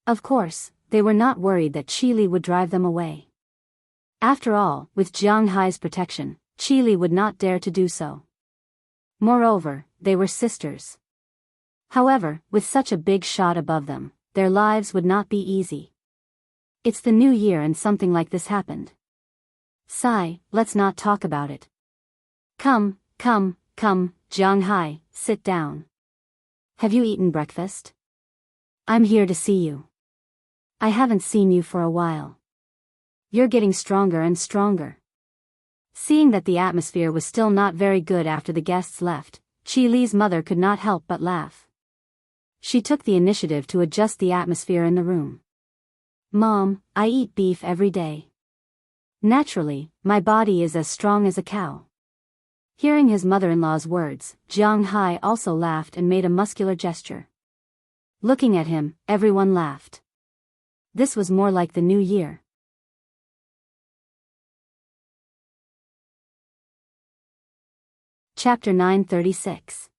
Of course, they were not worried that Qi Li would drive them away. After all, with Jianghu's protection, Qi Li would not dare to do so. Moreover, they were sisters. However, with such a big shot above them, their lives would not be easy. It's the new year and something like this happened. Sigh, let's not talk about it. Come, Jianghu, sit down. Have you eaten breakfast? I'm here to see you. I haven't seen you for a while. You're getting stronger and stronger. Seeing that the atmosphere was still not very good after the guests left, Qi Li's mother could not help but laugh. She took the initiative to adjust the atmosphere in the room. Mom, I eat beef every day. Naturally, my body is as strong as a cow. Hearing his mother-in-law's words, Jianghu also laughed and made a muscular gesture. Looking at him, everyone laughed. This was more like the new year. Chapter 936.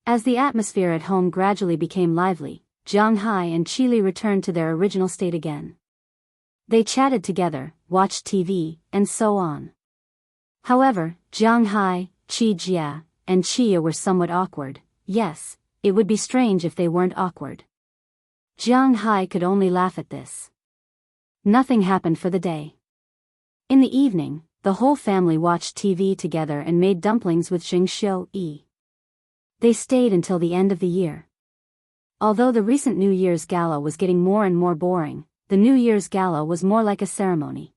As the atmosphere at home gradually became lively, Jianghu and Qi Li returned to their original state again. They chatted together, watched TV, and so on. However, Jianghu, Qi Jia, and Qia were somewhat awkward. Yes, it would be strange if they weren't awkward. Jianghu could only laugh at this. Nothing happened for the day. In the evening, the whole family watched TV together and made dumplings with Xingxiu Yi. They stayed until the end of the year. Although the recent New Year's gala was getting more and more boring, the New Year's gala was more like a ceremony.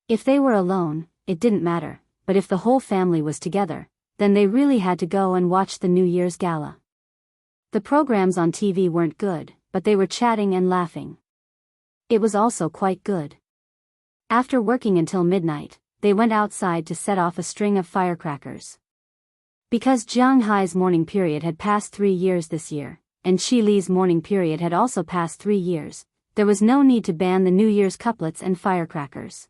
If they were alone, it didn't matter, but if the whole family was together, then they really had to go and watch the New Year's gala. The programs on TV weren't good, but they were chatting and laughing. It was also quite good. After working until midnight, they went outside to set off a string of firecrackers. Because Jianghu's mourning period had passed 3 years this year, and Qi Li's mourning period had also passed 3 years, there was no need to ban the New Year's couplets and firecrackers.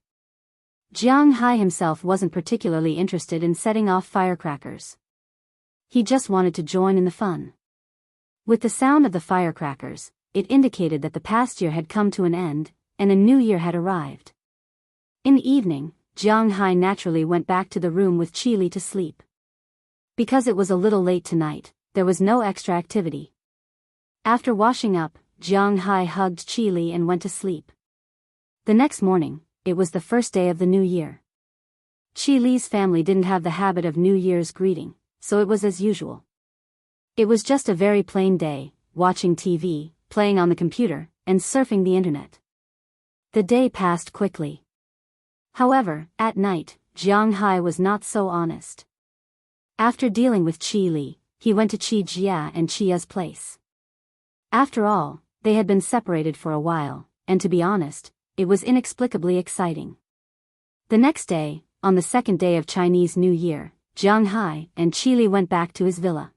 Jianghu himself wasn't particularly interested in setting off firecrackers. He just wanted to join in the fun. With the sound of the firecrackers, it indicated that the past year had come to an end, and a new year had arrived. In the evening, Jianghu naturally went back to the room with Qi Li to sleep. Because it was a little late tonight, there was no extra activity. After washing up, Jianghu hugged Qi Li and went to sleep. The next morning, it was the first day of the new year. Qi Li's family didn't have the habit of New Year's greeting, so it was as usual. It was just a very plain day, watching TV, playing on the computer, and surfing the internet. The day passed quickly. However, at night, Jianghu was not so honest. After dealing with Qi Li, he went to Qi Jia and Qia's place. After all, they had been separated for a while, and to be honest, it was inexplicably exciting. The next day, on the second day of Chinese New Year, Jianghu, and Qi Li went back to his villa.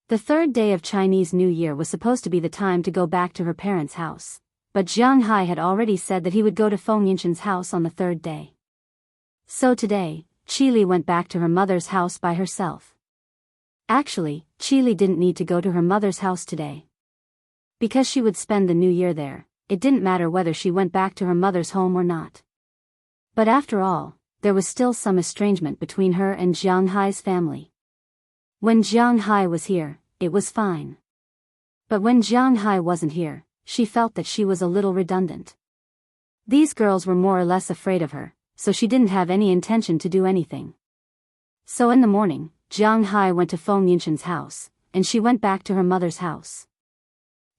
The third day of Chinese New Year was supposed to be the time to go back to her parents' house, but Jianghu had already said that he would go to Feng Yunshan's house on the third day. So today, Qi Li went back to her mother's house by herself. Actually, Qi Li didn't need to go to her mother's house today. Because she would spend the New Year there, it didn't matter whether she went back to her mother's home or not. But after all, there was still some estrangement between her and Jianghu's family. When Jianghu was here, it was fine. But when Jianghu wasn't here, she felt that she was a little redundant. These girls were more or less afraid of her, so she didn't have any intention to do anything. So in the morning, Jianghu went to Feng Yunshan's house, and she went back to her mother's house.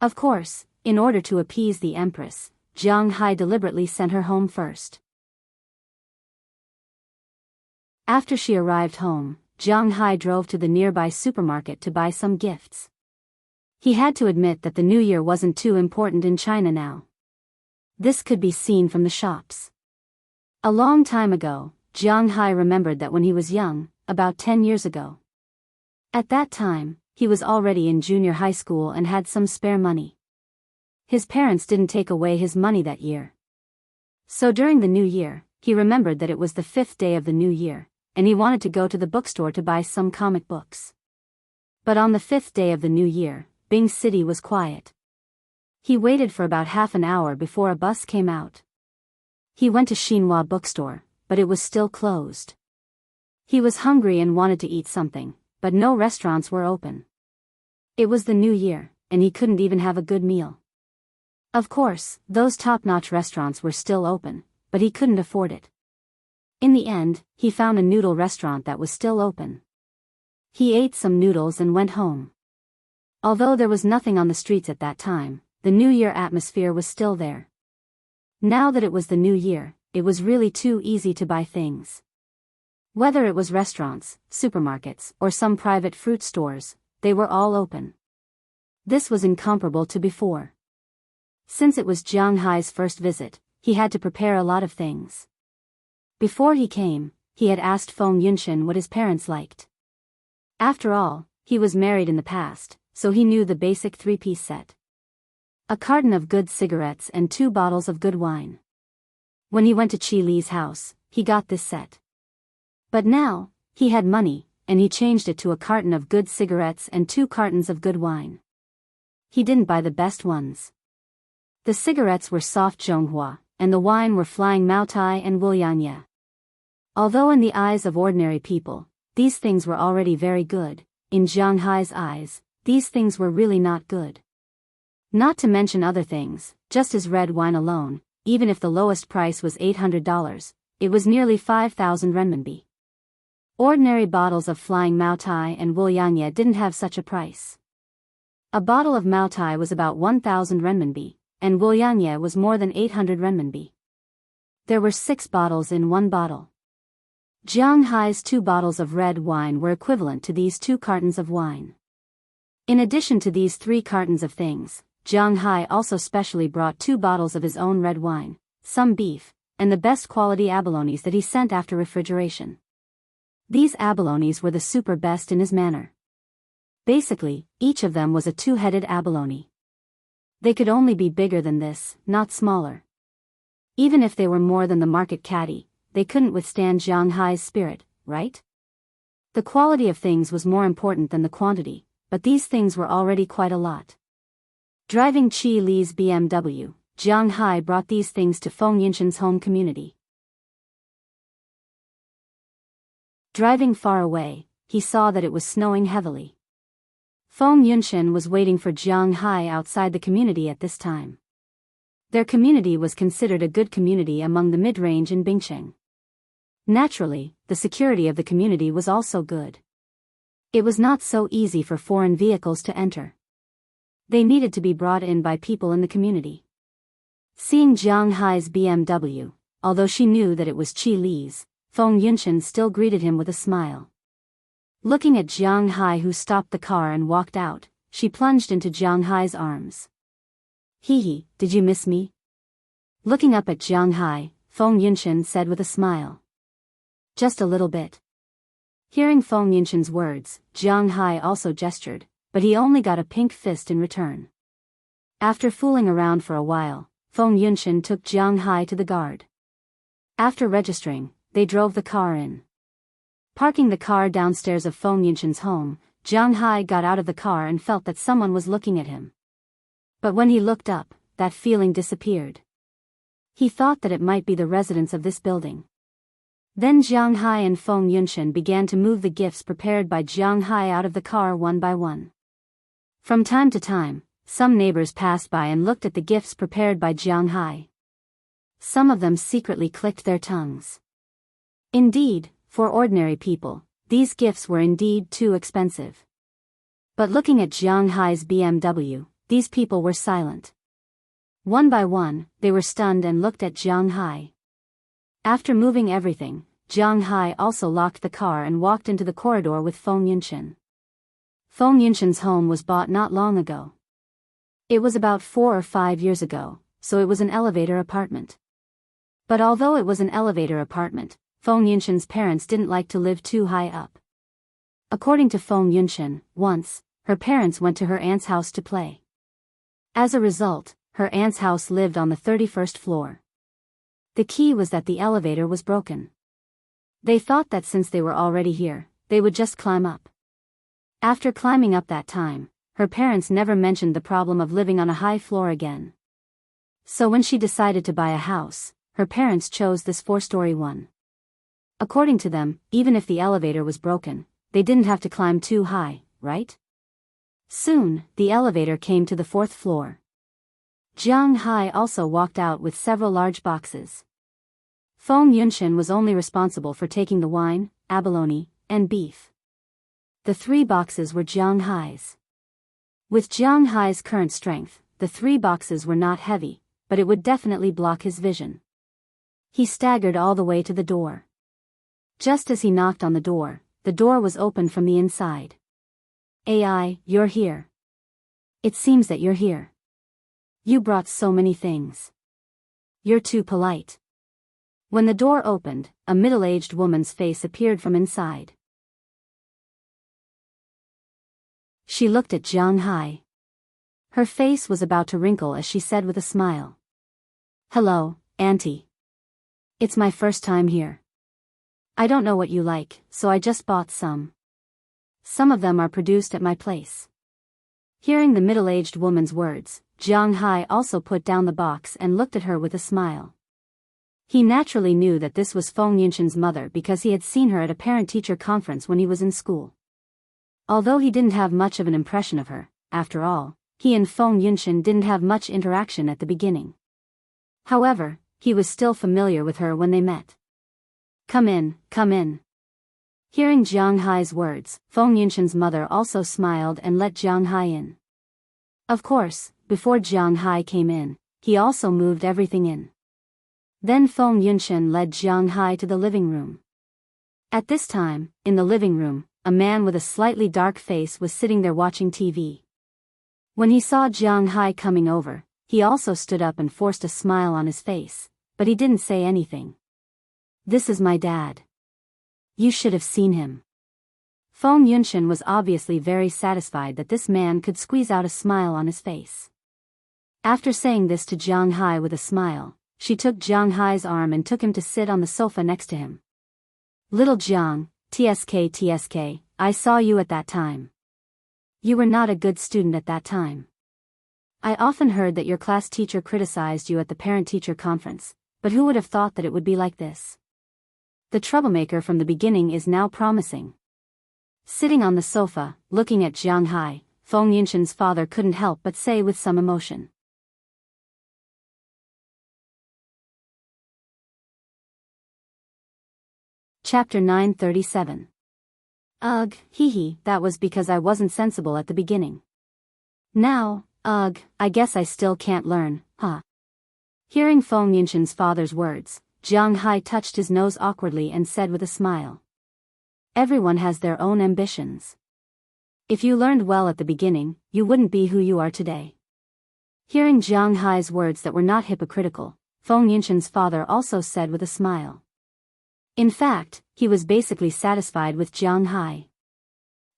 Of course, in order to appease the empress, Jianghu deliberately sent her home first. After she arrived home, Jianghu drove to the nearby supermarket to buy some gifts. He had to admit that the New Year wasn't too important in China now. This could be seen from the shops. A long time ago, Jianghu remembered that when he was young, about 10 years ago. At that time, he was already in junior high school and had some spare money. His parents didn't take away his money that year. So during the New Year, he remembered that it was the 5th day of the New Year, and he wanted to go to the bookstore to buy some comic books. But on the 5th day of the New Year, Bing City was quiet. He waited for about half an hour before a bus came out. He went to Xinhua bookstore, but it was still closed. He was hungry and wanted to eat something, but no restaurants were open. It was the New Year, and he couldn't even have a good meal. Of course, those top-notch restaurants were still open, but he couldn't afford it. In the end, he found a noodle restaurant that was still open. He ate some noodles and went home. Although there was nothing on the streets at that time, the New Year atmosphere was still there. Now that it was the New Year, it was really too easy to buy things. Whether it was restaurants, supermarkets, or some private fruit stores, they were all open. This was incomparable to before. Since it was Jianghu's first visit, he had to prepare a lot of things. Before he came, he had asked Feng Yunshan what his parents liked. After all, he was married in the past, so he knew the basic 3-piece set. A carton of good cigarettes and 2 bottles of good wine. When he went to Qi Li's house, he got this set. But now, he had money, and he changed it to a carton of good cigarettes and 2 cartons of good wine. He didn't buy the best ones. The cigarettes were soft Zhonghua, and the wine were flying Maotai and Wulianye. Although in the eyes of ordinary people, these things were already very good, in Jianghu's eyes, these things were really not good. Not to mention other things, just as red wine alone, even if the lowest price was $800, it was nearly 5,000 renminbi. Ordinary bottles of flying Maotai and Wulianye didn't have such a price. A bottle of Maotai was about 1,000 renminbi, and Wulianye was more than 800 renminbi. There were 6 bottles in one bottle. Jianghu's 2 bottles of red wine were equivalent to these 2 cartons of wine. In addition to these 3 cartons of things, Jianghu also specially brought 2 bottles of his own red wine, some beef, and the best quality abalones that he sent after refrigeration. These abalones were the super best in his manner. Basically, each of them was a 2-headed abalone. They could only be bigger than this, not smaller. Even if they were more than the market caddy, they couldn't withstand Jianghu's spirit, right? The quality of things was more important than the quantity, but these things were already quite a lot. Driving Qi Li's BMW, Jianghu brought these things to Feng Yunshan's home community. Driving far away, he saw that it was snowing heavily. Feng Yunshan was waiting for Jianghu outside the community at this time. Their community was considered a good community among the mid-range in Bingcheng. Naturally, the security of the community was also good. It was not so easy for foreign vehicles to enter. They needed to be brought in by people in the community. Seeing Jianghu's BMW, although she knew that it was Qi Li's, Feng Yunshan still greeted him with a smile. Looking at Jianghu, who stopped the car and walked out, she plunged into Jianghu's arms. "Hee, did you miss me?" Looking up at Jianghu, Feng Yunshan said with a smile. "Just a little bit." Hearing Feng Yunshan's words, Jiang Hai also gestured, but he only got a pink fist in return. After fooling around for a while, Feng Yunshan took Jiang Hai to the guard. After registering, they drove the car in. Parking the car downstairs of Feng Yunshan's home, Jiang Hai got out of the car and felt that someone was looking at him. But when he looked up, that feeling disappeared. He thought that it might be the residents of this building. Then Jiang Hai and Feng Yunshan began to move the gifts prepared by Jiang Hai out of the car one by one. From time to time, some neighbors passed by and looked at the gifts prepared by Jiang Hai. Some of them secretly clicked their tongues. Indeed, for ordinary people, these gifts were indeed too expensive. But looking at Jiang Hai's BMW, these people were silent. One by one, they were stunned and looked at Jiang Hai. After moving everything, Jiang Hai also locked the car and walked into the corridor with Feng Yunshan. Feng Yunshan's home was bought not long ago. It was about 4 or 5 years ago, so it was an elevator apartment. But although it was an elevator apartment, Feng Yunshan's parents didn't like to live too high up. According to Feng Yunshan, once, her parents went to her aunt's house to play. As a result, her aunt's house lived on the 31st floor. The key was that the elevator was broken. They thought that since they were already here, they would just climb up. After climbing up that time, her parents never mentioned the problem of living on a high floor again. So when she decided to buy a house, her parents chose this 4-story one. According to them, even if the elevator was broken, they didn't have to climb too high, right? Soon, the elevator came to the 4th floor. Jiang Hai also walked out with several large boxes. Feng Yunshan was only responsible for taking the wine, abalone, and beef. The 3 boxes were Jiang Hai's. With Jiang Hai's current strength, the 3 boxes were not heavy, but it would definitely block his vision. He staggered all the way to the door. Just as he knocked on the door was opened from the inside. "AI, you're here. It seems that you're here. You brought so many things. You're too polite." When the door opened, a middle-aged woman's face appeared from inside. She looked at Jiang Hai. Her face was about to wrinkle as she said with a smile. "Hello, Auntie. It's my first time here. I don't know what you like, so I just bought some. Some of them are produced at my place." Hearing the middle-aged woman's words, Jiang Hai also put down the box and looked at her with a smile. He naturally knew that this was Feng Yunshan's mother because he had seen her at a parent-teacher conference when he was in school. Although he didn't have much of an impression of her, after all, he and Feng Yunshan didn't have much interaction at the beginning. However, he was still familiar with her when they met. Come in, come in." Hearing Jiang Hai's words, Feng Yunshan's mother also smiled and let Jiang Hai in. Of course, before Jiang Hai came in, he also moved everything in. Then Feng Yunshan led Jiang Hai to the living room. At this time, in the living room, a man with a slightly dark face was sitting there watching TV. When he saw Jiang Hai coming over, he also stood up and forced a smile on his face, but he didn't say anything. "This is my dad. You should have seen him." Feng Yunshan was obviously very satisfied that this man could squeeze out a smile on his face. After saying this to Jiang Hai with a smile, she took Jiang Hai's arm and took him to sit on the sofa next to him. "Little Jiang, TSK, I saw you at that time. You were not a good student at that time. I often heard that your class teacher criticized you at the parent-teacher conference, but who would have thought that it would be like this? The troublemaker from the beginning is now promising." Sitting on the sofa, looking at Jiang Hai, Feng Yunshan's father couldn't help but say with some emotion. Chapter 937. Ugh, hee, that was because I wasn't sensible at the beginning. Now, ugh, I guess I still can't learn, huh? Hearing Feng Yunshan's father's words, Jiang Hai touched his nose awkwardly and said with a smile. Everyone has their own ambitions. If you learned well at the beginning, you wouldn't be who you are today. Hearing Jiang Hai's words that were not hypocritical, Feng Yunshan's father also said with a smile. In fact, he was basically satisfied with Jianghu.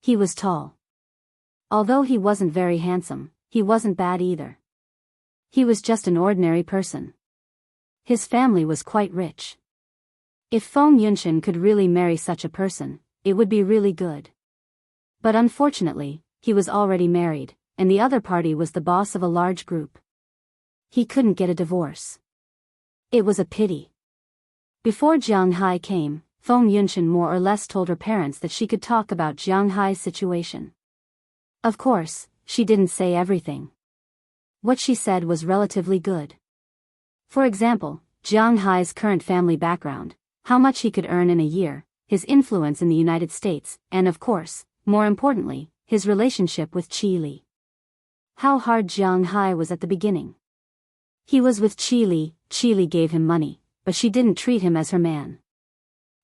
He was tall. Although he wasn't very handsome, he wasn't bad either. He was just an ordinary person. His family was quite rich. If Feng Yunshan could really marry such a person, it would be really good. But unfortunately, he was already married, and the other party was the boss of a large group. He couldn't get a divorce. It was a pity. Before Jianghu came, Feng Yunshan more or less told her parents that she could talk about Jianghu's situation. Of course, she didn't say everything. What she said was relatively good. For example, Jianghu's current family background, how much he could earn in a year, his influence in the United States, and of course, more importantly, his relationship with Qi Li. How hard Jianghu was at the beginning. He was with Qi Li gave him money, but she didn't treat him as her man.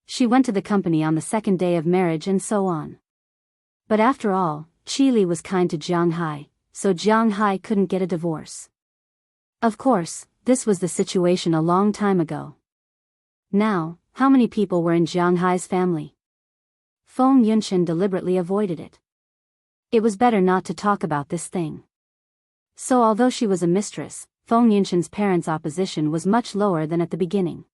She went to the company on the second day of marriage and so on. But after all, Qi Li was kind to Jianghu, so Jianghu couldn't get a divorce. Of course, this was the situation a long time ago. Now, how many people were in Jianghu's family? Feng Yunshan deliberately avoided it. It was better not to talk about this thing. So although she was a mistress, Feng Yunshan's parents' opposition was much lower than at the beginning.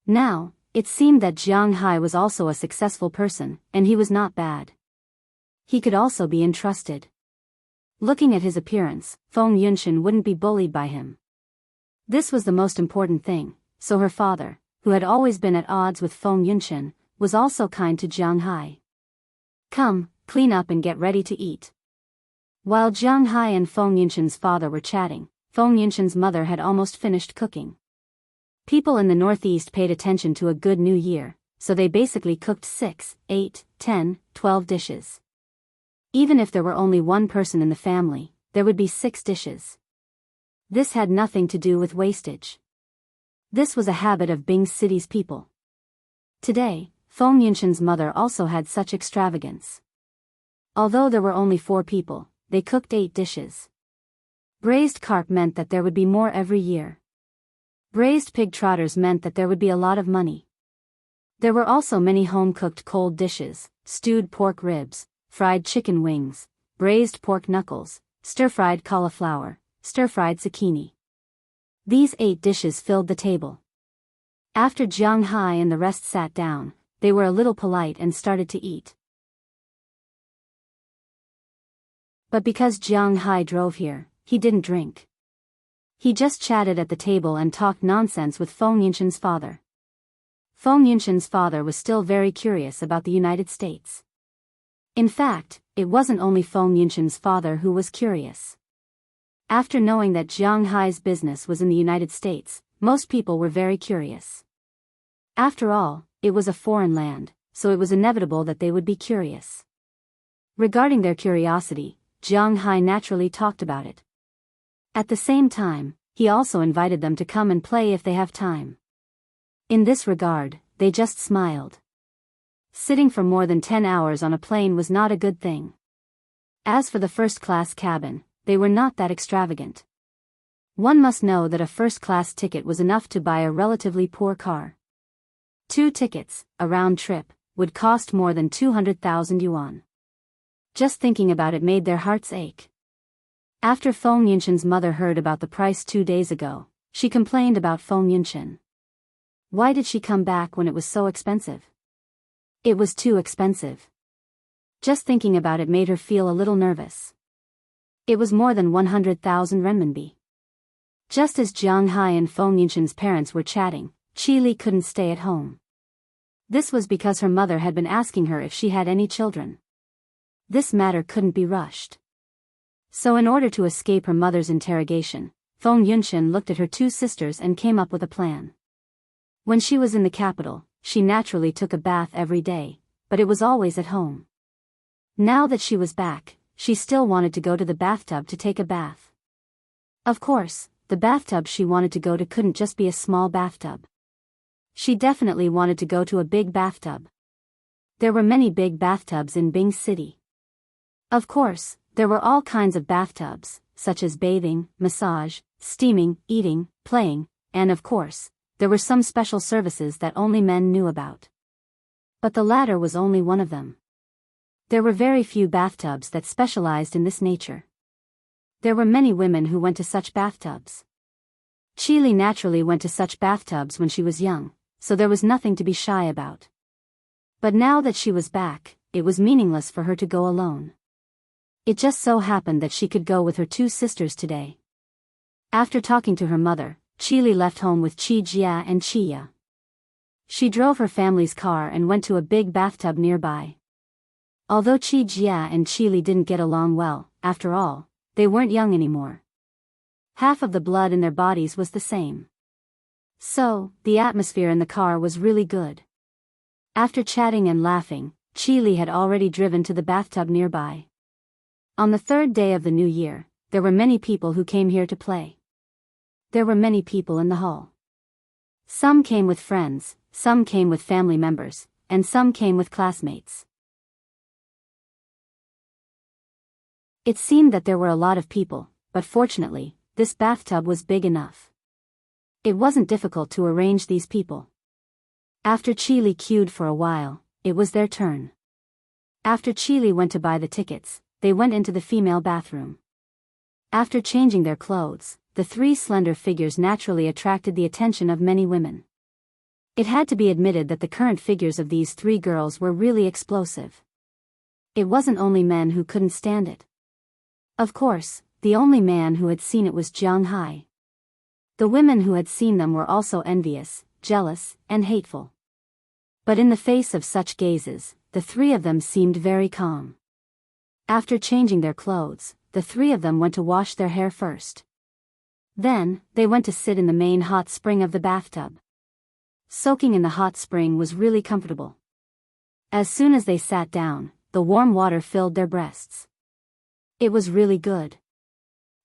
Now, it seemed that Jianghu was also a successful person, and he was not bad. He could also be entrusted. Looking at his appearance, Feng Yunshan wouldn't be bullied by him. This was the most important thing, so her father, who had always been at odds with Feng Yunshan, was also kind to Jianghu. Come, clean up and get ready to eat. While Jianghu and Feng Yunshan's father were chatting, Feng Yunshan's mother had almost finished cooking. People in the Northeast paid attention to a good New Year, so they basically cooked 6, 8, 10, 12 dishes. Even if there were only one person in the family, there would be 6 dishes. This had nothing to do with wastage. This was a habit of Bing City's people. Today, Feng Yunshan's mother also had such extravagance. Although there were only 4 people, they cooked 8 dishes. Braised carp meant that there would be more every year. Braised pig trotters meant that there would be a lot of money. There were also many home-cooked cold dishes, stewed pork ribs, fried chicken wings, braised pork knuckles, stir-fried cauliflower, stir-fried zucchini. These 8 dishes filled the table. After Jianghu and the rest sat down, they were a little polite and started to eat. But because Jianghu drove here, he didn't drink. He just chatted at the table and talked nonsense with Feng Yunshan's father. Feng Yunshan's father was still very curious about the United States. In fact, it wasn't only Feng Yunshan's father who was curious. After knowing that Jianghu's business was in the United States, most people were very curious. After all, it was a foreign land, so it was inevitable that they would be curious. Regarding their curiosity, Jianghu naturally talked about it. At the same time, he also invited them to come and play if they have time. In this regard, they just smiled. Sitting for more than 10 hours on a plane was not a good thing. As for the first-class cabin, they were not that extravagant. One must know that a first-class ticket was enough to buy a relatively poor car. 2 tickets, a round trip, would cost more than 200,000 yuan. Just thinking about it made their hearts ache. After Feng Yunshan's mother heard about the price 2 days ago, she complained about Feng Yunshan. Why did she come back when it was so expensive? It was too expensive. Just thinking about it made her feel a little nervous. It was more than 100,000 renminbi. Just as Jianghu and Feng Yunshan's parents were chatting, Qi Li couldn't stay at home. This was because her mother had been asking her if she had any children. This matter couldn't be rushed. So in order to escape her mother's interrogation, Feng Yunshan looked at her 2 sisters and came up with a plan. When she was in the capital, she naturally took a bath every day, but it was always at home. Now that she was back, she still wanted to go to the bathtub to take a bath. Of course, the bathtub she wanted to go to couldn't just be a small bathtub. She definitely wanted to go to a big bathtub. There were many big bathtubs in Bing City. Of course, there were all kinds of bathtubs, such as bathing, massage, steaming, eating, playing, and of course, there were some special services that only men knew about. But the latter was only one of them. There were very few bathtubs that specialized in this nature. There were many women who went to such bathtubs. Chili naturally went to such bathtubs when she was young, so there was nothing to be shy about. But now that she was back, it was meaningless for her to go alone. It just so happened that she could go with her two sisters today. After talking to her mother, Chili left home with Jia and Chia. She drove her family's car and went to a big bathtub nearby. Although Jia and Chili didn't get along well, after all, they weren't young anymore. Half of the blood in their bodies was the same. So, the atmosphere in the car was really good. After chatting and laughing, Chili had already driven to the bathtub nearby. On the third day of the new year, there were many people who came here to play. There were many people in the hall. Some came with friends, some came with family members, and some came with classmates. It seemed that there were a lot of people, but fortunately, this bathtub was big enough. It wasn't difficult to arrange these people. After Chili queued for a while, it was their turn. After Chili went to buy the tickets, they went into the female bathroom. After changing their clothes, the three slender figures naturally attracted the attention of many women. It had to be admitted that the current figures of these three girls were really explosive. It wasn't only men who couldn't stand it. Of course, the only man who had seen it was Jianghu. The women who had seen them were also envious, jealous, and hateful. But in the face of such gazes, the three of them seemed very calm. After changing their clothes, the three of them went to wash their hair first. Then, they went to sit in the main hot spring of the bathtub. Soaking in the hot spring was really comfortable. As soon as they sat down, the warm water filled their breasts. It was really good.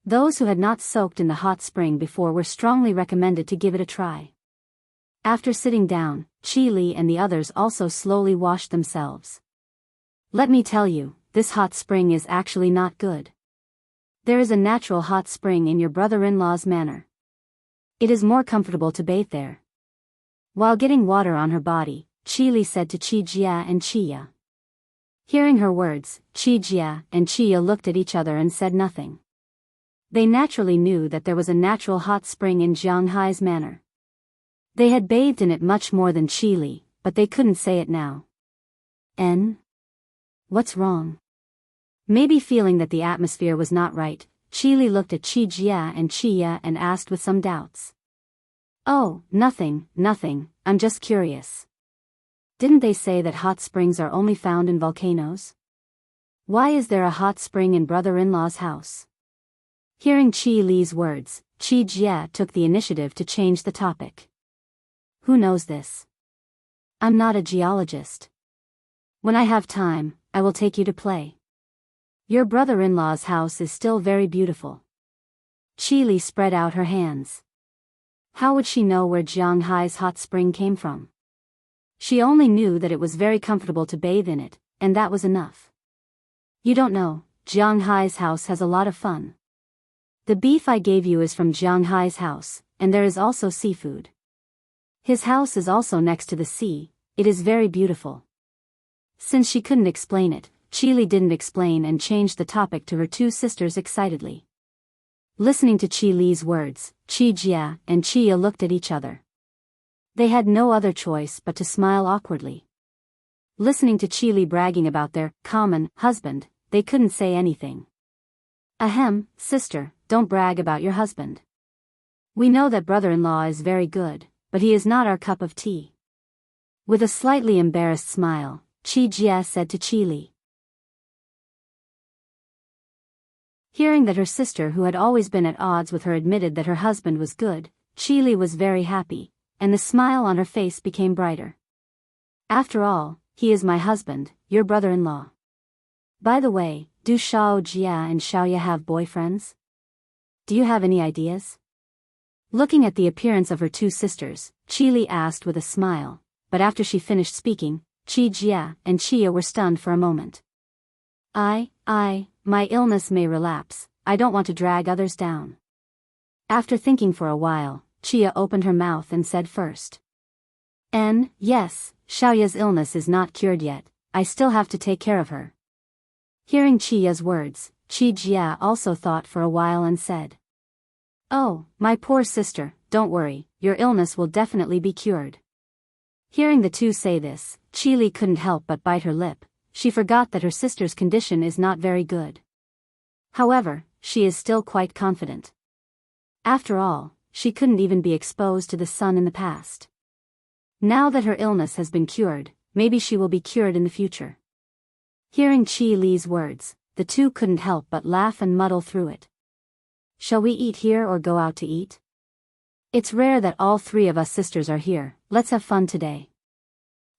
Those who had not soaked in the hot spring before were strongly recommended to give it a try. After sitting down, Chili and the others also slowly washed themselves. Let me tell you, this hot spring is actually not good. There is a natural hot spring in your brother-in-law's manor. It is more comfortable to bathe there. While getting water on her body, Chili said to Jia and Chia. Hearing her words, Jia and Chia looked at each other and said nothing. They naturally knew that there was a natural hot spring in Jianghu's manor. They had bathed in it much more than Chili, but they couldn't say it now. What's wrong? Maybe feeling that the atmosphere was not right, Chili looked at Jia and Chia and asked with some doubts. Oh, nothing, I'm just curious. Didn't they say that hot springs are only found in volcanoes? Why is there a hot spring in brother-in-law's house? Hearing Li's words, Jia took the initiative to change the topic. Who knows this? I'm not a geologist. When I have time, I will take you to play. Your brother-in-law's house is still very beautiful. Li spread out her hands. How would she know where Jianghu's hot spring came from? She only knew that it was very comfortable to bathe in it, and that was enough. You don't know, Jianghu's house has a lot of fun. The beef I gave you is from Jianghu's house, and there is also seafood. His house is also next to the sea, it is very beautiful. Since she couldn't explain it, Li didn't explain and changed the topic to her two sisters excitedly. Listening to Li's words, Jia and Chia looked at each other. They had no other choice but to smile awkwardly. Listening to Li bragging about their common husband, they couldn't say anything. Ahem, sister, don't brag about your husband. We know that brother-in-law is very good, but he is not our cup of tea. With a slightly embarrassed smile, Jia said to Li. Hearing that her sister who had always been at odds with her admitted that her husband was good, Li was very happy, and the smile on her face became brighter. After all, he is my husband, your brother-in-law. By the way, do Xiao Jia and Xiaoya have boyfriends? Do you have any ideas? Looking at the appearance of her two sisters, Li asked with a smile, but after she finished speaking, Jia and Chia were stunned for a moment. My illness may relapse, I don't want to drag others down. After thinking for a while, Chia opened her mouth and said first. Yes, Xiaoya's illness is not cured yet, I still have to take care of her. Hearing Chia's words, Qi Jia also thought for a while and said. Oh, my poor sister, don't worry, your illness will definitely be cured. Hearing the two say this, Qi Li couldn't help but bite her lip. She forgot that her sister's condition is not very good. However, she is still quite confident. After all, she couldn't even be exposed to the sun in the past. Now that her illness has been cured, maybe she will be cured in the future. Hearing Qi Li's words, the two couldn't help but laugh and muddle through it. Shall we eat here or go out to eat? It's rare that all three of us sisters are here, let's have fun today.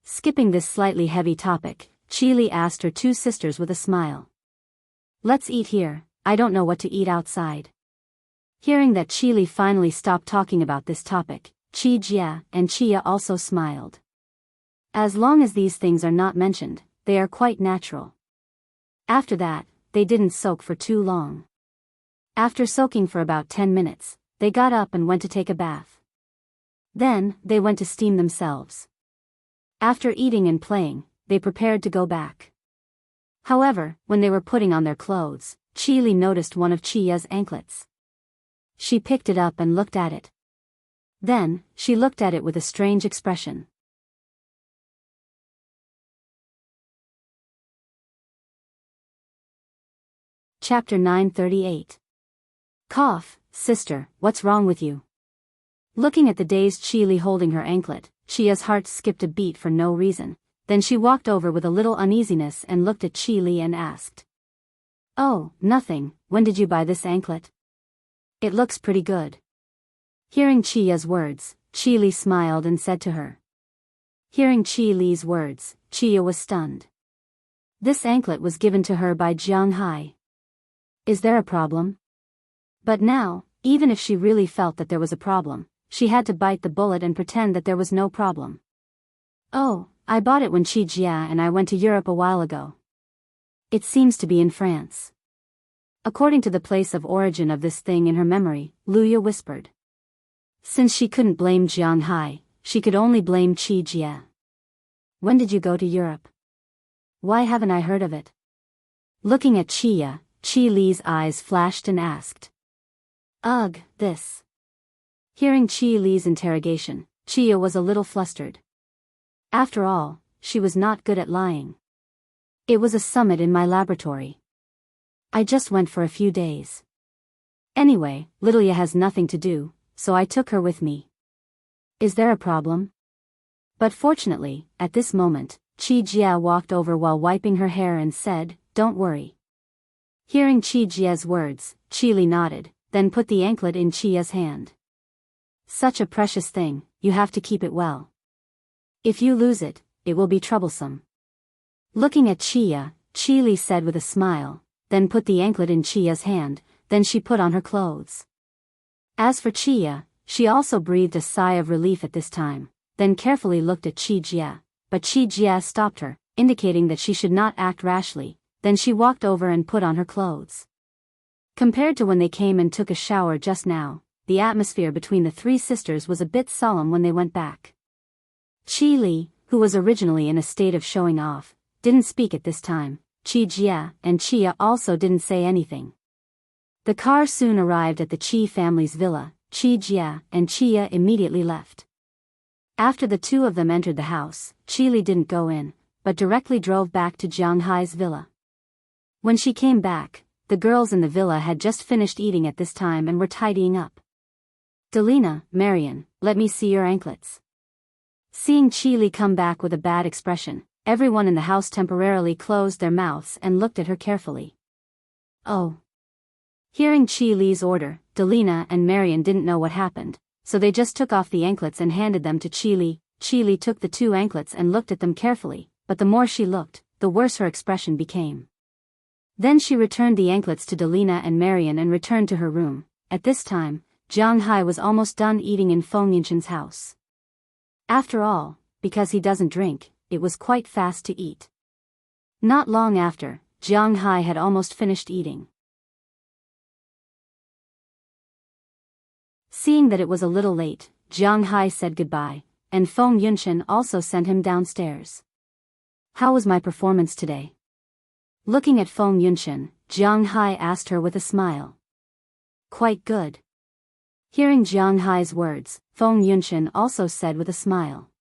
Skipping this slightly heavy topic, Qi Li asked her two sisters with a smile. Let's eat here, I don't know what to eat outside. Hearing that Qi Li finally stopped talking about this topic, Qi Jia and Chia also smiled. As long as these things are not mentioned, they are quite natural. After that, they didn't soak for too long. After soaking for about 10 minutes, they got up and went to take a bath. Then, they went to steam themselves. After eating and playing, they prepared to go back. However, when they were putting on their clothes, Qi Li noticed one of Chia's anklets. She picked it up and looked at it. Then, she looked at it with a strange expression. Chapter 938. Cough, sister, what's wrong with you? Looking at the dazed Qi Li holding her anklet, Chia's heart skipped a beat for no reason. Then she walked over with a little uneasiness and looked at Qi Li and asked. Oh, nothing, when did you buy this anklet? It looks pretty good. Hearing Chia's words, Qi Li smiled and said to her. Hearing Qi Li's words, Chia was stunned. This anklet was given to her by Jianghu. Is there a problem? But now, even if she really felt that there was a problem, she had to bite the bullet and pretend that there was no problem. Oh, I bought it when Qi Jia and I went to Europe a while ago. It seems to be in France. According to the place of origin of this thing in her memory, Luya whispered. Since she couldn't blame Jianghu, she could only blame Qi Jia. When did you go to Europe? Why haven't I heard of it? Looking at Chia, Qi Li's eyes flashed and asked. Ugh, this. Hearing Qi Li's interrogation, Chia was a little flustered. After all, she was not good at lying. It was a summit in my laboratory. I just went for a few days. Anyway, Littleya has nothing to do, so I took her with me. Is there a problem? But fortunately, at this moment, Qi Jia walked over while wiping her hair and said, Don't worry. Hearing Qi Jia's words, Qi Li nodded, then put the anklet in Chia's hand. Such a precious thing, you have to keep it well. If you lose it, it will be troublesome. Looking at Chia, Qi Li said with a smile, then put the anklet in Chia's hand, then she put on her clothes. As for Chia, she also breathed a sigh of relief at this time, then carefully looked at Qi Jia, but Qi Jia stopped her, indicating that she should not act rashly, then she walked over and put on her clothes. Compared to when they came and took a shower just now, the atmosphere between the three sisters was a bit solemn when they went back. Qi Li, who was originally in a state of showing off, didn't speak at this time. Qi Jia and Chia also didn't say anything. The car soon arrived at the Qi family's villa. Qi Jia and Chia immediately left. After the two of them entered the house, Qi Li didn't go in, but directly drove back to Jianghu's villa. When she came back, the girls in the villa had just finished eating at this time and were tidying up. Delina, Marian, let me see your anklets. Seeing Qi Li come back with a bad expression, everyone in the house temporarily closed their mouths and looked at her carefully. Oh. Hearing Qi Li's order, Delina and Marian didn't know what happened, so they just took off the anklets and handed them to Qi Li. Qi Li took the two anklets and looked at them carefully, but the more she looked, the worse her expression became. Then she returned the anklets to Delina and Marian and returned to her room. At this time, Jianghu was almost done eating in Feng Yinchen's house. After all, because he doesn't drink, it was quite fast to eat. Not long after, Jianghu had almost finished eating. Seeing that it was a little late, Jiang Hai said goodbye, and Feng Yunshan also sent him downstairs. How was my performance today? Looking at Feng Yunshan, Jiang Hai asked her with a smile. Quite good. Hearing Jiang Hai's words, Feng Yunshan also said with a smile.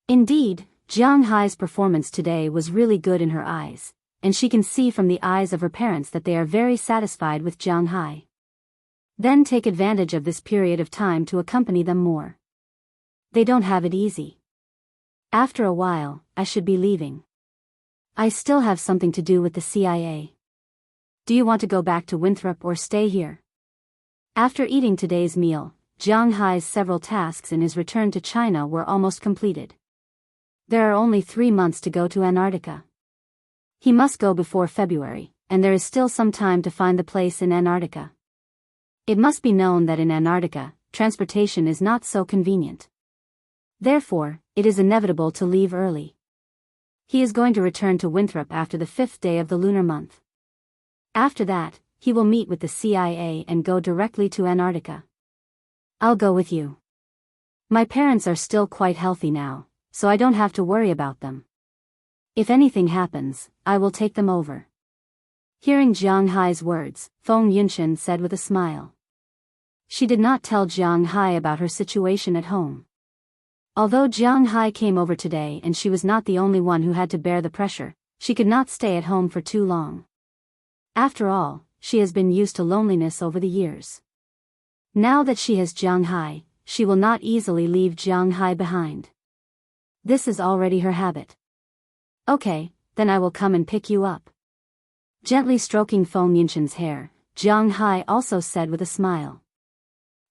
Indeed, Jiang Hai's performance today was really good in her eyes, and she can see from the eyes of her parents that they are very satisfied with Jiang Hai. Then take advantage of this period of time to accompany them more. They don't have it easy. After a while, I should be leaving. I still have something to do with the CIA. Do you want to go back to Winthrop or stay here? After eating today's meal, Jiang Hai's several tasks in his return to China were almost completed. There are only 3 months to go to Antarctica. He must go before February, and there is still some time to find the place in Antarctica. It must be known that in Antarctica, transportation is not so convenient. Therefore, it is inevitable to leave early. He is going to return to Winthrop after the 5th day of the lunar month. After that, he will meet with the CIA and go directly to Antarctica. I'll go with you. My parents are still quite healthy now, so I don't have to worry about them. If anything happens, I will take them over. Hearing Jiang Hai's words, Feng Yunshan said with a smile. She did not tell Jiang Hai about her situation at home. Although Jiang Hai came over today and she was not the only one who had to bear the pressure, she could not stay at home for too long. After all, she has been used to loneliness over the years. Now that she has Jiang Hai, she will not easily leave Jiang Hai behind. This is already her habit. Okay, then I will come and pick you up. Gently stroking Feng Yunshan's hair, Jiang Hai also said with a smile.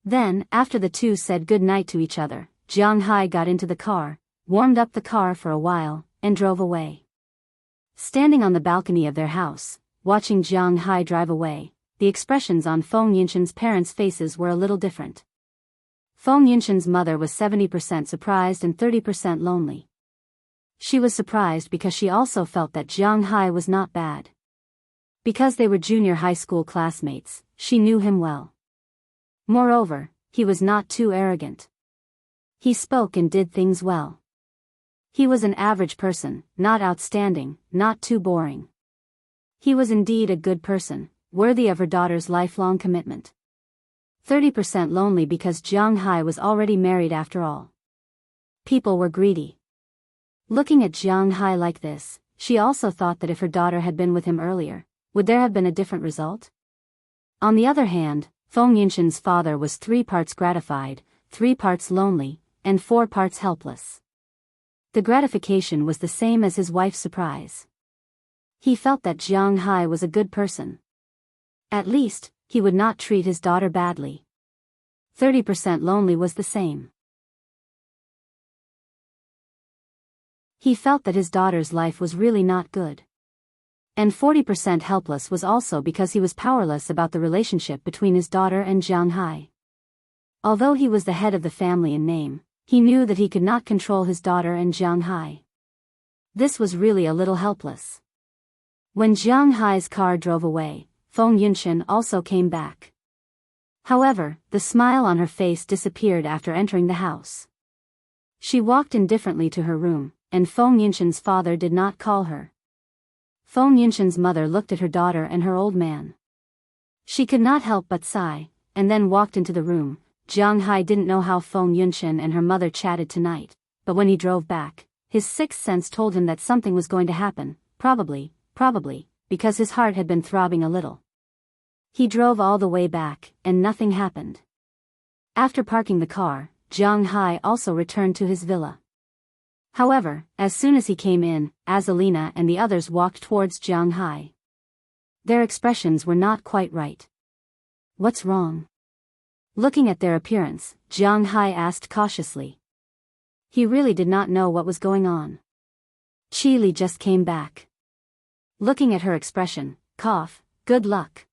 Then, after the two said good night to each other, Jiang Hai got into the car, warmed up the car for a while, and drove away. Standing on the balcony of their house, watching Jiang Hai drive away, the expressions on Feng Yunshan's parents' faces were a little different. Feng Yunshan's mother was 70% surprised and 30% lonely. She was surprised because she also felt that Jiang Hai was not bad. Because they were junior high school classmates, she knew him well. Moreover, he was not too arrogant. He spoke and did things well. He was an average person, not outstanding, not too boring. He was indeed a good person, worthy of her daughter's lifelong commitment. 30% lonely because Jiang Hai was already married after all. People were greedy. Looking at Jiang Hai like this, she also thought that if her daughter had been with him earlier, would there have been a different result? On the other hand, Feng Yunshan's father was 3 parts gratified, 3 parts lonely, and 4 parts helpless. The gratification was the same as his wife's surprise. He felt that Jiang Hai was a good person. At least, he would not treat his daughter badly. 30% lonely was the same. He felt that his daughter's life was really not good. And 40% helpless was also because he was powerless about the relationship between his daughter and Jiang Hai. Although he was the head of the family in name, he knew that he could not control his daughter and Jiang Hai. This was really a little helpless. When Jiang Hai's car drove away, Feng Yunshan also came back. However, the smile on her face disappeared after entering the house. She walked indifferently to her room, and Feng Yunshan's father did not call her. Feng Yunshan's mother looked at her daughter and her old man. She could not help but sigh, and then walked into the room. Jiang Hai didn't know how Feng Yunshan and her mother chatted tonight, but when he drove back, his sixth sense told him that something was going to happen, probably, because his heart had been throbbing a little. He drove all the way back, and nothing happened. After parking the car, Jiang Hai also returned to his villa. However, as soon as he came in, Azalina and the others walked towards Jiang Hai. Their expressions were not quite right. What's wrong? Looking at their appearance, Jiang Hai asked cautiously. He really did not know what was going on. Qi Li just came back. Looking at her expression, cough, good luck.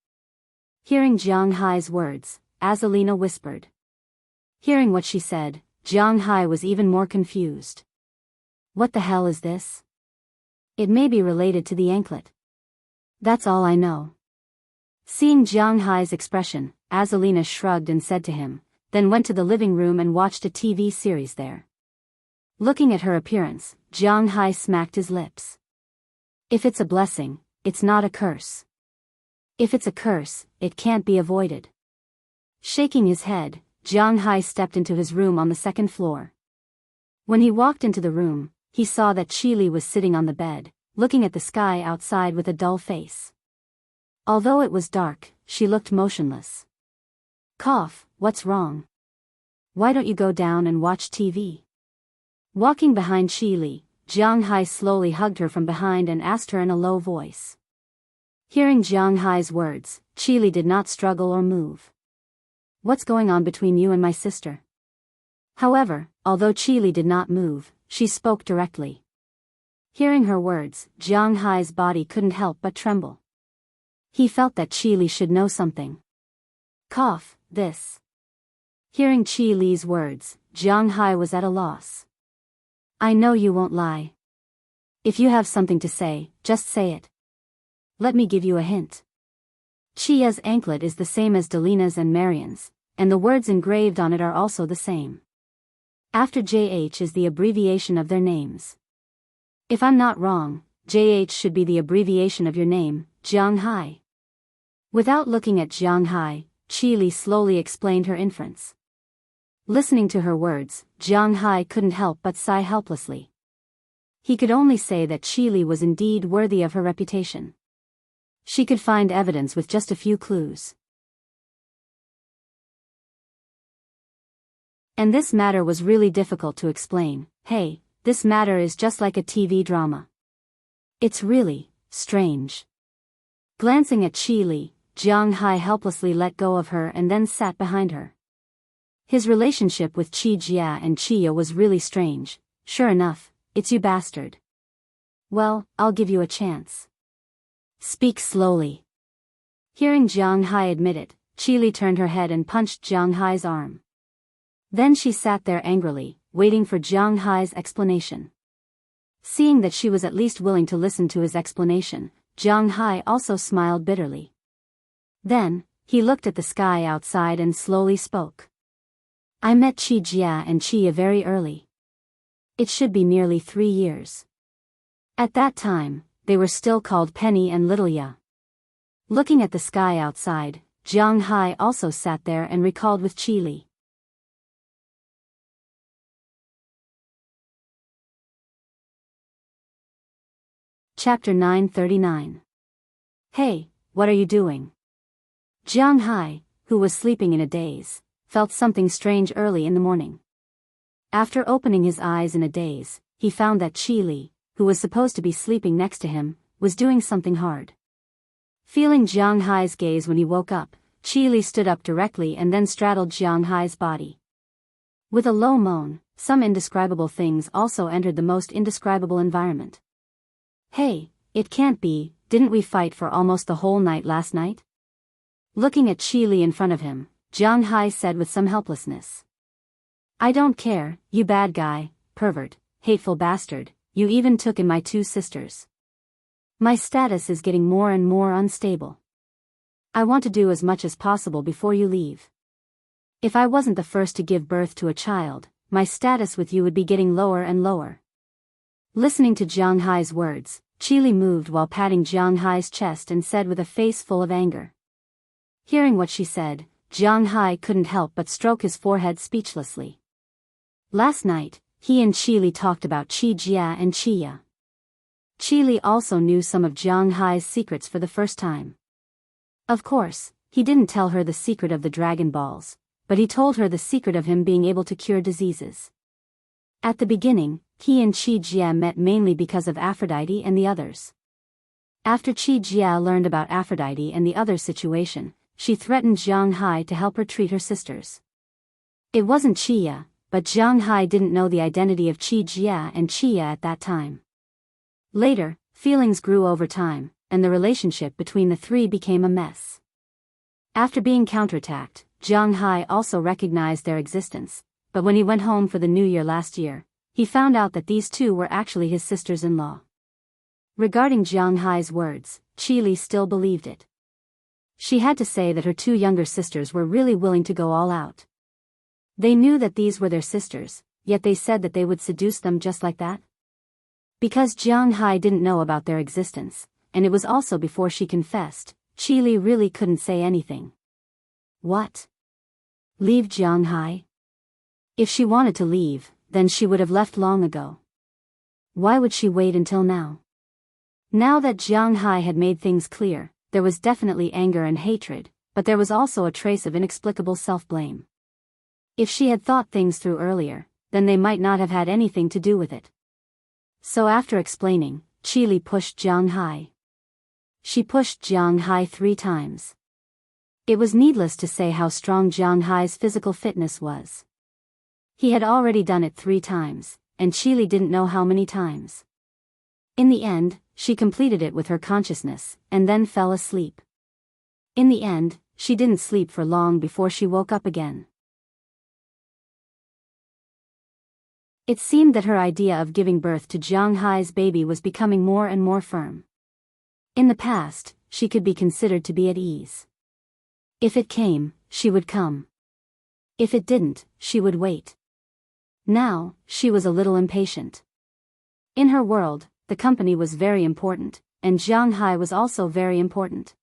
Hearing Jiang Hai's words, Azalina whispered. Hearing what she said, Jiang Hai was even more confused. What the hell is this? It may be related to the anklet. That's all I know. Seeing Jiang Hai's expression, Azalina shrugged and said to him, then went to the living room and watched a TV series there. Looking at her appearance, Jiang Hai smacked his lips. If it's a blessing, it's not a curse. If it's a curse, it can't be avoided. Shaking his head, Jiang Hai stepped into his room on the second floor. When he walked into the room, he saw that Qili was sitting on the bed, looking at the sky outside with a dull face. Although it was dark, she looked motionless. Cough, what's wrong? Why don't you go down and watch TV? Walking behind Qili, Jiang Hai slowly hugged her from behind and asked her in a low voice. Hearing Jiang Hai's words, Qili did not struggle or move. What's going on between you and my sister? However, although Qili did not move, she spoke directly. Hearing her words, Jiang Hai's body couldn't help but tremble. He felt that Qili should know something. Cough, this. Hearing Qili's words, Jiang Hai was at a loss. I know you won't lie. If you have something to say, just say it. Let me give you a hint. Chia's anklet is the same as Delina's and Marian's, and the words engraved on it are also the same. After JH is the abbreviation of their names. If I'm not wrong, JH should be the abbreviation of your name, Jiang Hai. Without looking at Jiang Hai, Qili slowly explained her inference. Listening to her words, Jiang Hai couldn't help but sigh helplessly. He could only say that Qili was indeed worthy of her reputation. She could find evidence with just a few clues. And this matter was really difficult to explain. Hey, this matter is just like a TV drama. It's really strange. Glancing at Qili, Jiang Hai helplessly let go of her and then sat behind her. His relationship with Qi Jia and Qia was really strange. Sure enough, it's you bastard. Well, I'll give you a chance. Speak slowly. Hearing Jiang Hai admit it, Qili turned her head and punched Jiang Hai's arm. Then she sat there angrily, waiting for Jiang Hai's explanation. Seeing that she was at least willing to listen to his explanation, Jiang Hai also smiled bitterly. Then, he looked at the sky outside and slowly spoke. I met Qi Jia and Qia very early. It should be nearly 3 years. At that time, they were still called Penny and Little Ya. Looking at the sky outside, Jiang Hai also sat there and recalled with Qili. Chapter 939. Hey, what are you doing? Jiang Hai, who was sleeping in a daze, felt something strange early in the morning. After opening his eyes in a daze, he found that Qili, who was supposed to be sleeping next to him, was doing something hard. Feeling Jiang Hai's gaze when he woke up, Qili stood up directly and then straddled Jiang Hai's body. With a low moan, some indescribable things also entered the most indescribable environment. Hey, it can't be, didn't we fight for almost the whole night last night? Looking at Qili in front of him, Jiang Hai said with some helplessness. I don't care, you bad guy, pervert, hateful bastard, you even took in my 2 sisters. My status is getting more and more unstable. I want to do as much as possible before you leave. If I wasn't the first to give birth to a child, my status with you would be getting lower and lower. Listening to Jiang Hai's words, Qili moved while patting Jiang Hai's chest and said with a face full of anger. Hearing what she said, Jiang Hai couldn't help but stroke his forehead speechlessly. Last night, he and Qili talked about Qi Jia and Qia. Qili also knew some of Jiang Hai's secrets for the first time. Of course, he didn't tell her the secret of the Dragon Balls, but he told her the secret of him being able to cure diseases. At the beginning, he and Qi Jia met mainly because of Aphrodite and the others. After Qi Jia learned about Aphrodite and the other situation, she threatened Jiang Hai to help her treat her sisters. It wasn't Qia, but Jiang Hai didn't know the identity of Qi Jia and Qia at that time. Later, feelings grew over time, and the relationship between the 3 became a mess. After being counterattacked, Jiang Hai also recognized their existence, but when he went home for the New Year last year, he found out that these 2 were actually his sisters-in-law. Regarding Jiang Hai's words, Qili still believed it. She had to say that her 2 younger sisters were really willing to go all out. They knew that these were their sisters, yet they said that they would seduce them just like that? Because Jianghu didn't know about their existence, and it was also before she confessed, Qili really couldn't say anything. What? Leave Jianghu? If she wanted to leave, then she would have left long ago. Why would she wait until now? Now that Jianghu had made things clear, there was definitely anger and hatred, but there was also a trace of inexplicable self-blame. If she had thought things through earlier, then they might not have had anything to do with it. So after explaining, Qili pushed Jianghu. She pushed Jianghu 3 times. It was needless to say how strong Jianghu's physical fitness was. He had already done it 3 times, and Qili didn't know how many times. In the end, she completed it with her consciousness, and then fell asleep. In the end, she didn't sleep for long before she woke up again. It seemed that her idea of giving birth to Jianghu's baby was becoming more and more firm. In the past, she could be considered to be at ease. If it came, she would come. If it didn't, she would wait. Now, she was a little impatient. In her world, the company was very important, and Jianghu was also very important.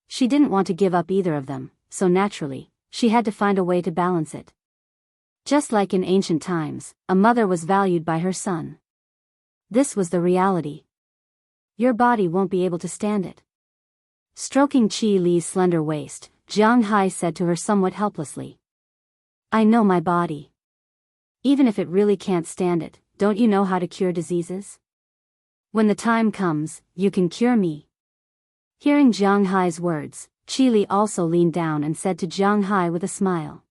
She didn't want to give up either of them, so naturally, she had to find a way to balance it. Just like in ancient times, a mother was valued by her son. This was the reality. Your body won't be able to stand it. Stroking Qili's slender waist, Jianghu said to her somewhat helplessly. I know my body. Even if it really can't stand it, don't you know how to cure diseases? When the time comes, you can cure me. Hearing Jianghu's words, Qili also leaned down and said to Jianghu with a smile.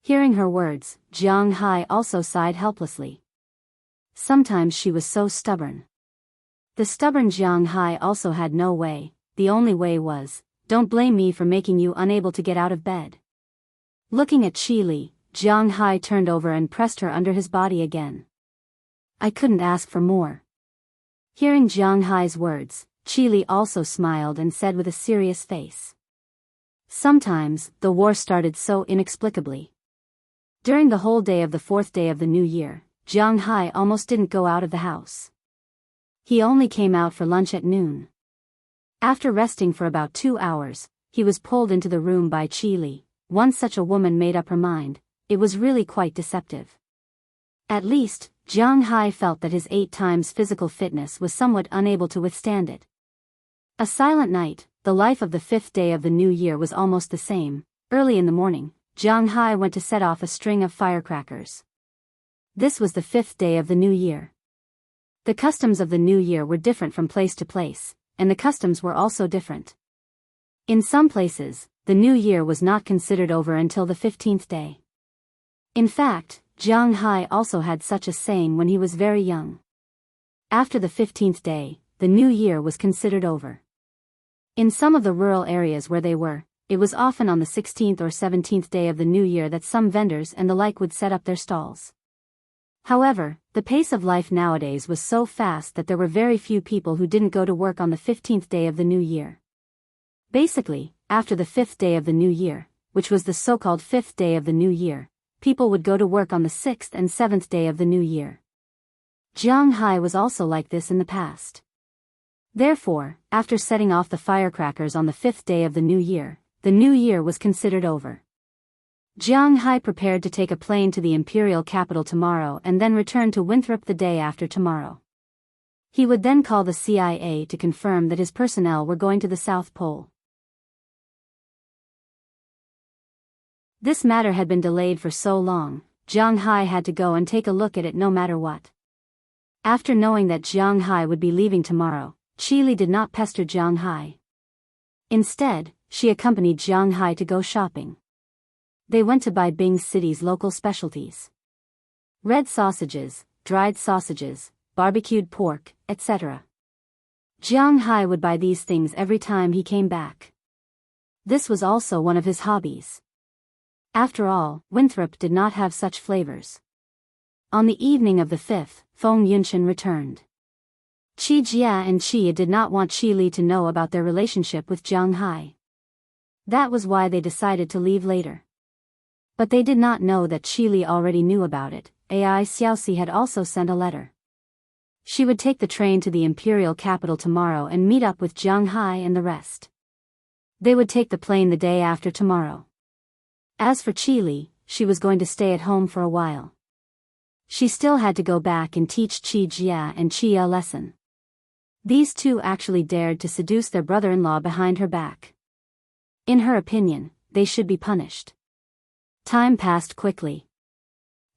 Hearing her words, Jianghu also sighed helplessly. Sometimes she was so stubborn. The stubborn Jianghu also had no way, the only way was, don't blame me for making you unable to get out of bed. Looking at Qili, Jianghu turned over and pressed her under his body again. I couldn't ask for more. Hearing Jianghu's words, Qili also smiled and said with a serious face. Sometimes, the war started so inexplicably. During the whole day of the 4th day of the new year, Jianghu almost didn't go out of the house. He only came out for lunch at noon. After resting for about 2 hours, he was pulled into the room by Qili. Once such a woman made up her mind, it was really quite deceptive. At least, Jianghu felt that his 8 times physical fitness was somewhat unable to withstand it. A silent night, the life of the 5th day of the new year was almost the same. Early in the morning, Jianghu went to set off a string of firecrackers. This was the 5th day of the new year. The customs of the new year were different from place to place, and the customs were also different. In some places, the new year was not considered over until the 15th day. In fact, Jianghu also had such a saying when he was very young. After the 15th day, the new year was considered over. In some of the rural areas where they were, it was often on the 16th or 17th day of the new year that some vendors and the like would set up their stalls. However, the pace of life nowadays was so fast that there were very few people who didn't go to work on the 15th day of the new year. Basically, after the 5th day of the new year, which was the so-called 5th day of the new year, people would go to work on the 6th and 7th day of the new year. Jianghu was also like this in the past. Therefore, after setting off the firecrackers on the 5th day of the new year was considered over. Jianghu prepared to take a plane to the imperial capital tomorrow and then return to Winthrop the day after tomorrow. He would then call the CIA to confirm that his personnel were going to the South Pole. This matter had been delayed for so long, Jianghu had to go and take a look at it no matter what. After knowing that Jianghu would be leaving tomorrow, Qili did not pester Jianghu. Instead, she accompanied Jianghu to go shopping. They went to buy Bing City's local specialties. Red sausages, dried sausages, barbecued pork, etc. Jianghu would buy these things every time he came back. This was also one of his hobbies. After all, Winthrop did not have such flavors. On the evening of the 5th, Feng Yunshan returned. Qi Jia and Qi did not want Qili to know about their relationship with Jianghu. That was why they decided to leave later. But they did not know that Qili already knew about it. Ai Xiaoxi had also sent a letter. She would take the train to the imperial capital tomorrow and meet up with Jiang Hai and the rest. They would take the plane the day after tomorrow. As for Qili, she was going to stay at home for a while. She still had to go back and teach Qi Jia and Qi a lesson. These two actually dared to seduce their brother-in-law behind her back. In her opinion, they should be punished. Time passed quickly.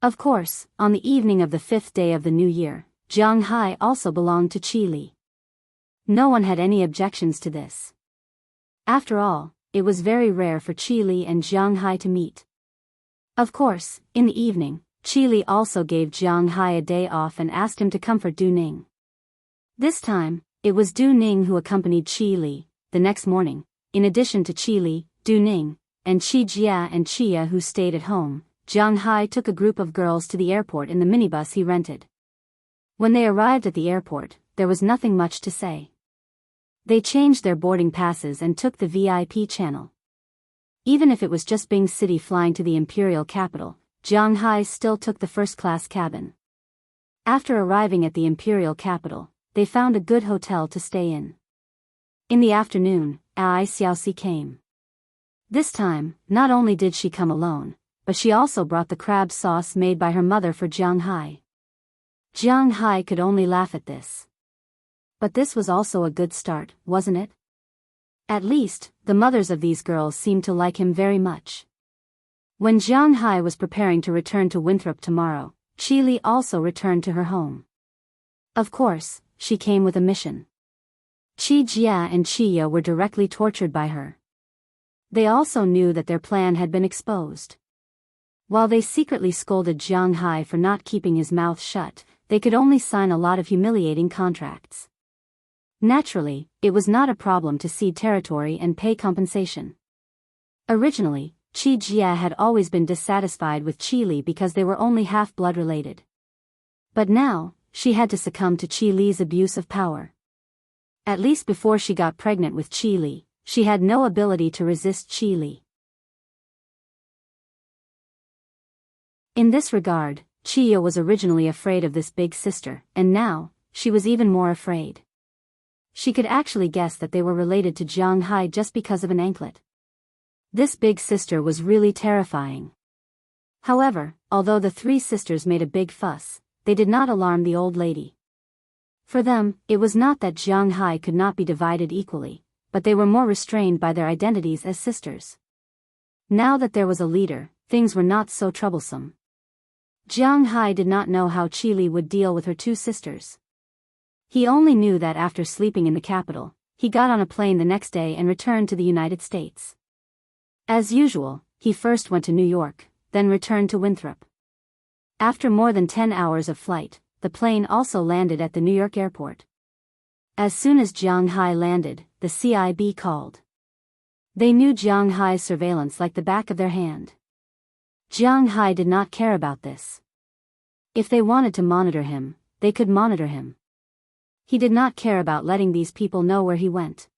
Of course, on the evening of the 5th day of the new year, Jiang Hai also belonged to Qili. No one had any objections to this. After all, it was very rare for Qili and Jiang Hai to meet. Of course, in the evening, Qili also gave Jiang Hai a day off and asked him to comfort Du Ning. This time, it was Du Ning who accompanied Qili. The next morning, in addition to Qili, Du Ning, and Qi Jia and Qia who stayed at home, Jiang Hai took a group of girls to the airport in the minibus he rented. When they arrived at the airport, there was nothing much to say. They changed their boarding passes and took the VIP channel. Even if it was just Bing City flying to the imperial capital, Jiang Hai still took the first-class cabin. After arriving at the imperial capital, they found a good hotel to stay in. In the afternoon, Ai Xiaoxi came. This time, not only did she come alone, but she also brought the crab sauce made by her mother for Jiang Hai. Jiang Hai could only laugh at this. But this was also a good start, wasn't it? At least, the mothers of these girls seemed to like him very much. When Jiang Hai was preparing to return to Winthrop tomorrow, Qili also returned to her home. Of course, she came with a mission. Qi Jia and Qia were directly tortured by her. They also knew that their plan had been exposed. While they secretly scolded Jiang Hai for not keeping his mouth shut, they could only sign a lot of humiliating contracts. Naturally, it was not a problem to cede territory and pay compensation. Originally, Qi Jia had always been dissatisfied with Qili because they were only half-blood related. But now, she had to succumb to Qili's abuse of power. At least before she got pregnant with Qili, she had no ability to resist Qili. In this regard, Qia was originally afraid of this big sister, and now, she was even more afraid. She could actually guess that they were related to Jiang Hai just because of an anklet. This big sister was really terrifying. However, although the three sisters made a big fuss, they did not alarm the old lady. For them, it was not that Jiang Hai could not be divided equally, but they were more restrained by their identities as sisters. Now that there was a leader, things were not so troublesome. Jiang Hai did not know how Qili would deal with her two sisters. He only knew that after sleeping in the capital, he got on a plane the next day and returned to the United States. As usual, he first went to New York, then returned to Winthrop. After more than 10 hours of flight, the plane also landed at the New York airport. As soon as Jiang Hai landed, the CIB called. They knew Jiang Hai's surveillance like the back of their hand. Jiang Hai did not care about this. If they wanted to monitor him, they could monitor him. He did not care about letting these people know where he went.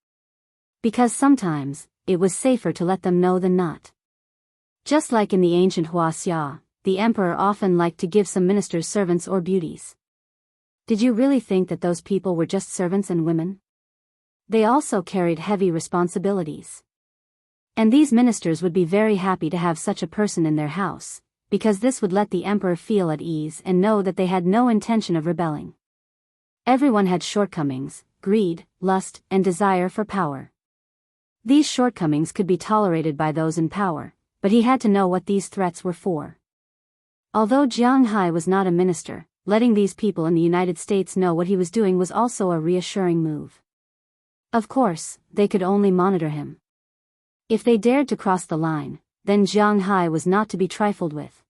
Because sometimes, it was safer to let them know than not. Just like in the ancient Wuxia, the emperor often liked to give some ministers servants or beauties. Did you really think that those people were just servants and women? They also carried heavy responsibilities. And these ministers would be very happy to have such a person in their house, because this would let the emperor feel at ease and know that they had no intention of rebelling. Everyone had shortcomings, greed, lust, and desire for power. These shortcomings could be tolerated by those in power, but he had to know what these threats were for. Although Jiang Hai was not a minister, letting these people in the United States know what he was doing was also a reassuring move. Of course, they could only monitor him. If they dared to cross the line, then Jiang Hai was not to be trifled with.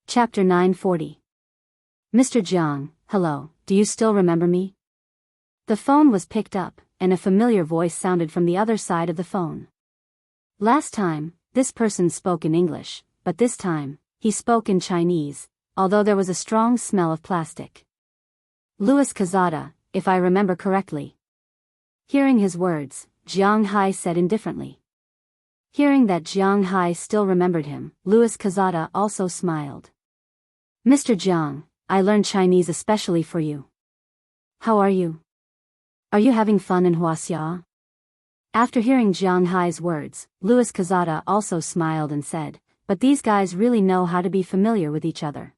Chapter 940. Mr. Jiang, hello, do you still remember me? The phone was picked up, and a familiar voice sounded from the other side of the phone. Last time, this person spoke in English, but this time, he spoke in Chinese, although there was a strong smell of plastic. Louis Cazada, if I remember correctly. Hearing his words, Jiang Hai said indifferently. Hearing that Jiang Hai still remembered him, Louis Kazada also smiled. Mr. Jiang, I learned Chinese especially for you. How are you? Are you having fun in Wuxia? After hearing Jiang Hai's words, Louis Kazada also smiled and said, but these guys really know how to be familiar with each other.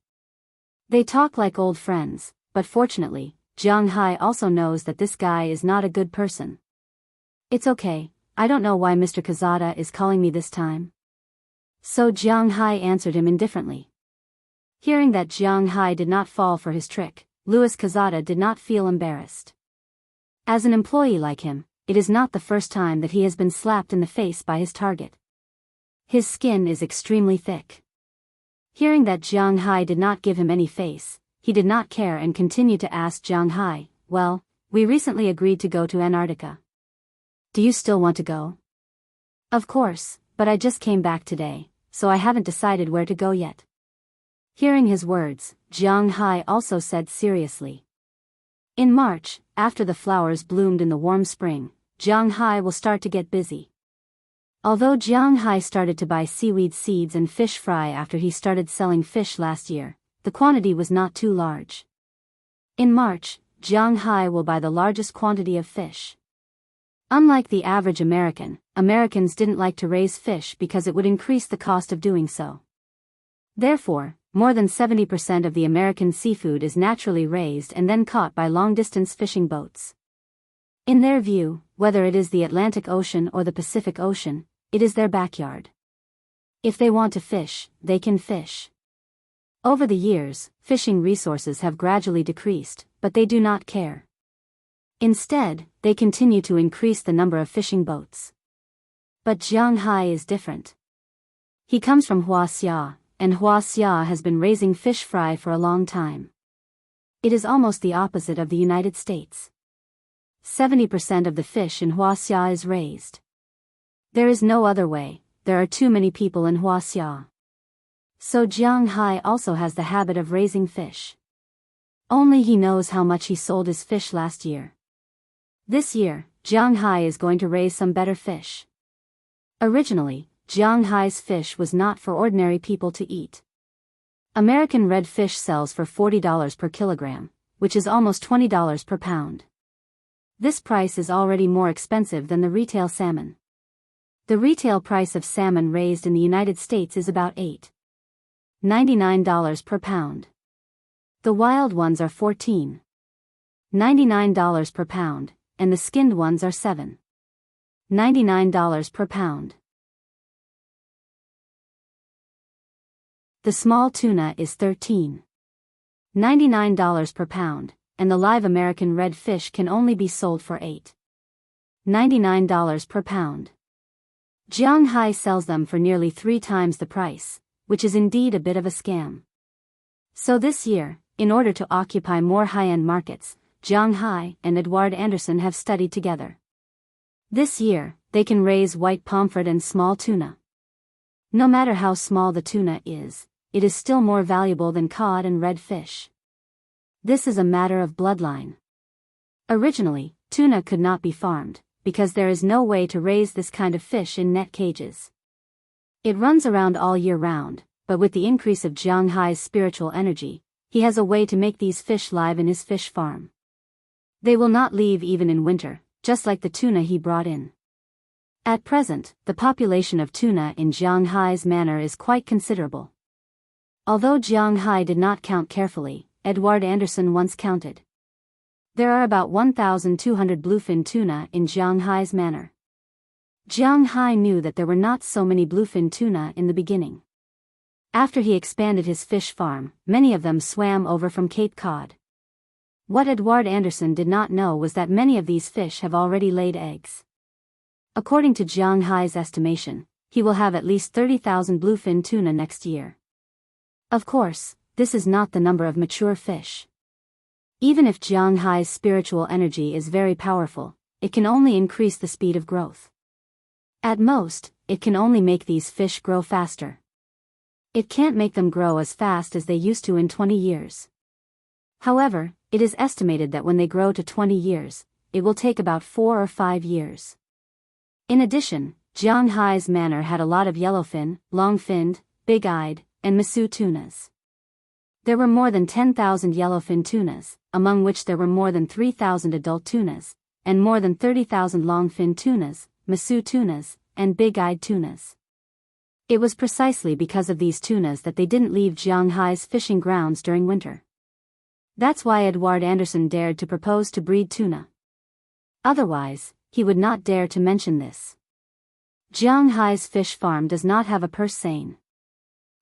They talk like old friends, but fortunately, Jiang Hai also knows that this guy is not a good person. It's okay, I don't know why Mr. Kazada is calling me this time. So Jiang Hai answered him indifferently. Hearing that Jiang Hai did not fall for his trick, Louis Kazada did not feel embarrassed. As an employee like him, it is not the first time that he has been slapped in the face by his target. His skin is extremely thick. Hearing that Jiang Hai did not give him any face, he did not care and continued to ask Jiang Hai, well, we recently agreed to go to Antarctica. Do you still want to go? Of course, but I just came back today, so I haven't decided where to go yet. Hearing his words, Jiang Hai also said seriously. In March, after the flowers bloomed in the warm spring, Jiang Hai will start to get busy. Although Jiang Hai started to buy seaweed seeds and fish fry after he started selling fish last year, the quantity was not too large. In March, Jiang Hai will buy the largest quantity of fish. Unlike the average American, Americans didn't like to raise fish because it would increase the cost of doing so. Therefore, more than 70% of the American seafood is naturally raised and then caught by long-distance fishing boats. In their view, whether it is the Atlantic Ocean or the Pacific Ocean, it is their backyard. If they want to fish, they can fish. Over the years, fishing resources have gradually decreased, but they do not care. Instead, they continue to increase the number of fishing boats. But Jiang Hai is different. He comes from Wuxia, and Wuxia has been raising fish fry for a long time. It is almost the opposite of the United States. 70% of the fish in Wuxia is raised. There is no other way, there are too many people in Wuxia. So Jiang Hai also has the habit of raising fish. Only he knows how much he sold his fish last year. This year, Jiang Hai is going to raise some better fish. Originally, Jiang Hai's fish was not for ordinary people to eat. American red fish sells for $40 per kilogram, which is almost $20 per pound. This price is already more expensive than the retail salmon. The retail price of salmon raised in the United States is about $8.99 per pound. The wild ones are $14.99 per pound, and the skinned ones are $7.99 per pound. The small tuna is $13.99 per pound, and the live American red fish can only be sold for $8.99 per pound. Jiang Hai sells them for nearly 3 times the price, which is indeed a bit of a scam. So this year, in order to occupy more high-end markets, Jiang Hai and Edward Anderson have studied together. This year, they can raise white pomfret and small tuna. No matter how small the tuna is, it is still more valuable than cod and red fish. This is a matter of bloodline. Originally, tuna could not be farmed, because there is no way to raise this kind of fish in net cages. It runs around all year round, but with the increase of Jiang Hai's spiritual energy, he has a way to make these fish live in his fish farm. They will not leave even in winter, just like the tuna he brought in. At present, the population of tuna in Jiang Hai's manor is quite considerable. Although Jiang Hai did not count carefully, Edward Anderson once counted. There are about 1,200 bluefin tuna in Jiang Hai's manor. Jiang Hai knew that there were not so many bluefin tuna in the beginning. After he expanded his fish farm, many of them swam over from Cape Cod. What Edward Anderson did not know was that many of these fish have already laid eggs. According to Jiang Hai's estimation, he will have at least 30,000 bluefin tuna next year. Of course, this is not the number of mature fish. Even if Jiang Hai's spiritual energy is very powerful, it can only increase the speed of growth. At most, it can only make these fish grow faster. It can't make them grow as fast as they used to in 20 years. However, it is estimated that when they grow to 20 years, it will take about 4 or 5 years. In addition, Jianghai's manor had a lot of yellowfin, long-finned, big-eyed, and masu tunas. There were more than 10,000 yellowfin tunas, among which there were more than 3,000 adult tunas, and more than 30,000 long-fin tunas, masu tunas, and big-eyed tunas. It was precisely because of these tunas that they didn't leave Jianghai's fishing grounds during winter. That's why Edward Anderson dared to propose to breed tuna. Otherwise, he would not dare to mention this. Jianghai's fish farm does not have a purse seine.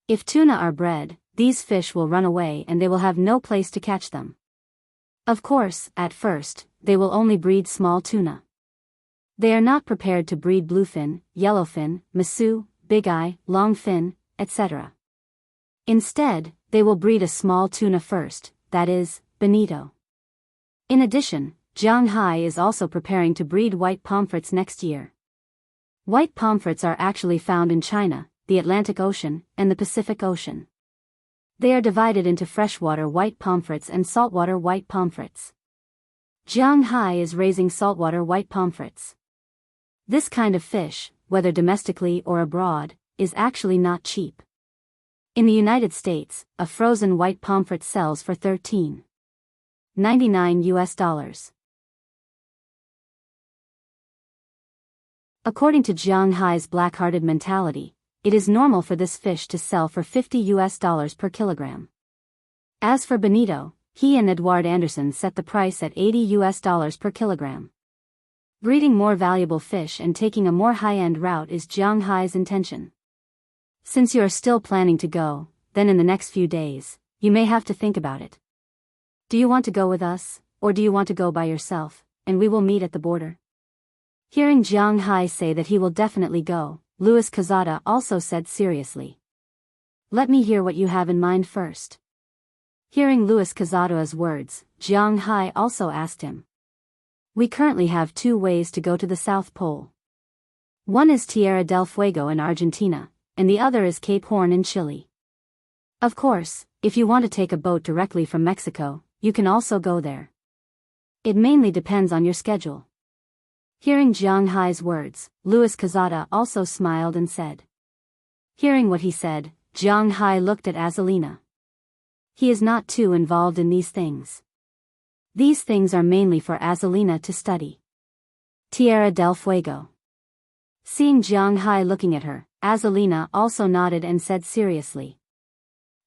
If tuna are bred, these fish will run away and they will have no place to catch them. Of course, at first, they will only breed small tuna. They are not prepared to breed bluefin, yellowfin, masu, big-eye, longfin, etc. Instead, they will breed a small tuna first, that is, bonito. In addition, Jianghai is also preparing to breed white pomfrets next year. White pomfrets are actually found in China, the Atlantic Ocean, and the Pacific Ocean. They are divided into freshwater white pomfrets and saltwater white pomfrets. Jianghai is raising saltwater white pomfrets. This kind of fish, whether domestically or abroad, is actually not cheap. In the United States, a frozen white pomfret sells for $13.99 US. According to Jianghai's black-hearted mentality, it is normal for this fish to sell for $50 US per kilogram. As for bonito, he and Edward Anderson set the price at $80 US per kilogram. Breeding more valuable fish and taking a more high-end route is Jianghai's intention. Since you are still planning to go, then in the next few days, you may have to think about it. Do you want to go with us, or do you want to go by yourself, and we will meet at the border? Hearing Jianghai say that he will definitely go, Louis Quezada also said seriously. Let me hear what you have in mind first. Hearing Louis Quezada's words, Jianghai also asked him. We currently have 2 ways to go to the South Pole. One is Tierra del Fuego in Argentina, and the other is Cape Horn in Chile. Of course, if you want to take a boat directly from Mexico, you can also go there. It mainly depends on your schedule. Hearing Jianghai's words, Louis Quezada also smiled and said. Hearing what he said, Jianghai looked at Azalina. He is not too involved in these things. These things are mainly for Azalina to study. Tierra del Fuego. Seeing Jianghai looking at her, Azalina also nodded and said seriously.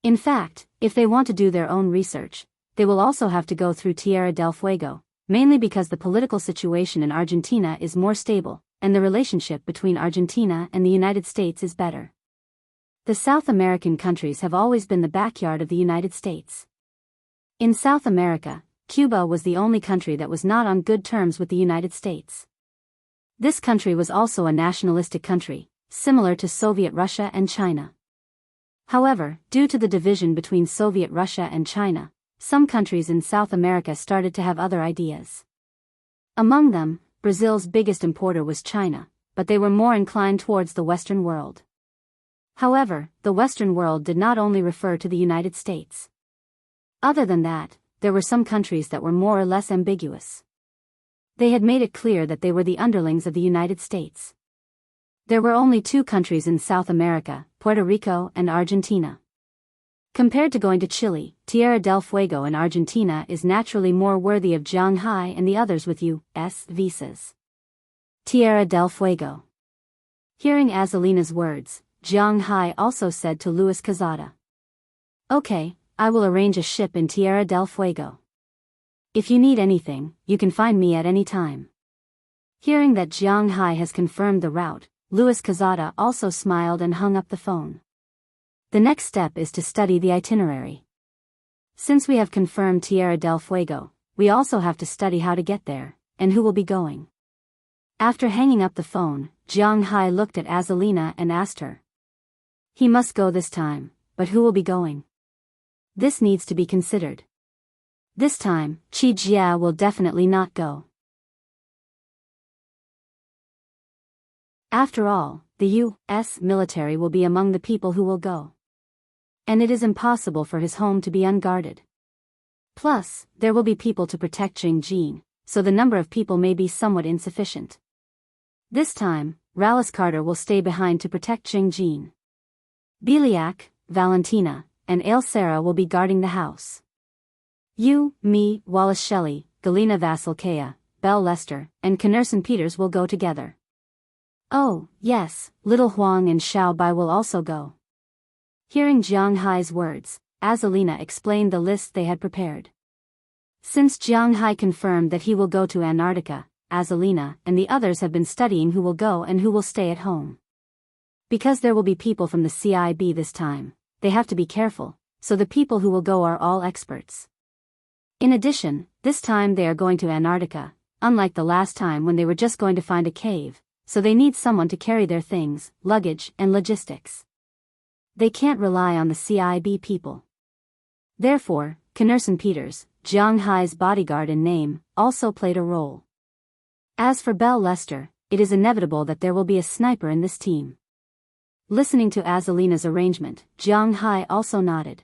In fact, if they want to do their own research, they will also have to go through Tierra del Fuego, mainly because the political situation in Argentina is more stable, and the relationship between Argentina and the United States is better. The South American countries have always been the backyard of the United States. In South America, Cuba was the only country that was not on good terms with the United States. This country was also a nationalistic country, similar to Soviet Russia and China. However, due to the division between Soviet Russia and China, some countries in South America started to have other ideas. Among them, Brazil's biggest importer was China, but they were more inclined towards the Western world. However, the Western world did not only refer to the United States. Other than that, there were some countries that were more or less ambiguous. They had made it clear that they were the underlings of the United States. There were only 2 countries in South America, Puerto Rico and Argentina. Compared to going to Chile, Tierra del Fuego in Argentina is naturally more worthy of Jianghai and the others with U.S. visas. Tierra del Fuego. Hearing Azalina's words, Jianghai also said to Louis Quezada. Okay, I will arrange a ship in Tierra del Fuego. If you need anything, you can find me at any time. Hearing that Jianghai has confirmed the route, Louis Quezada also smiled and hung up the phone. The next step is to study the itinerary. Since we have confirmed Tierra del Fuego, we also have to study how to get there, and who will be going. After hanging up the phone, Jianghai looked at Azalina and asked her. He must go this time, but who will be going? This needs to be considered. This time, Qi Jia will definitely not go. After all, the U.S. military will be among the people who will go. And it is impossible for his home to be unguarded. Plus, there will be people to protect Jingjing, so the number of people may be somewhat insufficient. This time, Rallis Carter will stay behind to protect Jingjin. Biliak, Valentina, and Ale Sarah will be guarding the house. You, me, Wallace Shelley, Galina Vasilkaya, Belle Lester, and Knerson Peters will go together. Oh, yes, Little Huang and Xiao Bai will also go. Hearing Jiang Hai's words, Azalina explained the list they had prepared. Since Jiang Hai confirmed that he will go to Antarctica, Azalina and the others have been studying who will go and who will stay at home. Because there will be people from the CIB this time, they have to be careful, so the people who will go are all experts. In addition, this time they are going to Antarctica, unlike the last time when they were just going to find a cave, so they need someone to carry their things, luggage, and logistics. They can't rely on the CIB people. Therefore, Knerson Peters, Jiang Hai's bodyguard in name, also played a role. As for Belle Lester, it is inevitable that there will be a sniper in this team. Listening to Azalina's arrangement, Jiang Hai also nodded.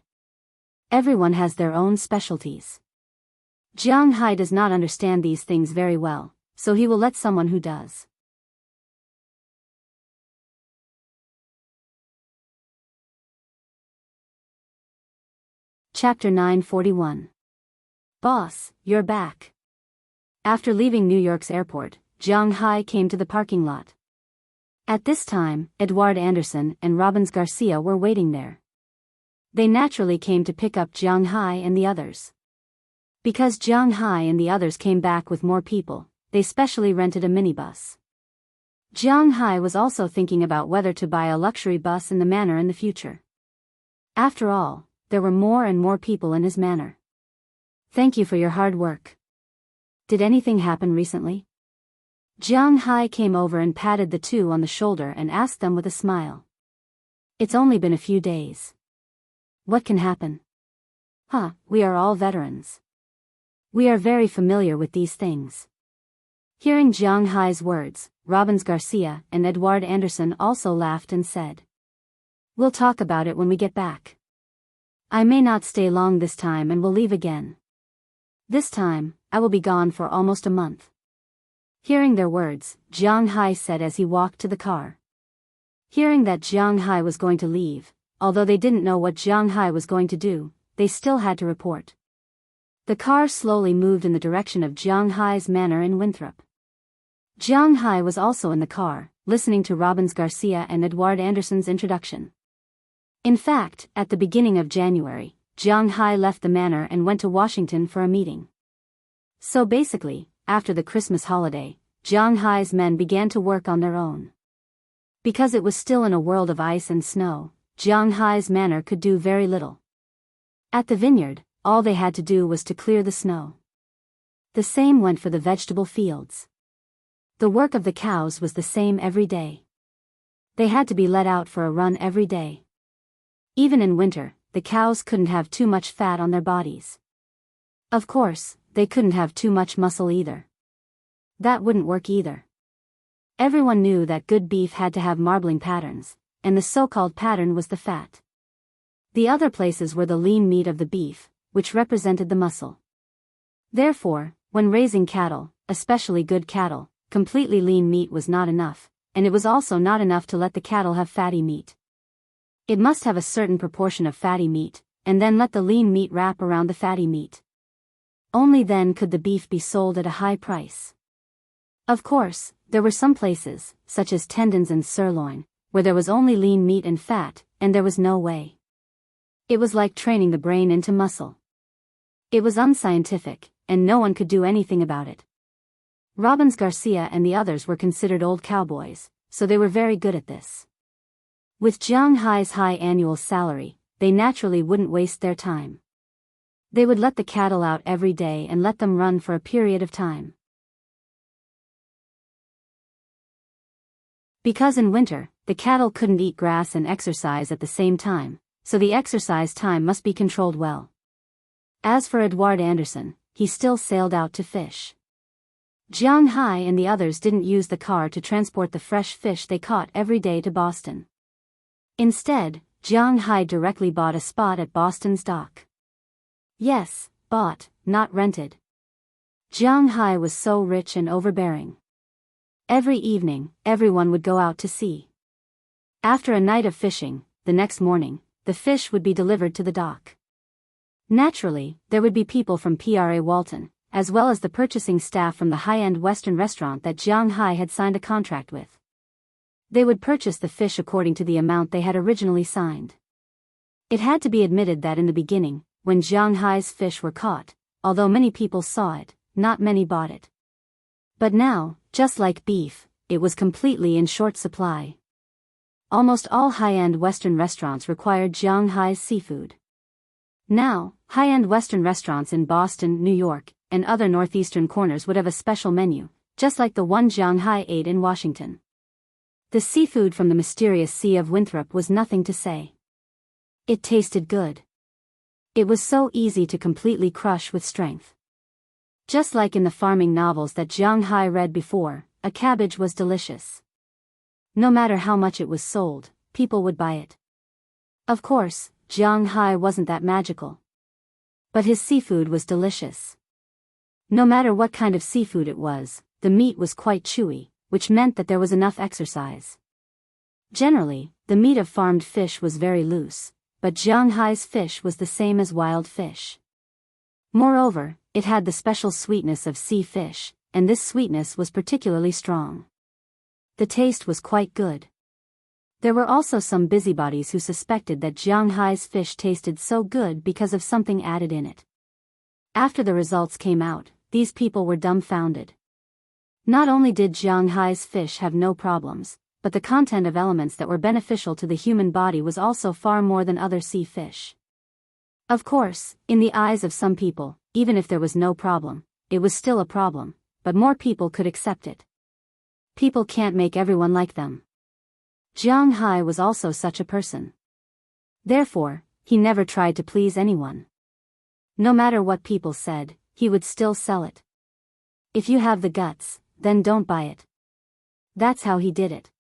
Everyone has their own specialties. Jiang Hai does not understand these things very well, so he will let someone who does. Chapter 941. Boss, you're back. After leaving New York's airport, Jiang Hai came to the parking lot. At this time, Edouard Anderson and Robbins Garcia were waiting there. They naturally came to pick up Jiang Hai and the others. Because Jiang Hai and the others came back with more people, they specially rented a minibus. Jiang Hai was also thinking about whether to buy a luxury bus in the manor in the future. After all, there were more and more people in his manor. Thank you for your hard work. Did anything happen recently? Jiang Hai came over and patted the two on the shoulder and asked them with a smile. It's only been a few days. What can happen? We are all veterans. We are very familiar with these things. Hearing Jiang Hai's words, Robbins Garcia and Edouard Anderson also laughed and said, We'll talk about it when we get back. I may not stay long this time and will leave again. This time, I will be gone for almost a month. Hearing their words, Jiang Hai said as he walked to the car. Hearing that Jiang Hai was going to leave, although they didn't know what Jiang Hai was going to do, they still had to report. The car slowly moved in the direction of Jiang Hai's manor in Winthrop. Jiang Hai was also in the car, listening to Robbins Garcia and Edouard Anderson's introduction. In fact, at the beginning of January, Jiang Hai left the manor and went to Washington for a meeting. So basically, after the Christmas holiday, Jiang Hai's men began to work on their own. Because it was still in a world of ice and snow, Jiang Hai's manor could do very little. At the vineyard, all they had to do was to clear the snow. The same went for the vegetable fields. The work of the cows was the same every day. They had to be let out for a run every day. Even in winter, the cows couldn't have too much fat on their bodies. Of course, they couldn't have too much muscle either. That wouldn't work either. Everyone knew that good beef had to have marbling patterns, and the so-called pattern was the fat. The other places were the lean meat of the beef, which represented the muscle. Therefore, when raising cattle, especially good cattle, completely lean meat was not enough, and it was also not enough to let the cattle have fatty meat. It must have a certain proportion of fatty meat, and then let the lean meat wrap around the fatty meat. Only then could the beef be sold at a high price. Of course, there were some places, such as tendons and sirloin, where there was only lean meat and fat, and there was no way. It was like training the brain into muscle. It was unscientific, and no one could do anything about it. Robbins Garcia and the others were considered old cowboys, so they were very good at this. With Jiang Hai's high annual salary, they naturally wouldn't waste their time. They would let the cattle out every day and let them run for a period of time. Because in winter, the cattle couldn't eat grass and exercise at the same time, so the exercise time must be controlled well. As for Edouard Anderson, he still sailed out to fish. Jiang Hai and the others didn't use the car to transport the fresh fish they caught every day to Boston. Instead, Jiang Hai directly bought a spot at Boston's dock. Yes, bought, not rented. Jianghu was so rich and overbearing. Every evening, everyone would go out to sea. After a night of fishing, the next morning, the fish would be delivered to the dock. Naturally, there would be people from PRA Walton, as well as the purchasing staff from the high-end Western restaurant that Jianghu had signed a contract with. They would purchase the fish according to the amount they had originally signed. It had to be admitted that in the beginning, when Jianghu's fish were caught, although many people saw it, not many bought it. But now, just like beef, it was completely in short supply. Almost all high-end Western restaurants required Jianghu's seafood. Now, high-end Western restaurants in Boston, New York, and other northeastern corners would have a special menu, just like the one Jianghu ate in Washington. The seafood from the mysterious Sea of Winthrop was nothing to say. It tasted good. It was so easy to completely crush with strength. Just like in the farming novels that Jianghu read before, a cabbage was delicious. No matter how much it was sold, people would buy it. Of course, Jianghu wasn't that magical. But his seafood was delicious. No matter what kind of seafood it was, the meat was quite chewy, which meant that there was enough exercise. Generally, the meat of farmed fish was very loose, but Jianghu's fish was the same as wild fish. Moreover, it had the special sweetness of sea fish, and this sweetness was particularly strong. The taste was quite good. There were also some busybodies who suspected that Jianghu's fish tasted so good because of something added in it. After the results came out, these people were dumbfounded. Not only did Jianghu's fish have no problems, but the content of elements that were beneficial to the human body was also far more than other sea fish. Of course, in the eyes of some people, even if there was no problem, it was still a problem, but more people could accept it. People can't make everyone like them. Jianghu was also such a person. Therefore, he never tried to please anyone. No matter what people said, he would still sell it. If you have the guts, then don't buy it. That's how he did it.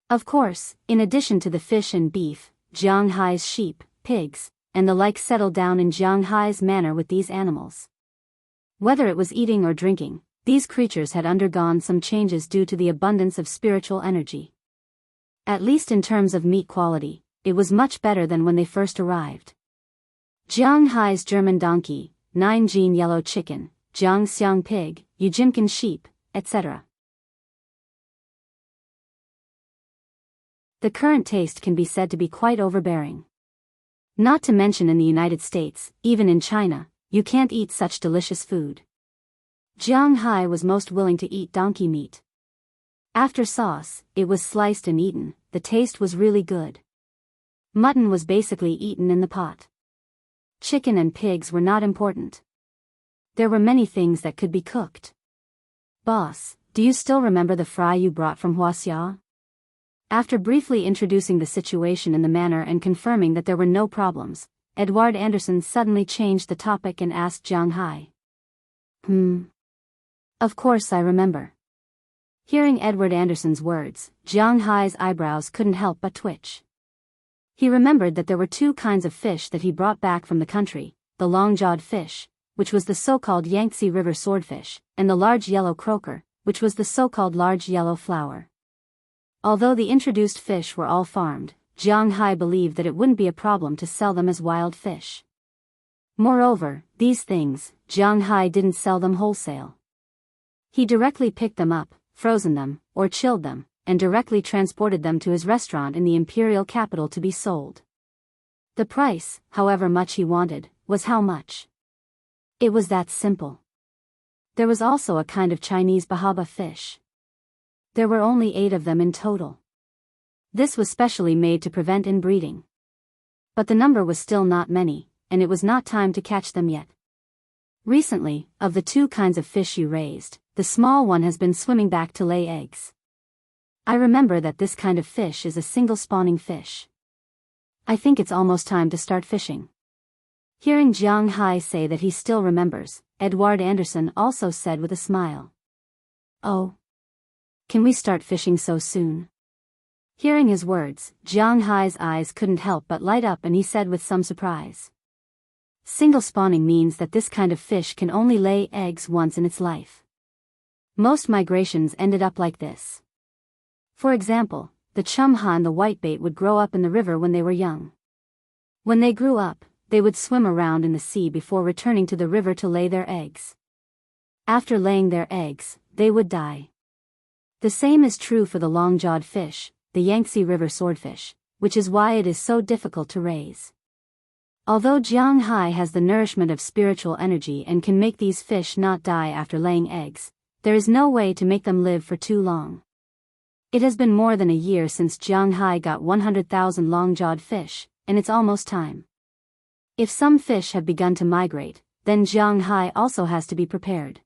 Of course, in addition to the fish and beef, Jianghu's sheep, pigs, and the like settled down in Jianghu's manner with these animals. Whether it was eating or drinking, these creatures had undergone some changes due to the abundance of spiritual energy. At least in terms of meat quality, it was much better than when they first arrived. Jianghu's German donkey, Nanjing yellow chicken, Jiangxiang pig, Ujimkin sheep, etc. The current taste can be said to be quite overbearing. Not to mention in the United States, even in China, you can't eat such delicious food. Jianghu was most willing to eat donkey meat. After sauce, it was sliced and eaten, the taste was really good. Mutton was basically eaten in the pot. Chicken and pigs were not important. There were many things that could be cooked. Boss, do you still remember the fry you brought from Wuxia? After briefly introducing the situation in the manner and confirming that there were no problems, Edward Anderson suddenly changed the topic and asked Jianghu. Of course I remember. Hearing Edward Anderson's words, Jianghu's eyebrows couldn't help but twitch. He remembered that there were two kinds of fish that he brought back from the country, the long-jawed fish, which was the so-called Yangtze River swordfish, and the large yellow croaker, which was the so-called large yellow flower. Although the introduced fish were all farmed, Jianghu believed that it wouldn't be a problem to sell them as wild fish. Moreover, these things, Jianghu didn't sell them wholesale. He directly picked them up, frozen them, or chilled them, and directly transported them to his restaurant in the imperial capital to be sold. The price, however much he wanted, was how much. It was that simple. There was also a kind of Chinese bahaba fish. There were only 8 of them in total. This was specially made to prevent inbreeding. But the number was still not many, and it was not time to catch them yet. Recently, of the 2 kinds of fish you raised, the small one has been swimming back to lay eggs. I remember that this kind of fish is a single spawning fish. I think it's almost time to start fishing. Hearing Jianghu say that he still remembers, Edward Anderson also said with a smile. Oh. Can we start fishing so soon? Hearing his words, Jianghu's eyes couldn't help but light up and he said with some surprise. Single spawning means that this kind of fish can only lay eggs once in its life. Most migrations ended up like this. For example, the chumha and the whitebait would grow up in the river when they were young. When they grew up, they would swim around in the sea before returning to the river to lay their eggs. After laying their eggs, they would die. The same is true for the long-jawed fish, the Yangtze River swordfish, which is why it is so difficult to raise. Although Jianghu has the nourishment of spiritual energy and can make these fish not die after laying eggs, there is no way to make them live for too long. It has been more than a year since Jianghu got 100,000 long-jawed fish, and it's almost time. If some fish have begun to migrate, then Jianghu also has to be prepared.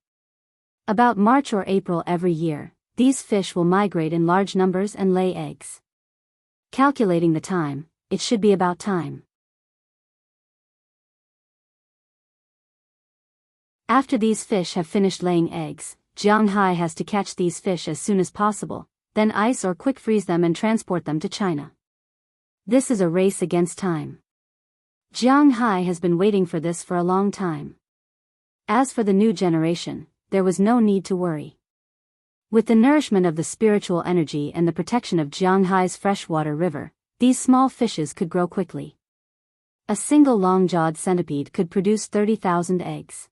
About March or April every year, these fish will migrate in large numbers and lay eggs. Calculating the time, it should be about time. After these fish have finished laying eggs, Jianghu has to catch these fish as soon as possible, then ice or quick freeze them and transport them to China. This is a race against time. Jianghu has been waiting for this for a long time. As for the new generation, there was no need to worry. With the nourishment of the spiritual energy and the protection of Jianghu's freshwater river, these small fishes could grow quickly. A single long-jawed centipede could produce 30,000 eggs.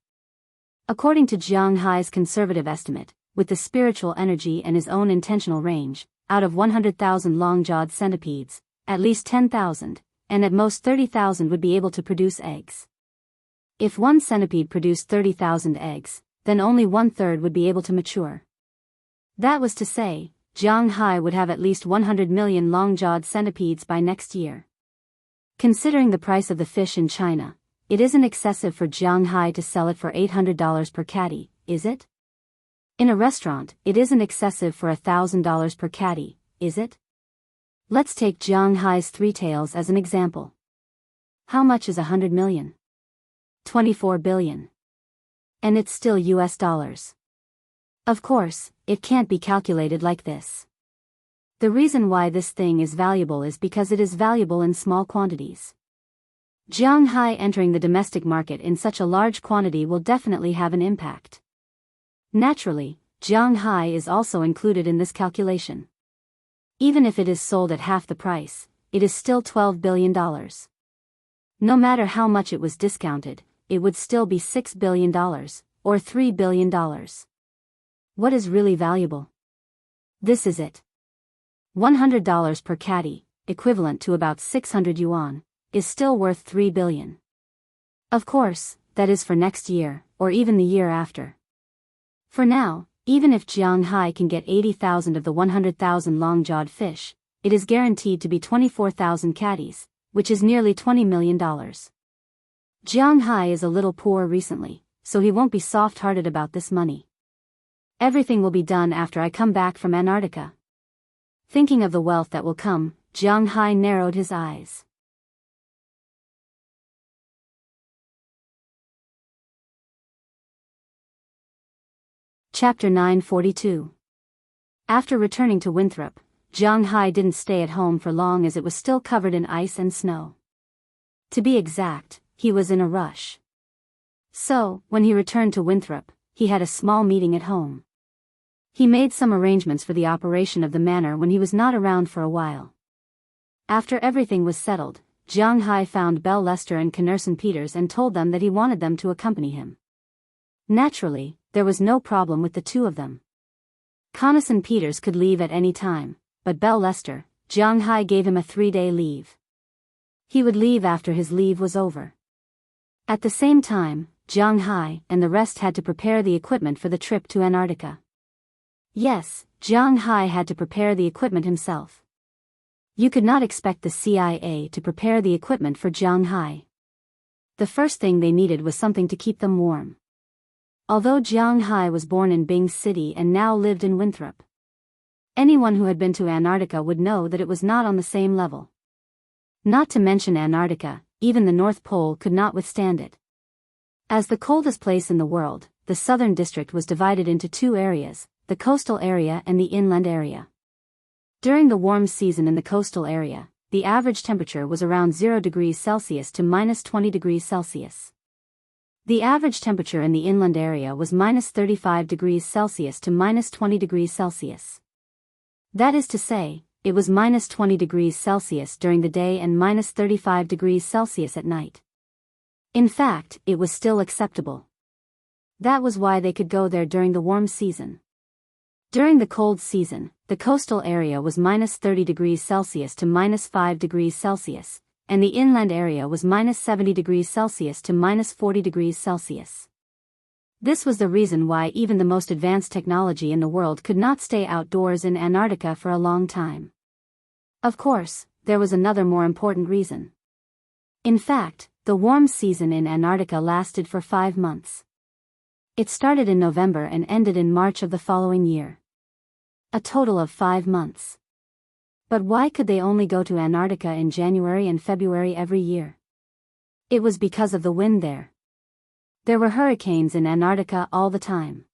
According to Jianghu's conservative estimate, with the spiritual energy and his own intentional range, out of 100,000 long-jawed centipedes, at least 10,000, and at most 30,000 would be able to produce eggs. If one centipede produced 30,000 eggs, then only 1/3 would be able to mature. That was to say, Jianghu would have at least 100 million long-jawed centipedes by next year. Considering the price of the fish in China, it isn't excessive for Jianghu to sell it for $800 per catty, is it? In a restaurant, it isn't excessive for $1,000 per catty, is it? Let's take Jianghu's three tails as an example. How much is 100 million? 24 billion. And it's still US dollars. Of course, it can't be calculated like this. The reason why this thing is valuable is because it is valuable in small quantities. Jianghu entering the domestic market in such a large quantity will definitely have an impact. Naturally, Jianghu is also included in this calculation. Even if it is sold at half the price, it is still $12 billion. No matter how much it was discounted, it would still be $6 billion, or $3 billion. What is really valuable? This is it. $100 per catty, equivalent to about 600 yuan, is still worth 3 billion. Of course, that is for next year, or even the year after. For now, even if Jianghu can get 80,000 of the 100,000 long-jawed fish, it is guaranteed to be 24,000 catties, which is nearly $20 million. Jianghu is a little poor recently, so he won't be soft-hearted about this money. Everything will be done after I come back from Antarctica. Thinking of the wealth that will come, Jianghu narrowed his eyes. Chapter 942. After returning to Winthrop, Jianghu didn't stay at home for long as it was still covered in ice and snow. To be exact, he was in a rush. So, when he returned to Winthrop, he had a small meeting at home. He made some arrangements for the operation of the manor when he was not around for a while. After everything was settled, Jianghu found Belle Lester and Knerson Peters and told them that he wanted them to accompany him. Naturally, there was no problem with the two of them. Knerson Peters could leave at any time, but Belle Lester, Jianghu gave him a 3-day leave. He would leave after his leave was over. At the same time, Jianghu and the rest had to prepare the equipment for the trip to Antarctica. Yes, Jianghu had to prepare the equipment himself. You could not expect the CIA to prepare the equipment for Jianghu. The first thing they needed was something to keep them warm. Although Jianghu was born in Bing City and now lived in Winthrop, anyone who had been to Antarctica would know that it was not on the same level. Not to mention Antarctica, even the North Pole could not withstand it. As the coldest place in the world, the southern district was divided into two areas, the coastal area and the inland area. During the warm season in the coastal area, the average temperature was around 0 degrees Celsius to -20 degrees Celsius. The average temperature in the inland area was -35 degrees Celsius to -20 degrees Celsius. That is to say, it was -20 degrees Celsius during the day and -35 degrees Celsius at night. In fact, it was still acceptable. That was why they could go there during the warm season. During the cold season, the coastal area was -30 degrees Celsius to -5 degrees Celsius, and the inland area was -70 degrees Celsius to -40 degrees Celsius. This was the reason why even the most advanced technology in the world could not stay outdoors in Antarctica for a long time. Of course, there was another more important reason. In fact, the warm season in Antarctica lasted for 5 months. It started in November and ended in March of the following year. A total of 5 months. But why could they only go to Antarctica in January and February every year? It was because of the wind there. There were hurricanes in Antarctica all the time.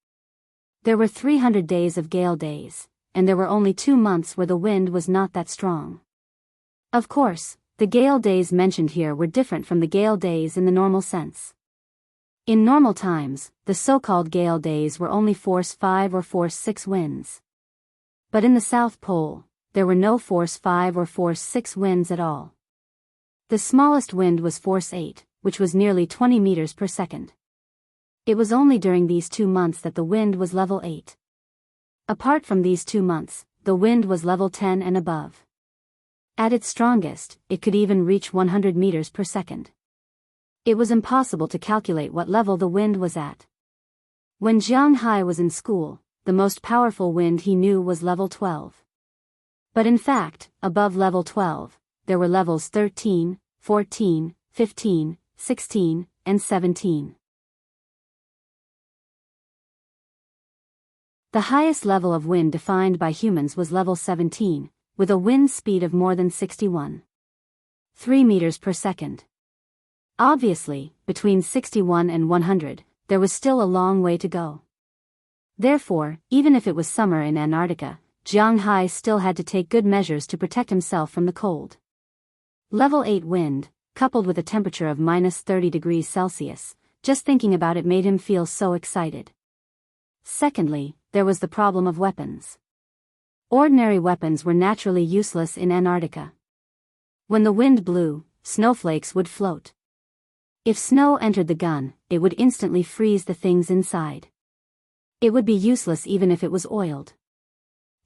There were 300 days of gale days, and there were only 2 months where the wind was not that strong. Of course, the gale days mentioned here were different from the gale days in the normal sense. In normal times, the so-called gale days were only force 5 or force 6 winds. But in the South Pole, there were no force 5 or force 6 winds at all. The smallest wind was force 8, which was nearly 20 meters per second. It was only during these 2 months that the wind was level 8. Apart from these 2 months, the wind was level 10 and above. At its strongest, it could even reach 100 meters per second. It was impossible to calculate what level the wind was at. When Jianghu was in school, the most powerful wind he knew was level 12. But in fact, above level 12, there were levels 13, 14, 15, 16, and 17. The highest level of wind defined by humans was level 17, with a wind speed of more than 61.3 meters per second. Obviously, between 61 and 100, there was still a long way to go. Therefore, even if it was summer in Antarctica, Jianghu still had to take good measures to protect himself from the cold. Level 8 wind, coupled with a temperature of -30 degrees Celsius, just thinking about it made him feel so excited. Secondly, there was the problem of weapons. Ordinary weapons were naturally useless in Antarctica. When the wind blew, snowflakes would float. If snow entered the gun, it would instantly freeze the things inside. It would be useless even if it was oiled.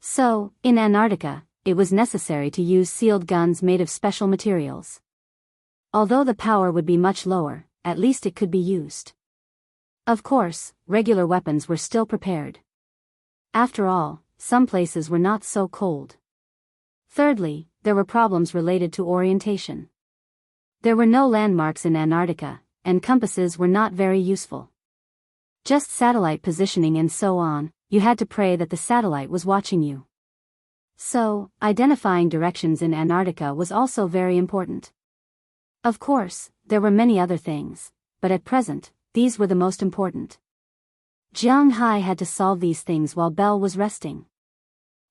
So, in Antarctica, it was necessary to use sealed guns made of special materials. Although the power would be much lower, at least it could be used. Of course, regular weapons were still prepared. After all, some places were not so cold. Thirdly, there were problems related to orientation. There were no landmarks in Antarctica, and compasses were not very useful. Just satellite positioning and so on, you had to pray that the satellite was watching you. So, identifying directions in Antarctica was also very important. Of course, there were many other things, but at present, these were the most important. Jianghu had to solve these things while Belle was resting.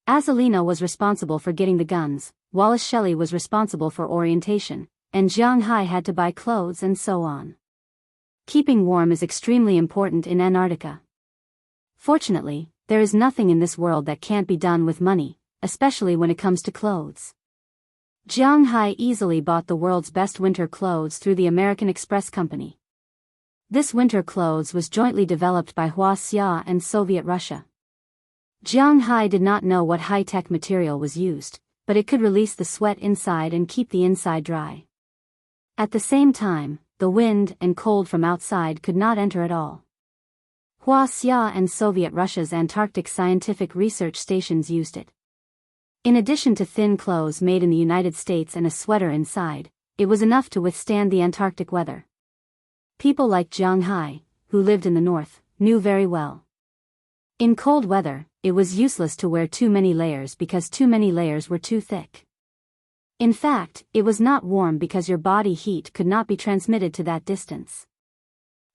Azalina was responsible for getting the guns, Wallace Shelley was responsible for orientation, and Jianghu had to buy clothes and so on. Keeping warm is extremely important in Antarctica. Fortunately, there is nothing in this world that can't be done with money, especially when it comes to clothes. Jianghu easily bought the world's best winter clothes through the American Express Company. This winter clothes was jointly developed by Wuxia and Soviet Russia. Jianghu did not know what high-tech material was used, but it could release the sweat inside and keep the inside dry. At the same time, the wind and cold from outside could not enter at all. Wuxia and Soviet Russia's Antarctic scientific research stations used it. In addition to thin clothes made in the United States and a sweater inside, it was enough to withstand the Antarctic weather. People like Jianghu, who lived in the north, knew very well. In cold weather, it was useless to wear too many layers because too many layers were too thick. In fact, it was not warm because your body heat could not be transmitted to that distance.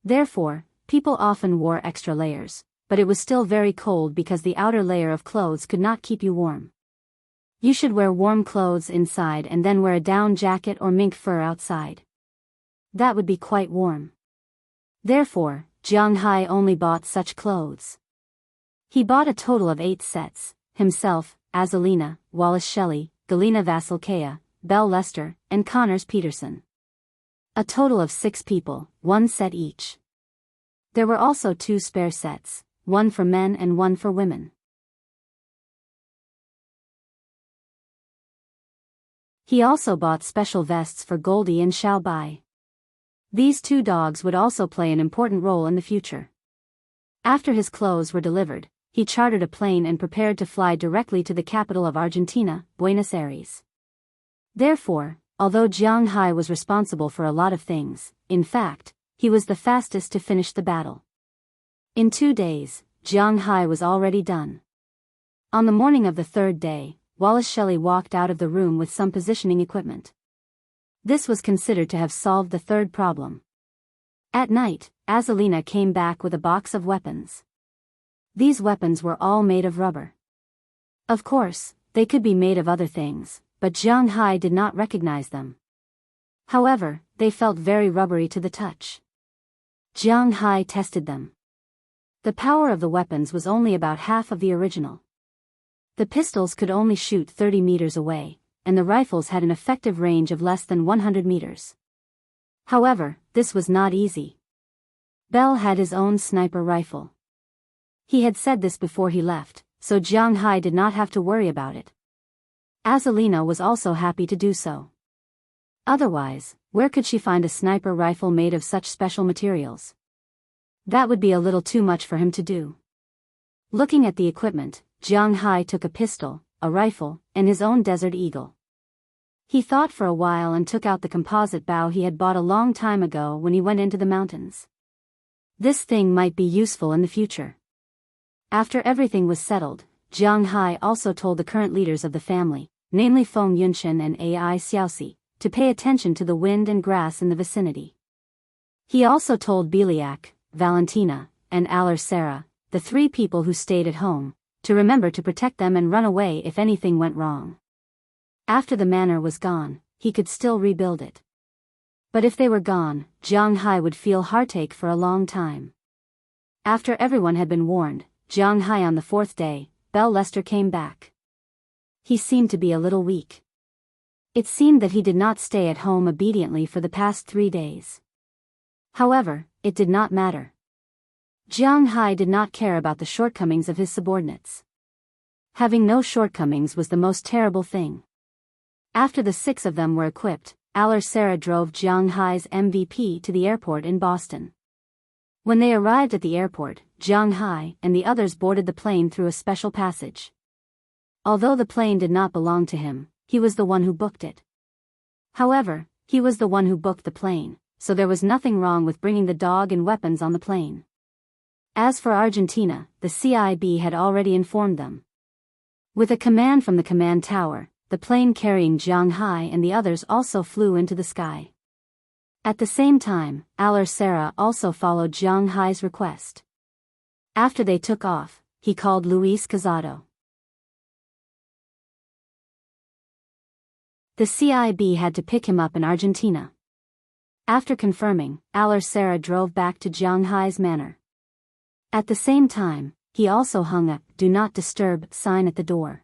Therefore, people often wore extra layers, but it was still very cold because the outer layer of clothes could not keep you warm. You should wear warm clothes inside and then wear a down jacket or mink fur outside. That would be quite warm. Therefore, Jiang Hai only bought such clothes. He bought a total of 8 sets, himself, Azalina, Wallace Shelley, Galina Vasilkaya, Belle Lester, and Connors Peterson. A total of 6 people, 1 set each. There were also 2 spare sets, one for men and one for women. He also bought special vests for Goldie and Xiaobai. These 2 dogs would also play an important role in the future. After his clothes were delivered, he chartered a plane and prepared to fly directly to the capital of Argentina, Buenos Aires. Therefore, although Jiang Hai was responsible for a lot of things, in fact, he was the fastest to finish the battle. In 2 days, Jiang Hai was already done. On the morning of the 3rd day, Wallace Shelley walked out of the room with some positioning equipment. This was considered to have solved the 3rd problem. At night, Azalina came back with a box of weapons. These weapons were all made of rubber. Of course, they could be made of other things, but Jiang Hai did not recognize them. However, they felt very rubbery to the touch. Jiang Hai tested them. The power of the weapons was only about half of the original. The pistols could only shoot 30 meters away, and the rifles had an effective range of less than 100 meters. However, this was not easy. Bell had his own sniper rifle. He had said this before he left, so Jiang Hai did not have to worry about it. Azalina was also happy to do so. Otherwise, where could she find a sniper rifle made of such special materials? That would be a little too much for him to do. Looking at the equipment, Jiang Hai took a pistol, a rifle, and his own Desert Eagle. He thought for a while and took out the composite bow he had bought a long time ago when he went into the mountains. This thing might be useful in the future. After everything was settled, Jiang Hai also told the current leaders of the family, namely Feng Yunshan and Ai Xiaoxi, to pay attention to the wind and grass in the vicinity. He also told Biliak, Valentina, and Aller Sarah, the 3 people who stayed at home, to remember to protect them and run away if anything went wrong. After the manor was gone, he could still rebuild it. But if they were gone, Jiang Hai would feel heartache for a long time. After everyone had been warned, Jiang Hai on the 4th day, Belle Lester came back. He seemed to be a little weak. It seemed that he did not stay at home obediently for the past 3 days. However, it did not matter. Jiang Hai did not care about the shortcomings of his subordinates. Having no shortcomings was the most terrible thing. After the 6 of them were equipped, Aller Sarah drove Jiang Hai's MVP to the airport in Boston. When they arrived at the airport, Jiang Hai and the others boarded the plane through a special passage. Although the plane did not belong to him, he was the one who booked it. However, he was the one who booked the plane, so there was nothing wrong with bringing the dog and weapons on the plane. As for Argentina, the CIB had already informed them. With a command from the command tower, the plane carrying Jiang Hai and the others also flew into the sky. At the same time, Aller Sarah also followed Jiang Hai's request. After they took off, he called Luis Casado. The CIB had to pick him up in Argentina. After confirming, Aller Sarah drove back to Jiang Hai's manor. At the same time, he also hung a "Do Not Disturb" sign at the door.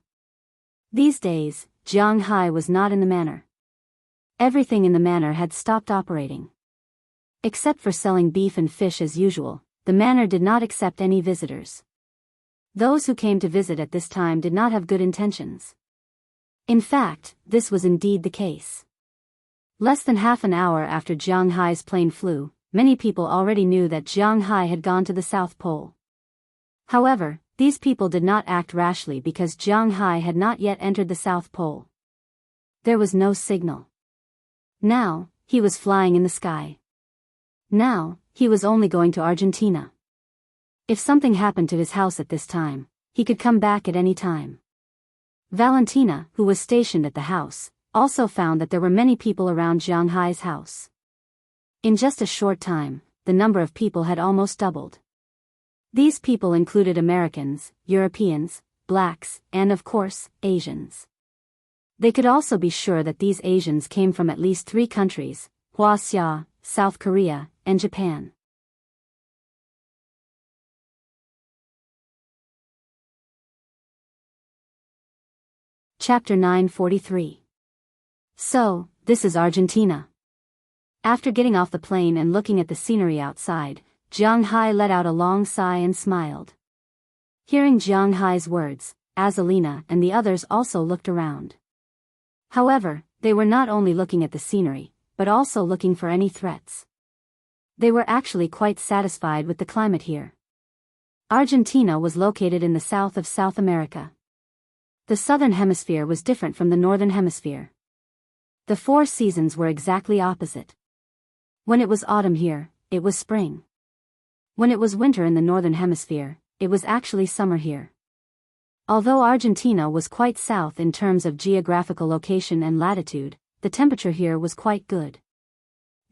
These days, Jiang Hai was not in the manor. Everything in the manor had stopped operating. Except for selling beef and fish as usual, the manor did not accept any visitors. Those who came to visit at this time did not have good intentions. In fact, this was indeed the case. Less than half an hour after Jiang Hai's plane flew, many people already knew that Jiang Hai had gone to the South Pole. However, these people did not act rashly because Jiang Hai had not yet entered the South Pole. There was no signal. Now, he was flying in the sky. Now, he was only going to Argentina. If something happened to his house at this time, he could come back at any time. Valentina, who was stationed at the house, also found that there were many people around Jiang Hai's house. In just a short time, the number of people had almost doubled. These people included Americans, Europeans, blacks, and of course, Asians. They could also be sure that these Asians came from at least 3 countries, Wuxia, South Korea, and Japan. Chapter 943. So, this is Argentina. After getting off the plane and looking at the scenery outside, Jianghu let out a long sigh and smiled. Hearing Jianghu's words, Azalina and the others also looked around. However, they were not only looking at the scenery, but also looking for any threats. They were actually quite satisfied with the climate here. Argentina was located in the south of South America. The southern hemisphere was different from the northern hemisphere. The 4 seasons were exactly opposite. When it was autumn here, it was spring. When it was winter in the northern hemisphere, it was actually summer here. Although Argentina was quite south in terms of geographical location and latitude, the temperature here was quite good.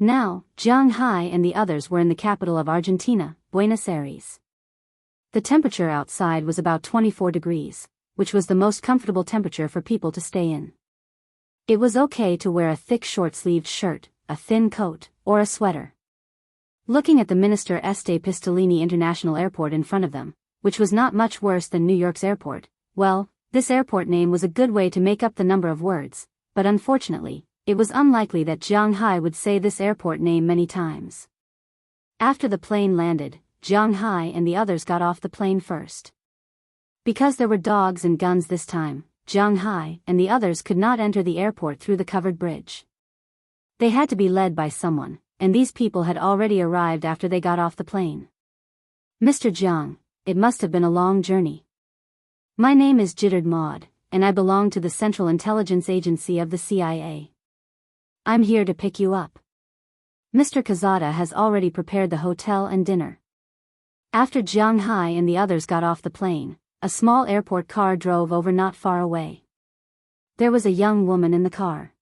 Now, Jianghu and the others were in the capital of Argentina, Buenos Aires. The temperature outside was about 24 degrees, which was the most comfortable temperature for people to stay in. It was okay to wear a thick short-sleeved shirt, a thin coat, or a sweater. Looking at the Minister Este Pistolini International Airport in front of them, which was not much worse than New York's airport, well, this airport name was a good way to make up the number of words, but unfortunately, it was unlikely that Jianghu would say this airport name many times. After the plane landed, Jianghu and the others got off the plane first. Because there were dogs and guns this time, Jianghu and the others could not enter the airport through the covered bridge. They had to be led by someone, and these people had already arrived after they got off the plane. Mr. Jiang, it must have been a long journey. My name is Jitterd Maud, and I belong to the Central Intelligence Agency of the CIA. I'm here to pick you up. Mr. Kazada has already prepared the hotel and dinner. After Jianghu and the others got off the plane, a small airport car drove over not far away. There was a young woman in the car.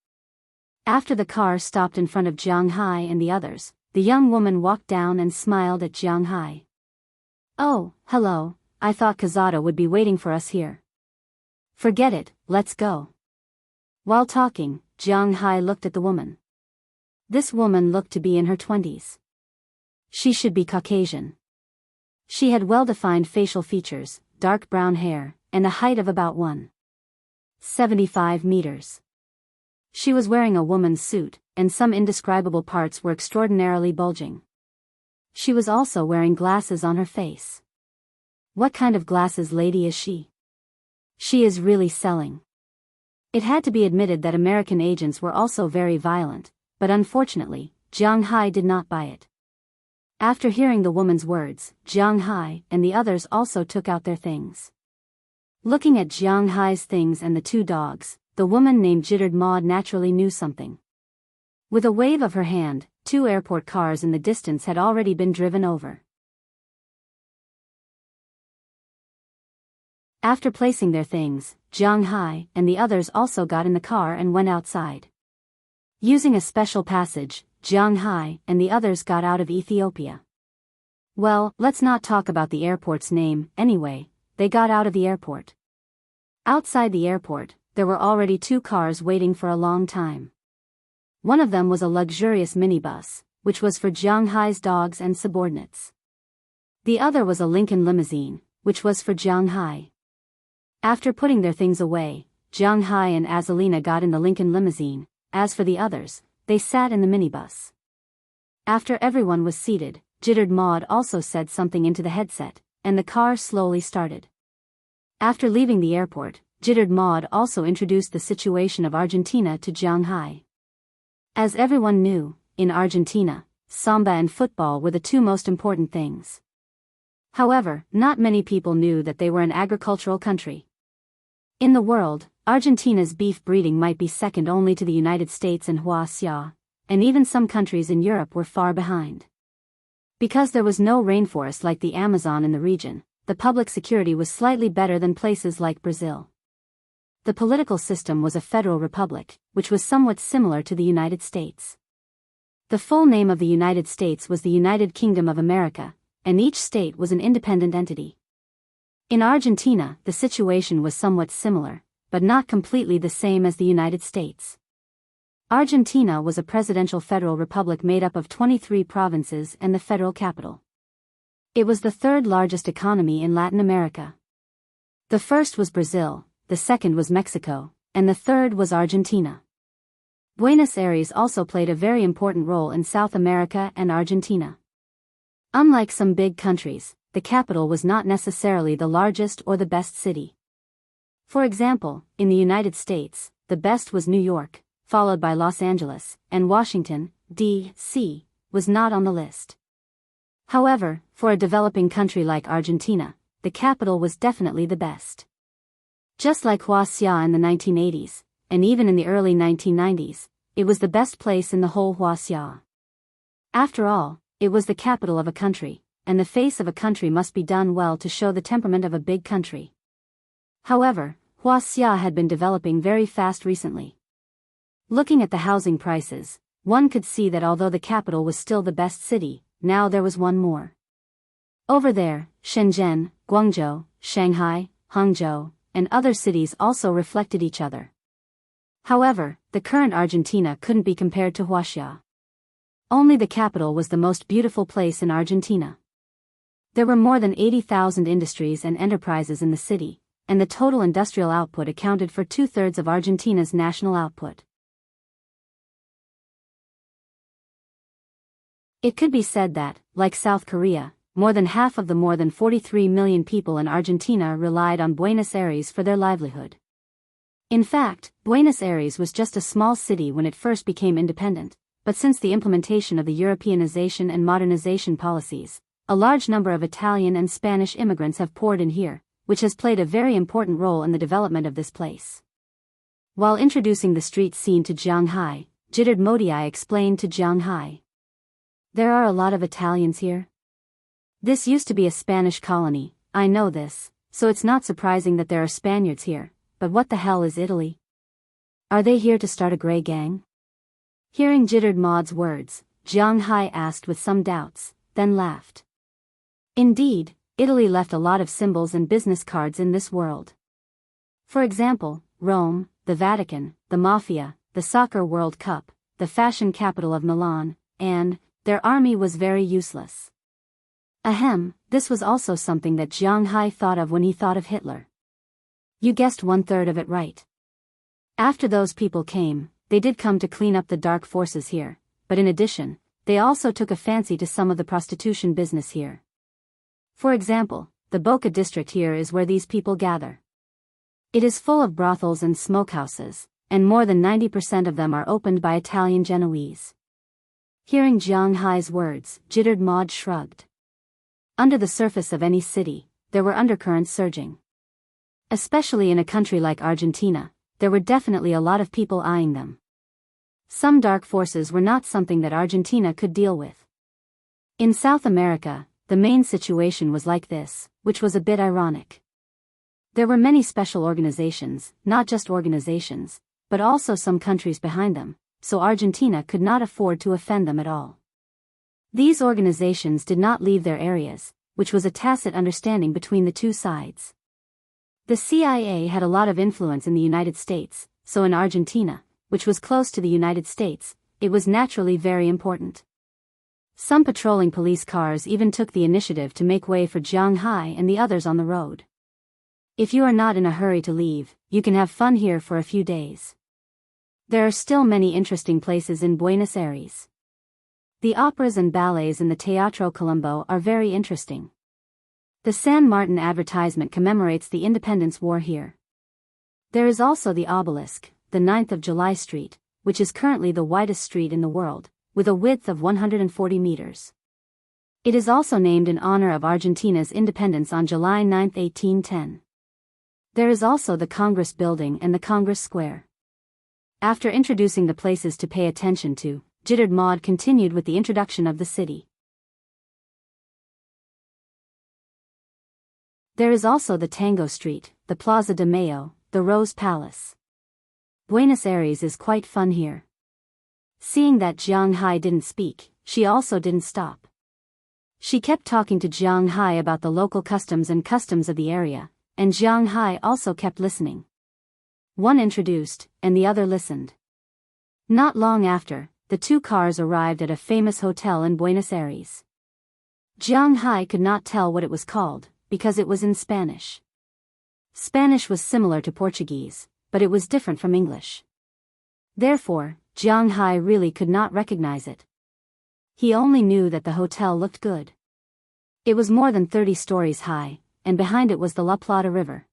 After the car stopped in front of Jianghu and the others, the young woman walked down and smiled at Jianghu. Oh, hello, I thought Kazada would be waiting for us here. Forget it, let's go. While talking, Jianghu looked at the woman. This woman looked to be in her 20s. She should be Caucasian. She had well-defined facial features, dark brown hair, and a height of about 1.75 meters. She was wearing a woman's suit, and some indescribable parts were extraordinarily bulging. She was also wearing glasses on her face. What kind of glasses lady is she? She is really selling. It had to be admitted that American agents were also very violent, but unfortunately, Jianghu did not buy it. After hearing the woman's words, Jianghu and the others also took out their things. Looking at Jianghu's things and the 2 dogs, the woman named Jitterd Maud naturally knew something. With a wave of her hand, 2 airport cars in the distance had already been driven over. After placing their things, Jianghu and the others also got in the car and went outside. Using a special passage, Jianghu and the others got out of Ethiopia. Well, let's not talk about the airport's name, anyway, they got out of the airport. Outside the airport, there were already 2 cars waiting for a long time. One of them was a luxurious minibus, which was for Jianghu's dogs and subordinates. The other was a Lincoln limousine, which was for Jianghu. After putting their things away, Jianghu and Azalina got in the Lincoln limousine. As for the others, they sat in the minibus. After everyone was seated, Jitterd Maud also said something into the headset, and the car slowly started. After leaving the airport, Jitterd Maud also introduced the situation of Argentina to Jianghu. As everyone knew, in Argentina, samba and football were the 2 most important things. However, not many people knew that they were an agricultural country. In the world, Argentina's beef breeding might be second only to the United States and Wuxia, and even some countries in Europe were far behind. Because there was no rainforest like the Amazon in the region, the public security was slightly better than places like Brazil. The political system was a federal republic, which was somewhat similar to the United States. The full name of the United States was the United Kingdom of America, and each state was an independent entity. In Argentina, the situation was somewhat similar, but not completely the same as the United States. Argentina was a presidential federal republic made up of 23 provinces and the federal capital. It was the 3rd largest economy in Latin America. The first was Brazil, the second was Mexico, and the third was Argentina. Buenos Aires also played a very important role in South America and Argentina. Unlike some big countries, the capital was not necessarily the largest or the best city. For example, in the United States, the best was New York, followed by Los Angeles, and Washington, D.C., was not on the list. However, for a developing country like Argentina, the capital was definitely the best. Just like Wuxia in the 1980s, and even in the early 1990s, it was the best place in the whole Wuxia. After all, it was the capital of a country, and the face of a country must be done well to show the temperament of a big country. However, Wuxia had been developing very fast recently. Looking at the housing prices, one could see that although the capital was still the best city, now there was one more. Over there, Shenzhen, Guangzhou, Shanghai, Hangzhou, and other cities also reflected each other. However, the current Argentina couldn't be compared to Wuxia. Only the capital was the most beautiful place in Argentina. There were more than 80,000 industries and enterprises in the city, and the total industrial output accounted for 2/3 of Argentina's national output. It could be said that, like South Korea, more than half of the more than 43 million people in Argentina relied on Buenos Aires for their livelihood. In fact, Buenos Aires was just a small city when it first became independent, but since the implementation of the Europeanization and modernization policies, a large number of Italian and Spanish immigrants have poured in here, which has played a very important role in the development of this place. While introducing the street scene to Jianghu, Jittered Modi explained to Jianghu, "There are a lot of Italians here. This used to be a Spanish colony, I know this, so it's not surprising that there are Spaniards here, but what the hell is Italy? Are they here to start a grey gang?" Hearing Jittered Maud's words, Jianghu asked with some doubts, then laughed. Indeed, Italy left a lot of symbols and business cards in this world. For example, Rome, the Vatican, the Mafia, the Soccer World Cup, the fashion capital of Milan, and their army was very useless. Ahem, this was also something that Jianghu thought of when he thought of Hitler. You guessed 1/3 of it right. After those people came, they did come to clean up the dark forces here, but in addition, they also took a fancy to some of the prostitution business here. For example, the Boca district here is where these people gather. It is full of brothels and smokehouses, and more than 90% of them are opened by Italian Genoese. Hearing Jianghu's words, Jittered Maud shrugged. Under the surface of any city, there were undercurrents surging. Especially in a country like Argentina, there were definitely a lot of people eyeing them. Some dark forces were not something that Argentina could deal with. In South America, the main situation was like this, which was a bit ironic. There were many special organizations, not just organizations, but also some countries behind them, so Argentina could not afford to offend them at all. These organizations did not leave their areas, which was a tacit understanding between the two sides. The CIA had a lot of influence in the United States, so in Argentina, which was close to the United States, it was naturally very important. Some patrolling police cars even took the initiative to make way for Jianghu and the others on the road. If you are not in a hurry to leave, you can have fun here for a few days. There are still many interesting places in Buenos Aires. The operas and ballets in the Teatro Colombo are very interesting. The San Martin advertisement commemorates the Independence War here. There is also the obelisk, the 9th of July Street, which is currently the widest street in the world, with a width of 140 meters. It is also named in honor of Argentina's independence on July 9, 1810. There is also the Congress Building and the Congress Square. After introducing the places to pay attention to, Jittered Maud continued with the introduction of the city. There is also the Tango Street, the Plaza de Mayo, the Rose Palace. Buenos Aires is quite fun here. Seeing that Jianghu didn't speak, she also didn't stop. She kept talking to Jianghu about the local customs and customs of the area, and Jianghu also kept listening. One introduced, and the other listened. Not long after, the two cars arrived at a famous hotel in Buenos Aires. Jianghu could not tell what it was called, because it was in Spanish. Spanish was similar to Portuguese, but it was different from English. Therefore, Jiang Hai really could not recognize it. He only knew that the hotel looked good. It was more than 30 stories high, and behind it was the La Plata River.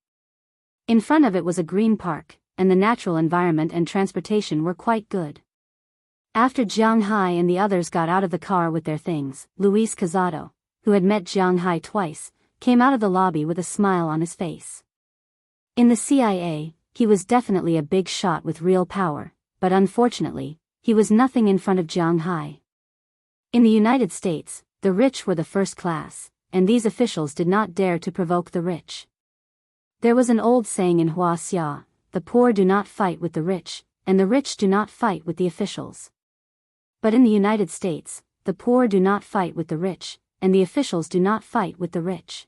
In front of it was a green park, and the natural environment and transportation were quite good. After Jiang Hai and the others got out of the car with their things, Luis Casado, who had met Jiang Hai twice, came out of the lobby with a smile on his face. In the CIA, he was definitely a big shot with real power, but unfortunately, he was nothing in front of Jiang Hai. In the United States, the rich were the first class, and these officials did not dare to provoke the rich. There was an old saying in Wuxia, the poor do not fight with the rich, and the rich do not fight with the officials. But in the United States, the poor do not fight with the rich, and the officials do not fight with the rich.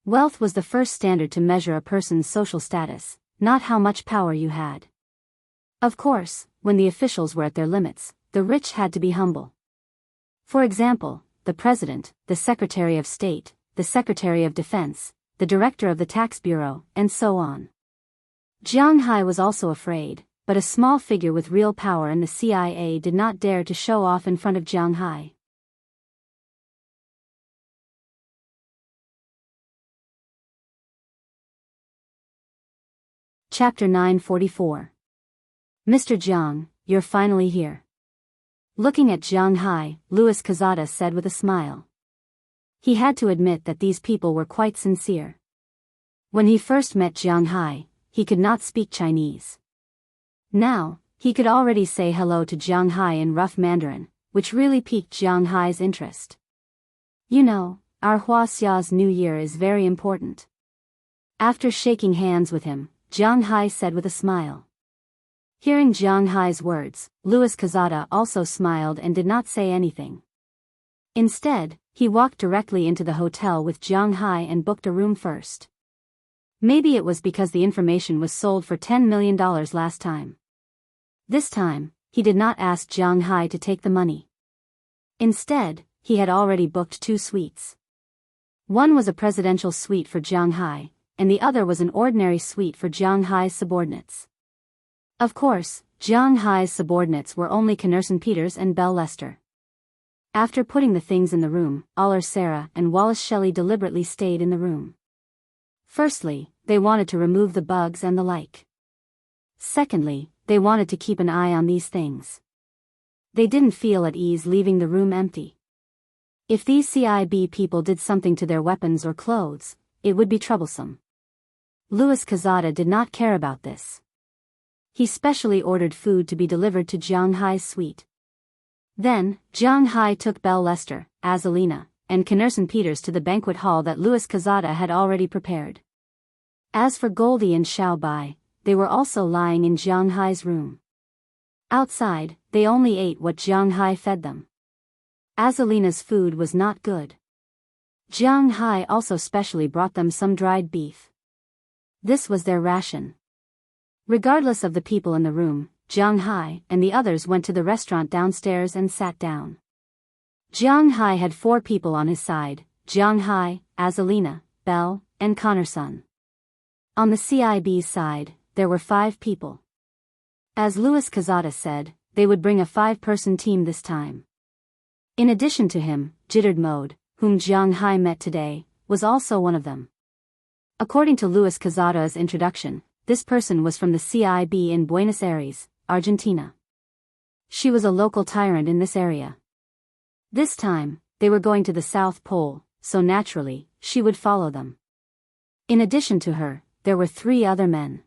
Wealth was the first standard to measure a person's social status, not how much power you had. Of course, when the officials were at their limits, the rich had to be humble. For example, the President, the Secretary of State, the Secretary of Defense, the Director of the Tax Bureau, and so on. Jiang Hai was also afraid, but a small figure with real power in the CIA did not dare to show off in front of Jiang Hai. Chapter 944. Mr. Jiang, you're finally here. Looking at Jiang Hai, Luis Casada said with a smile. He had to admit that these people were quite sincere. When he first met Jiang Hai, he could not speak Chinese. Now, he could already say hello to Jiang Hai in rough Mandarin, which really piqued Jiang Hai's interest. You know, our Huaxia's New Year is very important. After shaking hands with him, Jiang Hai said with a smile. Hearing Jiang Hai's words, Luis Casada also smiled and did not say anything. Instead, he walked directly into the hotel with Jiang Hai and booked a room first. Maybe it was because the information was sold for $10 million last time. This time, he did not ask Jiang Hai to take the money. Instead, he had already booked 2 suites. One was a presidential suite for Jiang Hai, and the other was an ordinary suite for Jiang Hai's subordinates. Of course, Jiang Hai's subordinates were only Knerson Peters and Belle Lester. After putting the things in the room, Aller Sarah and Wallace Shelley deliberately stayed in the room. Firstly, they wanted to remove the bugs and the like. Secondly, they wanted to keep an eye on these things. They didn't feel at ease leaving the room empty. If these CIB people did something to their weapons or clothes, it would be troublesome. Luis Casada did not care about this. He specially ordered food to be delivered to Jiang Hai's suite. Then, Jiang Hai took Belle Lester, Azalina, and Knerson Peters to the banquet hall that Luis Casada had already prepared. As for Goldie and Xiao Bai, they were also lying in Jiang Hai's room. Outside, they only ate what Jiang Hai fed them. Azalina's food was not good. Jiang Hai also specially brought them some dried beef. This was their ration. Regardless of the people in the room, Jiang Hai and the others went to the restaurant downstairs and sat down. Jiang Hai had 4 people on his side: Jiang Hai, Azalina, Belle, and Connorson. On the CIB's side, there were 5 people. As Luis Casada said, they would bring a 5-person team this time. In addition to him, Jittered Mode, whom Jiang Hai met today, was also one of them. According to Luis Casada's introduction, this person was from the CIB in Buenos Aires, Argentina. She was a local tyrant in this area. This time, they were going to the South Pole, so naturally, she would follow them. In addition to her, there were 3 other men.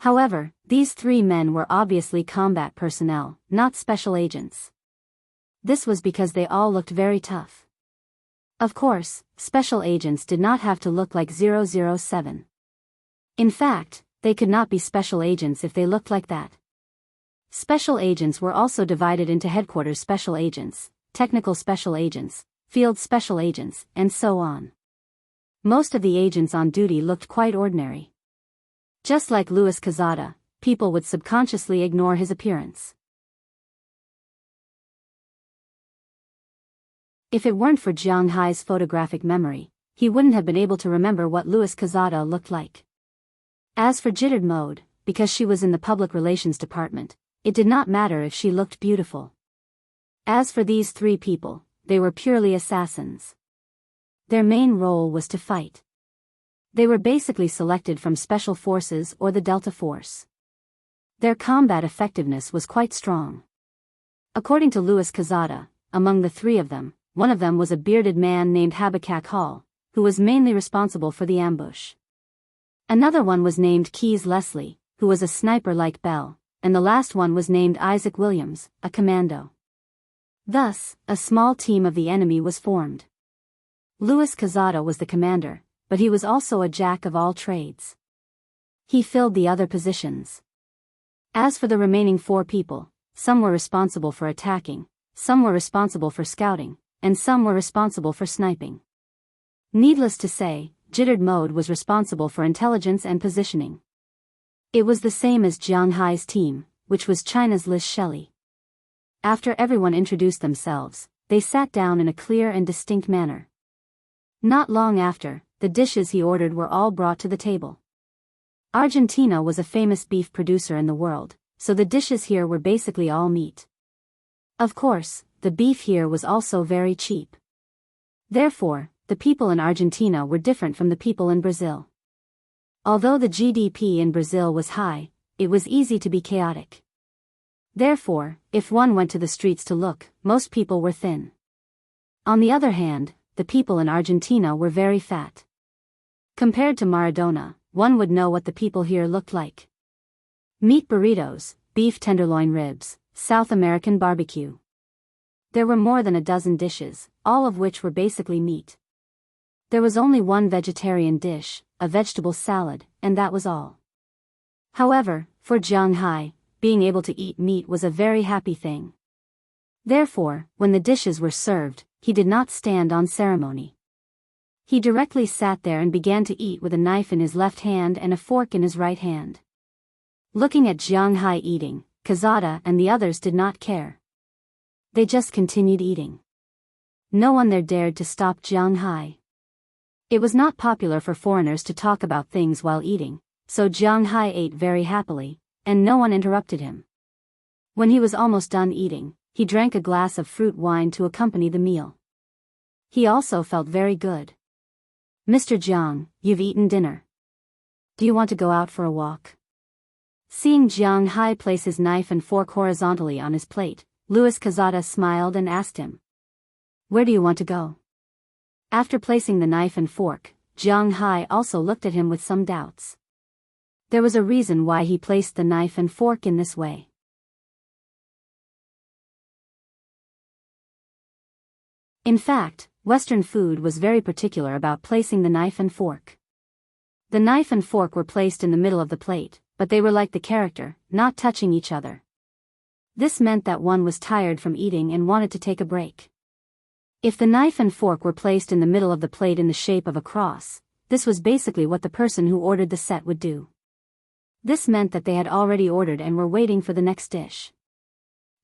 However, these 3 men were obviously combat personnel, not special agents. This was because they all looked very tough. Of course, special agents did not have to look like 007. In fact, they could not be special agents if they looked like that. Special agents were also divided into headquarters special agents, technical special agents, field special agents, and so on. Most of the agents on duty looked quite ordinary. Just like Luis Casada, people would subconsciously ignore his appearance. If it weren't for Jiang Hai's photographic memory, he wouldn't have been able to remember what Luis Casada looked like. As for Jittered Mode, because she was in the public relations department, it did not matter if she looked beautiful. As for these 3 people, they were purely assassins. Their main role was to fight. They were basically selected from Special Forces or the Delta Force. Their combat effectiveness was quite strong. According to Louis Quezada, among the 3 of them, one of them was a bearded man named Habakkuk Hall, who was mainly responsible for the ambush. Another one was named Keys Leslie, who was a sniper like Bell, and the last one was named Isaac Williams, a commando. Thus, a small team of the enemy was formed. Louis Quezada was the commander, but he was also a jack of all trades. He filled the other positions. As for the remaining 4 people, some were responsible for attacking, some were responsible for scouting, and some were responsible for sniping. Needless to say, Jittered Mode was responsible for intelligence and positioning. It was the same as Jiang Hai's team, which was China's Liz Shelley. After everyone introduced themselves, they sat down in a clear and distinct manner. Not long after, the dishes he ordered were all brought to the table. Argentina was a famous beef producer in the world, so the dishes here were basically all meat. Of course, the beef here was also very cheap. Therefore, the people in Argentina were different from the people in Brazil. Although the GDP in Brazil was high, it was easy to be chaotic. Therefore, if one went to the streets to look, most people were thin. On the other hand, the people in Argentina were very fat. Compared to Maradona, one would know what the people here looked like. Meat burritos, beef tenderloin ribs, South American barbecue. There were more than a dozen dishes, all of which were basically meat. There was only one vegetarian dish, a vegetable salad, and that was all. However, for Jiang Hai, being able to eat meat was a very happy thing. Therefore, when the dishes were served, he did not stand on ceremony. He directly sat there and began to eat with a knife in his left hand and a fork in his right hand. Looking at Jiang Hai eating, Quezada and the others did not care. They just continued eating. No one there dared to stop Jiang Hai. It was not popular for foreigners to talk about things while eating, so Jiang Hai ate very happily, and no one interrupted him. When he was almost done eating, he drank a glass of fruit wine to accompany the meal. He also felt very good. "Mr. Jiang, you've eaten dinner. Do you want to go out for a walk?" Seeing Jiang Hai place his knife and fork horizontally on his plate, Louis Quezada smiled and asked him, "Where do you want to go?" After placing the knife and fork, Jiang Hai also looked at him with some doubts. There was a reason why he placed the knife and fork in this way. In fact, Western food was very particular about placing the knife and fork. The knife and fork were placed in the middle of the plate, but they were like the character, not touching each other. This meant that one was tired from eating and wanted to take a break. If the knife and fork were placed in the middle of the plate in the shape of a cross, this was basically what the person who ordered the set would do. This meant that they had already ordered and were waiting for the next dish.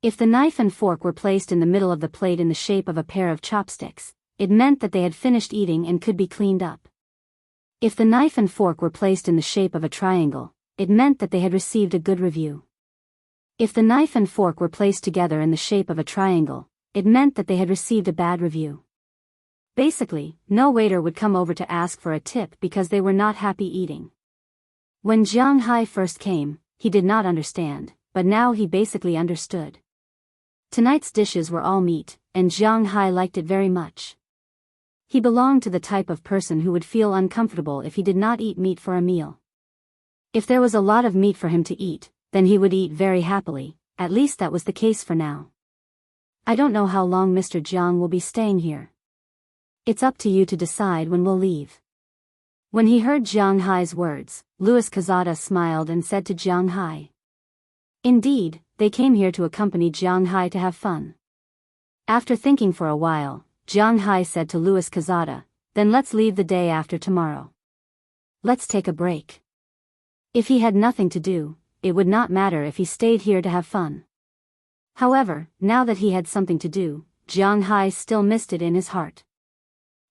If the knife and fork were placed in the middle of the plate in the shape of a pair of chopsticks, it meant that they had finished eating and could be cleaned up. If the knife and fork were placed in the shape of a triangle, it meant that they had received a good review. If the knife and fork were placed together in the shape of a triangle, it meant that they had received a bad review. Basically, no waiter would come over to ask for a tip because they were not happy eating. When Jiang Hai first came, he did not understand, but now he basically understood. Tonight's dishes were all meat, and Jiang Hai liked it very much. He belonged to the type of person who would feel uncomfortable if he did not eat meat for a meal. If there was a lot of meat for him to eat, then he would eat very happily, at least that was the case for now. "I don't know how long Mr. Jiang will be staying here. It's up to you to decide when we'll leave." When he heard Jiang Hai's words, Louis Quezada smiled and said to Jiang Hai, "Indeed, they came here to accompany Jiang Hai to have fun." After thinking for a while, Jiang Hai said to Louis Quezada, "Then let's leave the day after tomorrow. Let's take a break." If he had nothing to do, it would not matter if he stayed here to have fun. However, now that he had something to do, Jiang Hai still missed it in his heart.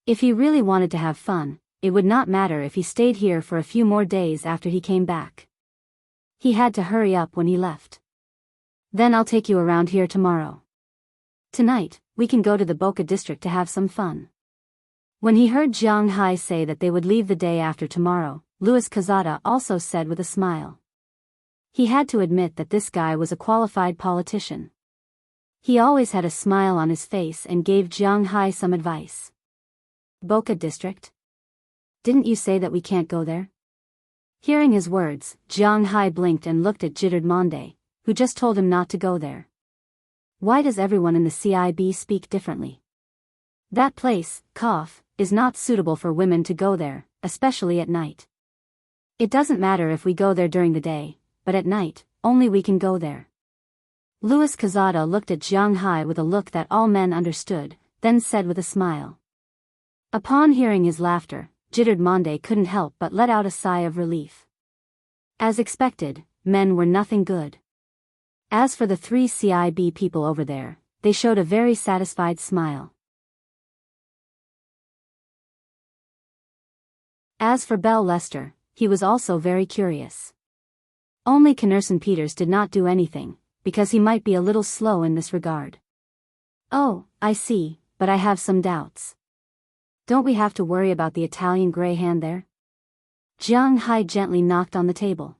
If he really wanted to have fun, it would not matter if he stayed here for a few more days after he came back. He had to hurry up when he left. Then I'll take you around here tomorrow. Tonight, we can go to the Boca district to have some fun. When he heard Jiang Hai say that they would leave the day after tomorrow, Louis Quezada also said with a smile. He had to admit that this guy was a qualified politician. He always had a smile on his face and gave Jiang Hai some advice. Boca district? Didn't you say that we can't go there? Hearing his words, Jiang Hai blinked and looked at Jittered Monde, who just told him not to go there. Why does everyone in the CIB speak differently? That place, is not suitable for women to go there, especially at night. It doesn't matter if we go there during the day, but at night, only we can go there. Louis Quezada looked at Jiang Hai with a look that all men understood, then said with a smile. Upon hearing his laughter, Jittered Monde couldn't help but let out a sigh of relief. As expected, men were nothing good. As for the 3 CIB people over there, they showed a very satisfied smile. As for Bell Lester, he was also very curious. Only Knerson Peters did not do anything, because he might be a little slow in this regard. Oh, I see, but I have some doubts. Don't we have to worry about the Italian grey hand there? Jiang Hai gently knocked on the table.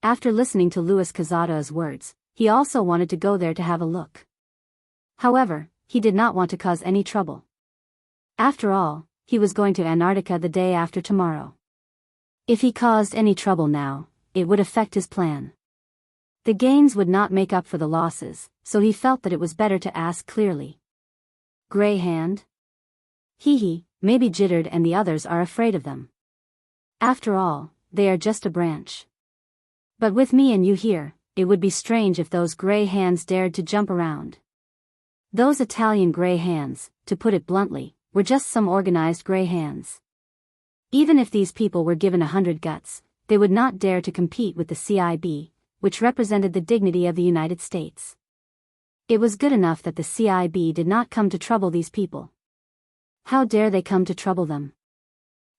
After listening to Louis Quezada's words, he also wanted to go there to have a look. However, he did not want to cause any trouble. After all, he was going to Antarctica the day after tomorrow. If he caused any trouble now, it would affect his plan. The gains would not make up for the losses, so he felt that it was better to ask clearly. Grey hand? Hee, maybe Jittered and the others are afraid of them. After all, they are just a branch. But with me and you here, it would be strange if those grey hands dared to jump around. Those Italian grey hands, to put it bluntly, were just some organized grey hands. Even if these people were given 100 guts, they would not dare to compete with the CIB, which represented the dignity of the United States. It was good enough that the CIB did not come to trouble these people. How dare they come to trouble them?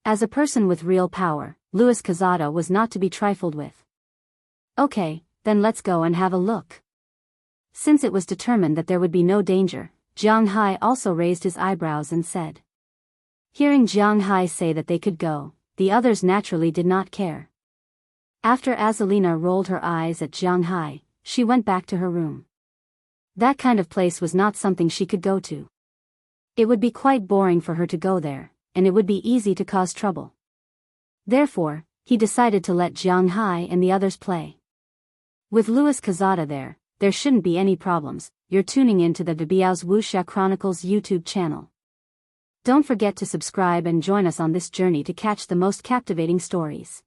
As a person with real power, Louis Quezada was not to be trifled with. Okay, then let's go and have a look. Since it was determined that there would be no danger, Jiang Hai also raised his eyebrows and said. Hearing Jiang Hai say that they could go, the others naturally did not care. After Azalina rolled her eyes at Jiang Hai, she went back to her room. That kind of place was not something she could go to. It would be quite boring for her to go there, and it would be easy to cause trouble. Therefore, he decided to let Jiang Hai and the others play. With Louis Quezada there shouldn't be any problems. You're tuning in to the Biyao's Wuxia Chronicles YouTube channel. Don't forget to subscribe and join us on this journey to catch the most captivating stories.